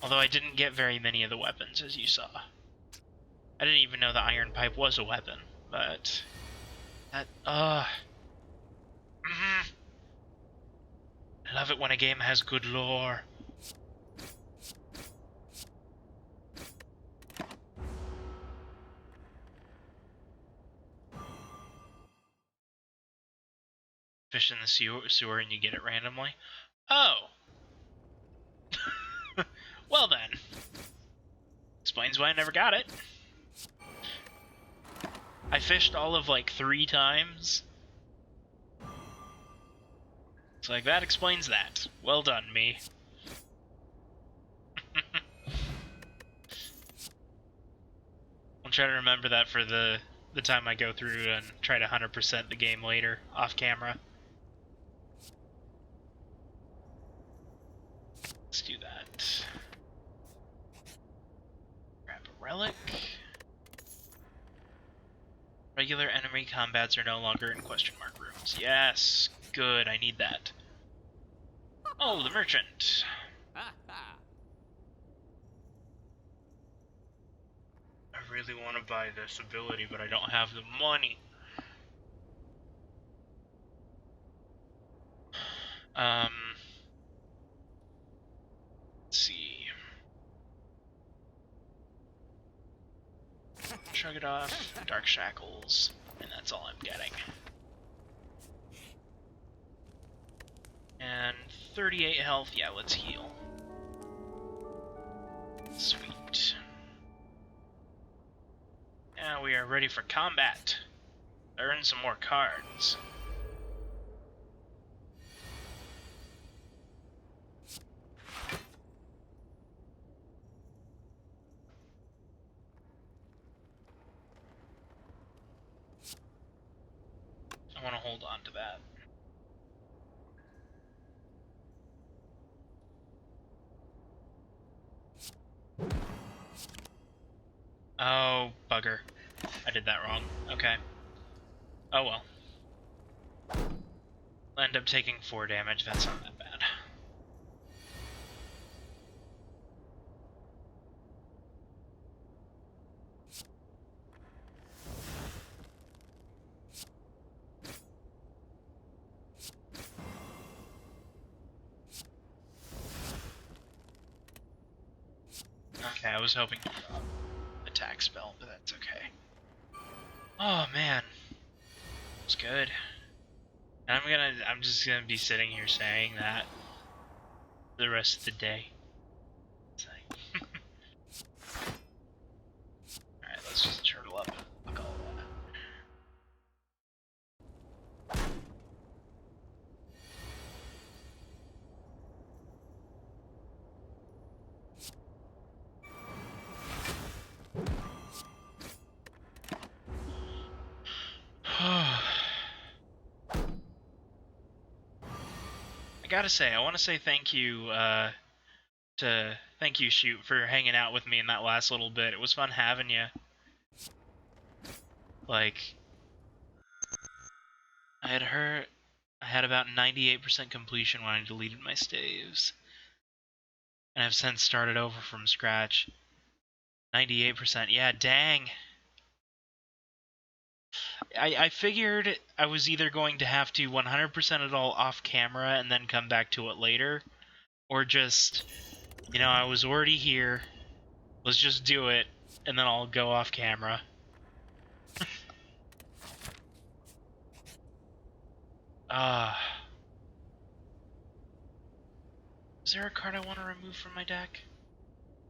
Although I didn't get very many of the weapons, as you saw. I didn't even know the Iron Pipe was a weapon, but... That, I love it when a game has good lore. Fish in the sewer and you get it randomly. Oh! Well then. Explains why I never got it. I fished all of like 3 times. It's like, that explains that. Well done, me. I'll try to remember that for the time I go through and try to 100% the game later, off camera. Let's do that. Grab a relic. Regular enemy combats are no longer in question mark rooms. Yes, good, I need that. Oh, the merchant. I really want to buy this ability, but I don't have the money. Let's see. Shrug it off, Dark Shackles, and that's all I'm getting. And 38 health, yeah, let's heal. Sweet. Now we are ready for combat. Earn some more cards. I want to hold on to that. Oh, bugger. I did that wrong. Okay. Oh well. I'll end up taking 4 damage, that's not that bad. Okay, I was hoping to drop attack spell, but that's okay. Oh man. It's good. And I'm just gonna be sitting here saying that for the rest of the day. Alright, let's just turtle up. Fuck all that. I gotta say, I want to say thank you, thank you, Shoot, for hanging out with me in that last little bit. It was fun having you. Like, I had about 98% completion when I deleted my staves. And I've since started over from scratch. 98%, yeah, dang. I figured I was either going to have to 100% it all off camera and then come back to it later, or just, you know, I was already here, let's just do it, and then I'll go off camera. Is there a card I want to remove from my deck?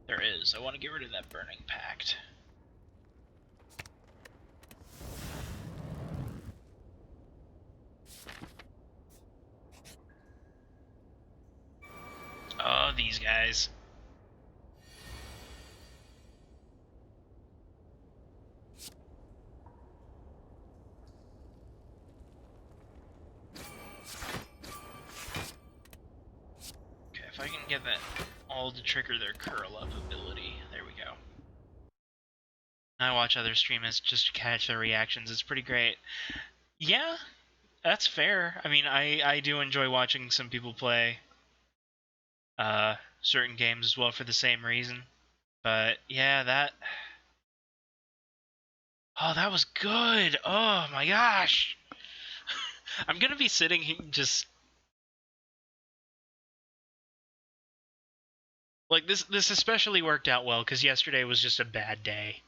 There is. I want to get rid of that Burning Pact. Oh, these guys. Okay, if I can get that all to trigger their curl up ability. There we go. I watch other streamers just to catch their reactions. It's pretty great. Yeah, that's fair. I mean, I do enjoy watching some people play certain games as well for the same reason. But yeah, Oh, that was good. Oh my gosh. I'm gonna be sitting here just like this especially worked out well because yesterday was just a bad day.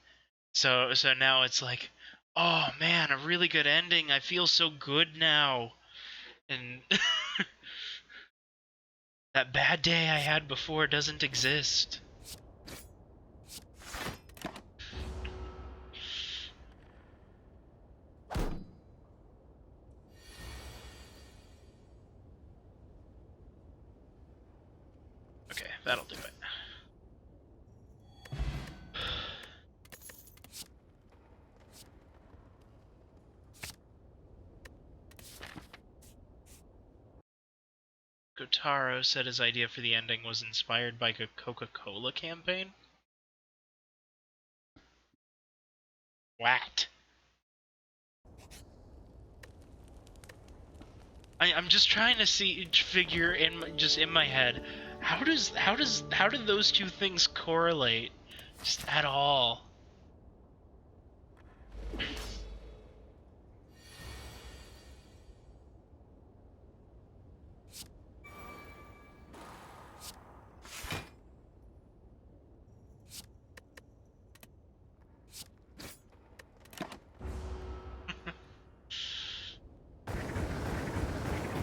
So now it's like, oh man, a really good ending. I feel so good now. And that bad day I had before doesn't exist. Okay, that'll do it. Gotaro said his idea for the ending was inspired by a Coca-Cola campaign. What? I'm just trying to figure just in my head, how do those two things correlate, just at all?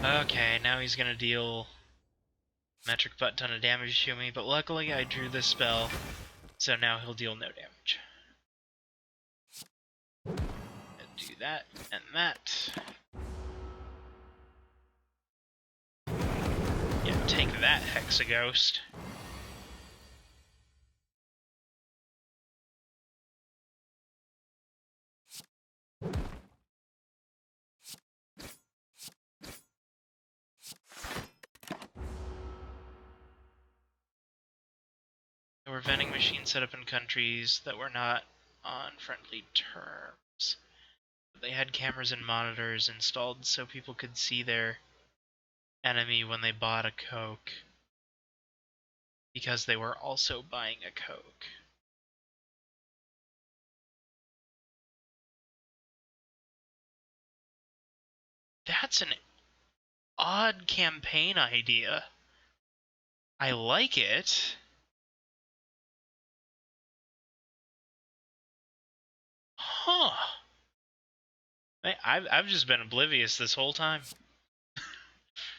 Okay, now he's gonna deal metric butt ton of damage to me, but luckily I drew this spell, so now he'll deal no damage. And do that, and that. Yeah, take that, Hexaghost. There were vending machines set up in countries that were not on friendly terms. They had cameras and monitors installed so people could see their enemy when they bought a Coke, because they were also buying a Coke. That's an odd campaign idea. I like it. Huh. I've just been oblivious this whole time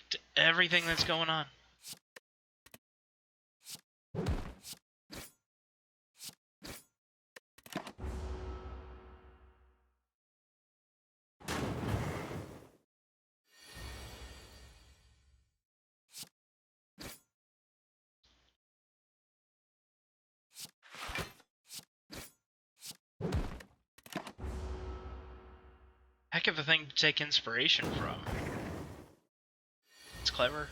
to everything that's going on. Heck of a thing to take inspiration from. It's clever.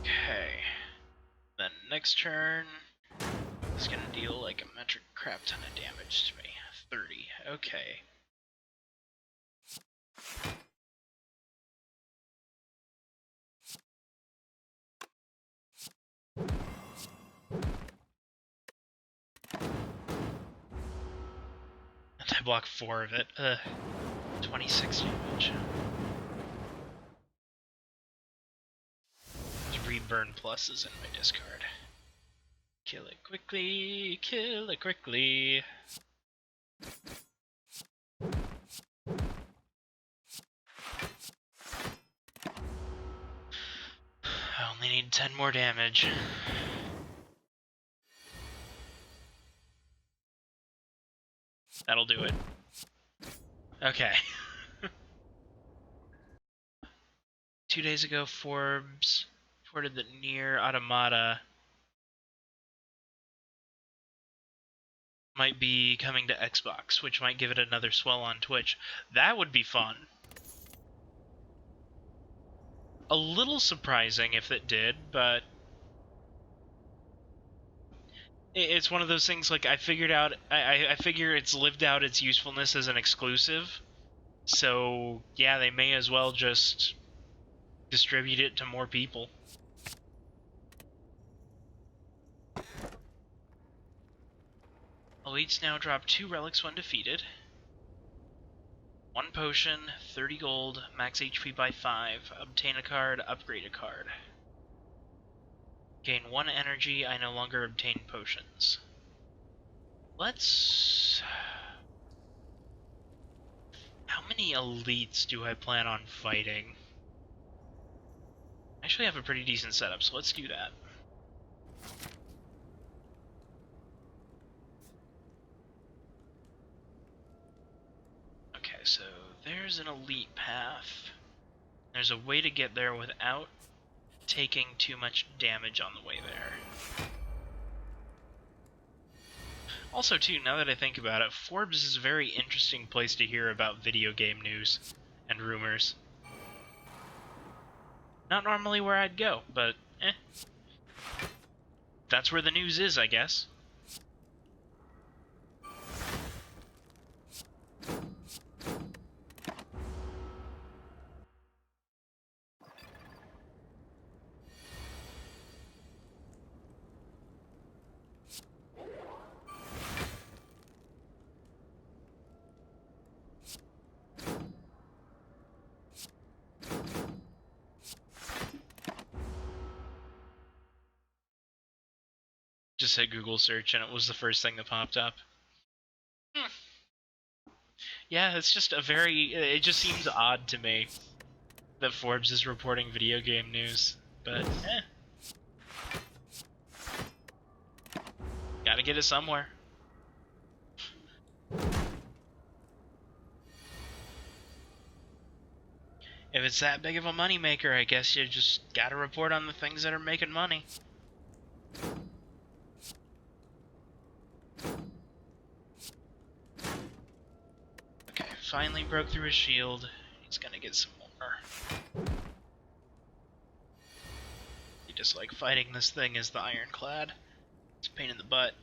Okay. Then next turn, it's gonna deal like a metric crap ton of damage to me. 30. Okay. And I block 4 of it. 26 damage. Three burn pluses in my discard. Kill it quickly, kill it quickly. I only need 10 more damage. That'll do it. Okay. 2 days ago, Forbes reported that Nier Automata might be coming to Xbox, which might give it another swell on Twitch. That would be fun. A little surprising if it did, but it's one of those things, like, I figure it's lived out its usefulness as an exclusive, so yeah, they may as well just distribute it to more people. Elites now drop 2 relics when defeated. 1 potion, 30 gold, max HP by 5, obtain a card, upgrade a card. Gain 1 energy, I no longer obtain potions. Let's... How many elites do I plan on fighting? I actually have a pretty decent setup, so let's do that. Okay, so there's an elite path. There's a way to get there without taking too much damage on the way there. Also, too, now that I think about it, Forbes is a very interesting place to hear about video game news and rumors. Not normally where I'd go, but that's where the news is, I guess. Just hit Google search and it was the first thing that popped up. Yeah, it's just it just seems odd to me that Forbes is reporting video game news, but gotta get it somewhere. If it's that big of a moneymaker, I guess you just gotta report on the things that are making money. Okay, finally broke through his shield. He's gonna get some more. You just like fighting this thing as the Ironclad. It's a pain in the butt.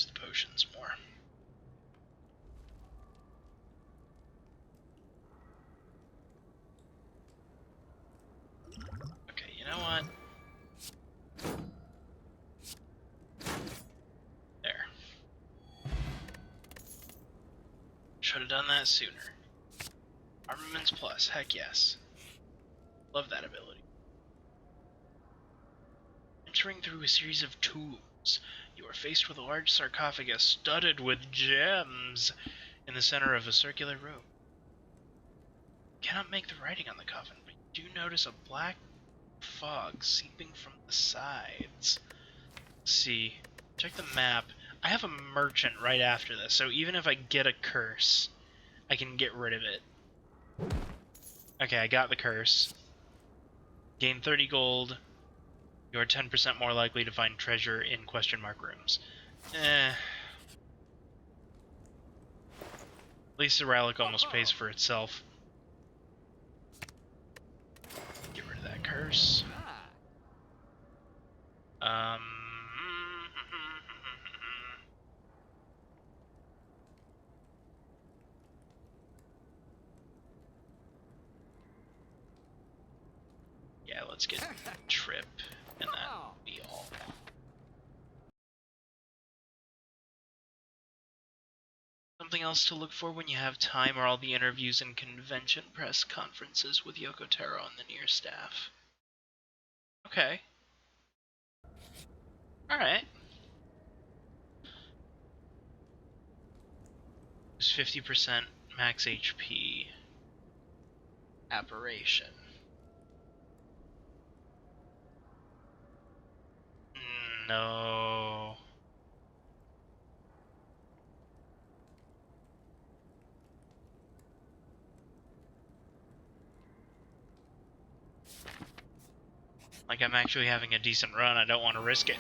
The potions more. Okay, you know what? There. Should have done that sooner. Armaments plus, heck yes. Love that ability. Entering through a series of tombs, you are faced with a large sarcophagus studded with gems in the center of a circular room. You cannot make the writing on the coffin, but you do notice a black fog seeping from the sides. Let's see. Check the map. I have a merchant right after this, so even if I get a curse, I can get rid of it. Okay, I got the curse. Gain 30 gold. You are 10% more likely to find treasure in question mark rooms. At least the relic almost pays for itself. let's get Trip, and that will be all. Something else to look for when you have time are all the interviews and convention press conferences with Yoko Taro and the Nier staff. Okay. Alright. There's 50% max HP. Apparition. No. Like, I'm actually having a decent run, I don't want to risk it.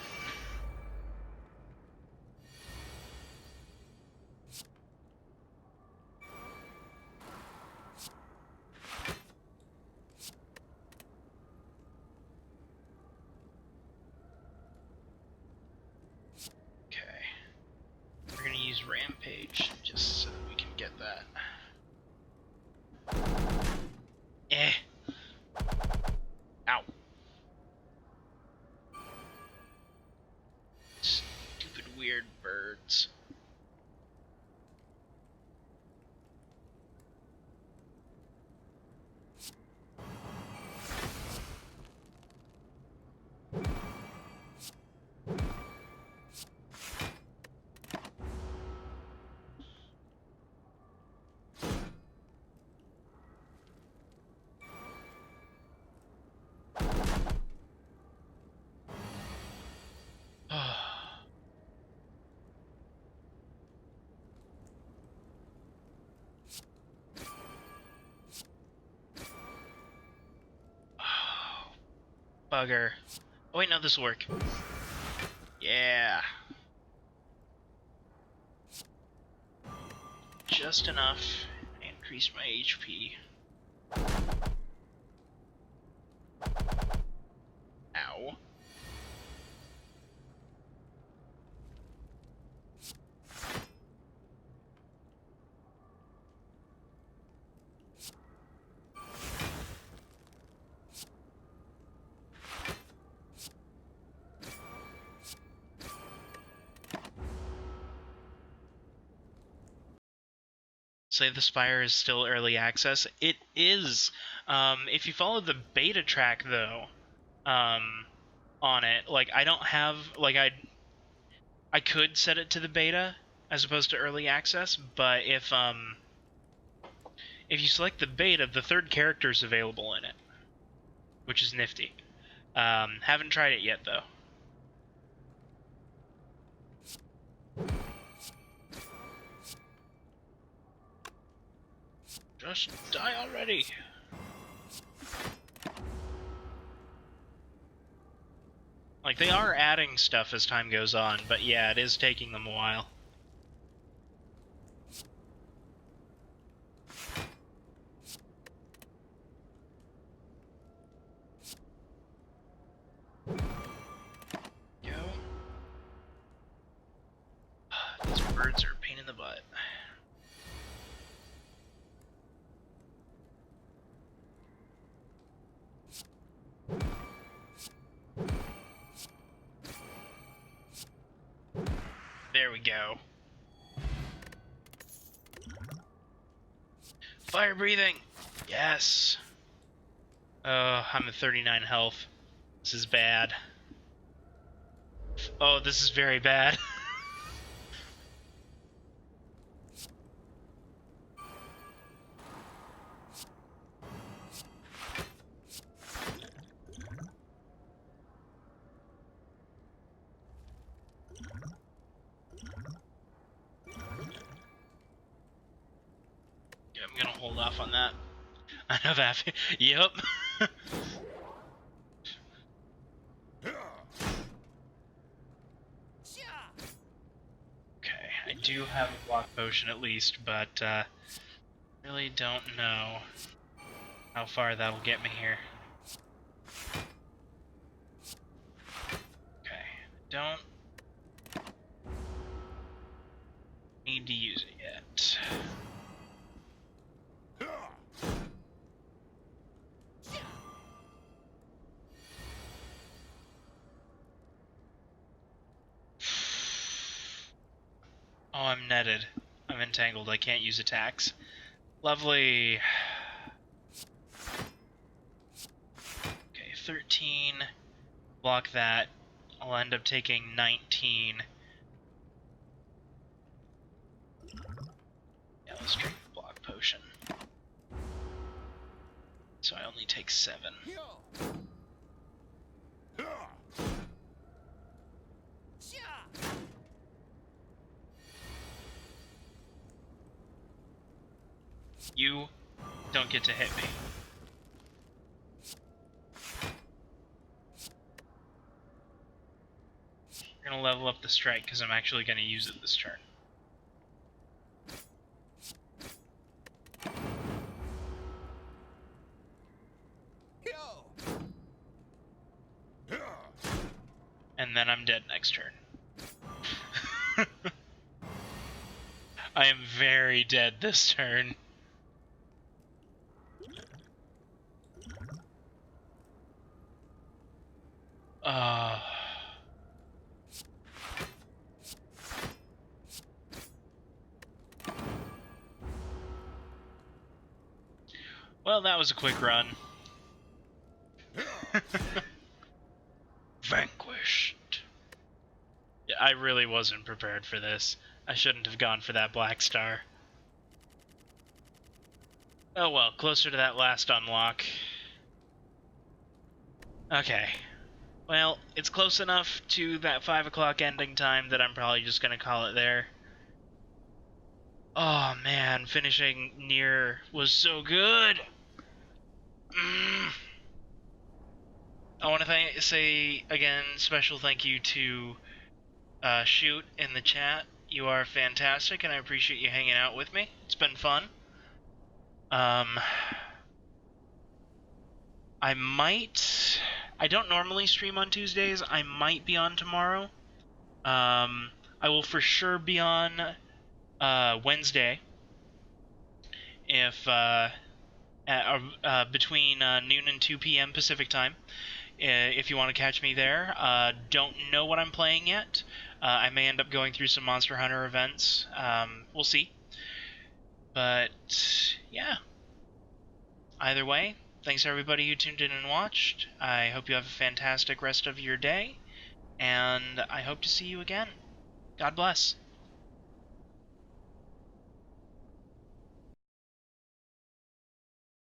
Okay. We're gonna use Rampage, just so that we can get that. Eh. Ow. Stupid weird birds. Bugger. Oh wait, no, this will work. Yeah. Just enough. I increased my HP. Ow. Say the Spire is still early access. It is. If you follow the beta track though, on it, like I don't have like I could set it to the beta as opposed to early access, but if you select the beta, the third character is available in it, which is nifty. Haven't tried it yet though. Just die already. Like, they are adding stuff as time goes on, but yeah, it is taking them a while. Go. These birds are a pain in the butt. There we go. Fire breathing! Yes! Oh, I'm at 39 health. This is bad. Oh, this is very bad. Yeah, I'm gonna hold off on that. I know that. Yep. Okay, I do have a block potion at least, but really don't know how far that'll get me here. Okay, don't need to use it yet. Oh, I'm netted. I'm entangled. I can't use attacks. Lovely. Okay, 13. Block that. I'll end up taking 19. Yeah, let's drink the block potion. So I only take 7. You don't get to hit me. We're gonna level up the strike because I'm actually gonna use it this turn. And then I'm dead next turn. I am very dead this turn. Well, that was a quick run. Vanquished. Yeah, I really wasn't prepared for this. I shouldn't have gone for that black star. Oh well, closer to that last unlock. Okay. Well, it's close enough to that 5 o'clock ending time that I'm probably just gonna call it there. Oh man, finishing Nier was so good! I want to say again, special thank you to Shoot in the chat. You are fantastic, and I appreciate you hanging out with me. It's been fun. I don't normally stream on Tuesdays. I might be on tomorrow. I will for sure be on Wednesday. If between noon and 2 p.m. Pacific time. If you want to catch me there. Don't know what I'm playing yet. I may end up going through some Monster Hunter events. We'll see. But, yeah. Either way, thanks everybody who tuned in and watched. I hope you have a fantastic rest of your day. And I hope to see you again. God bless.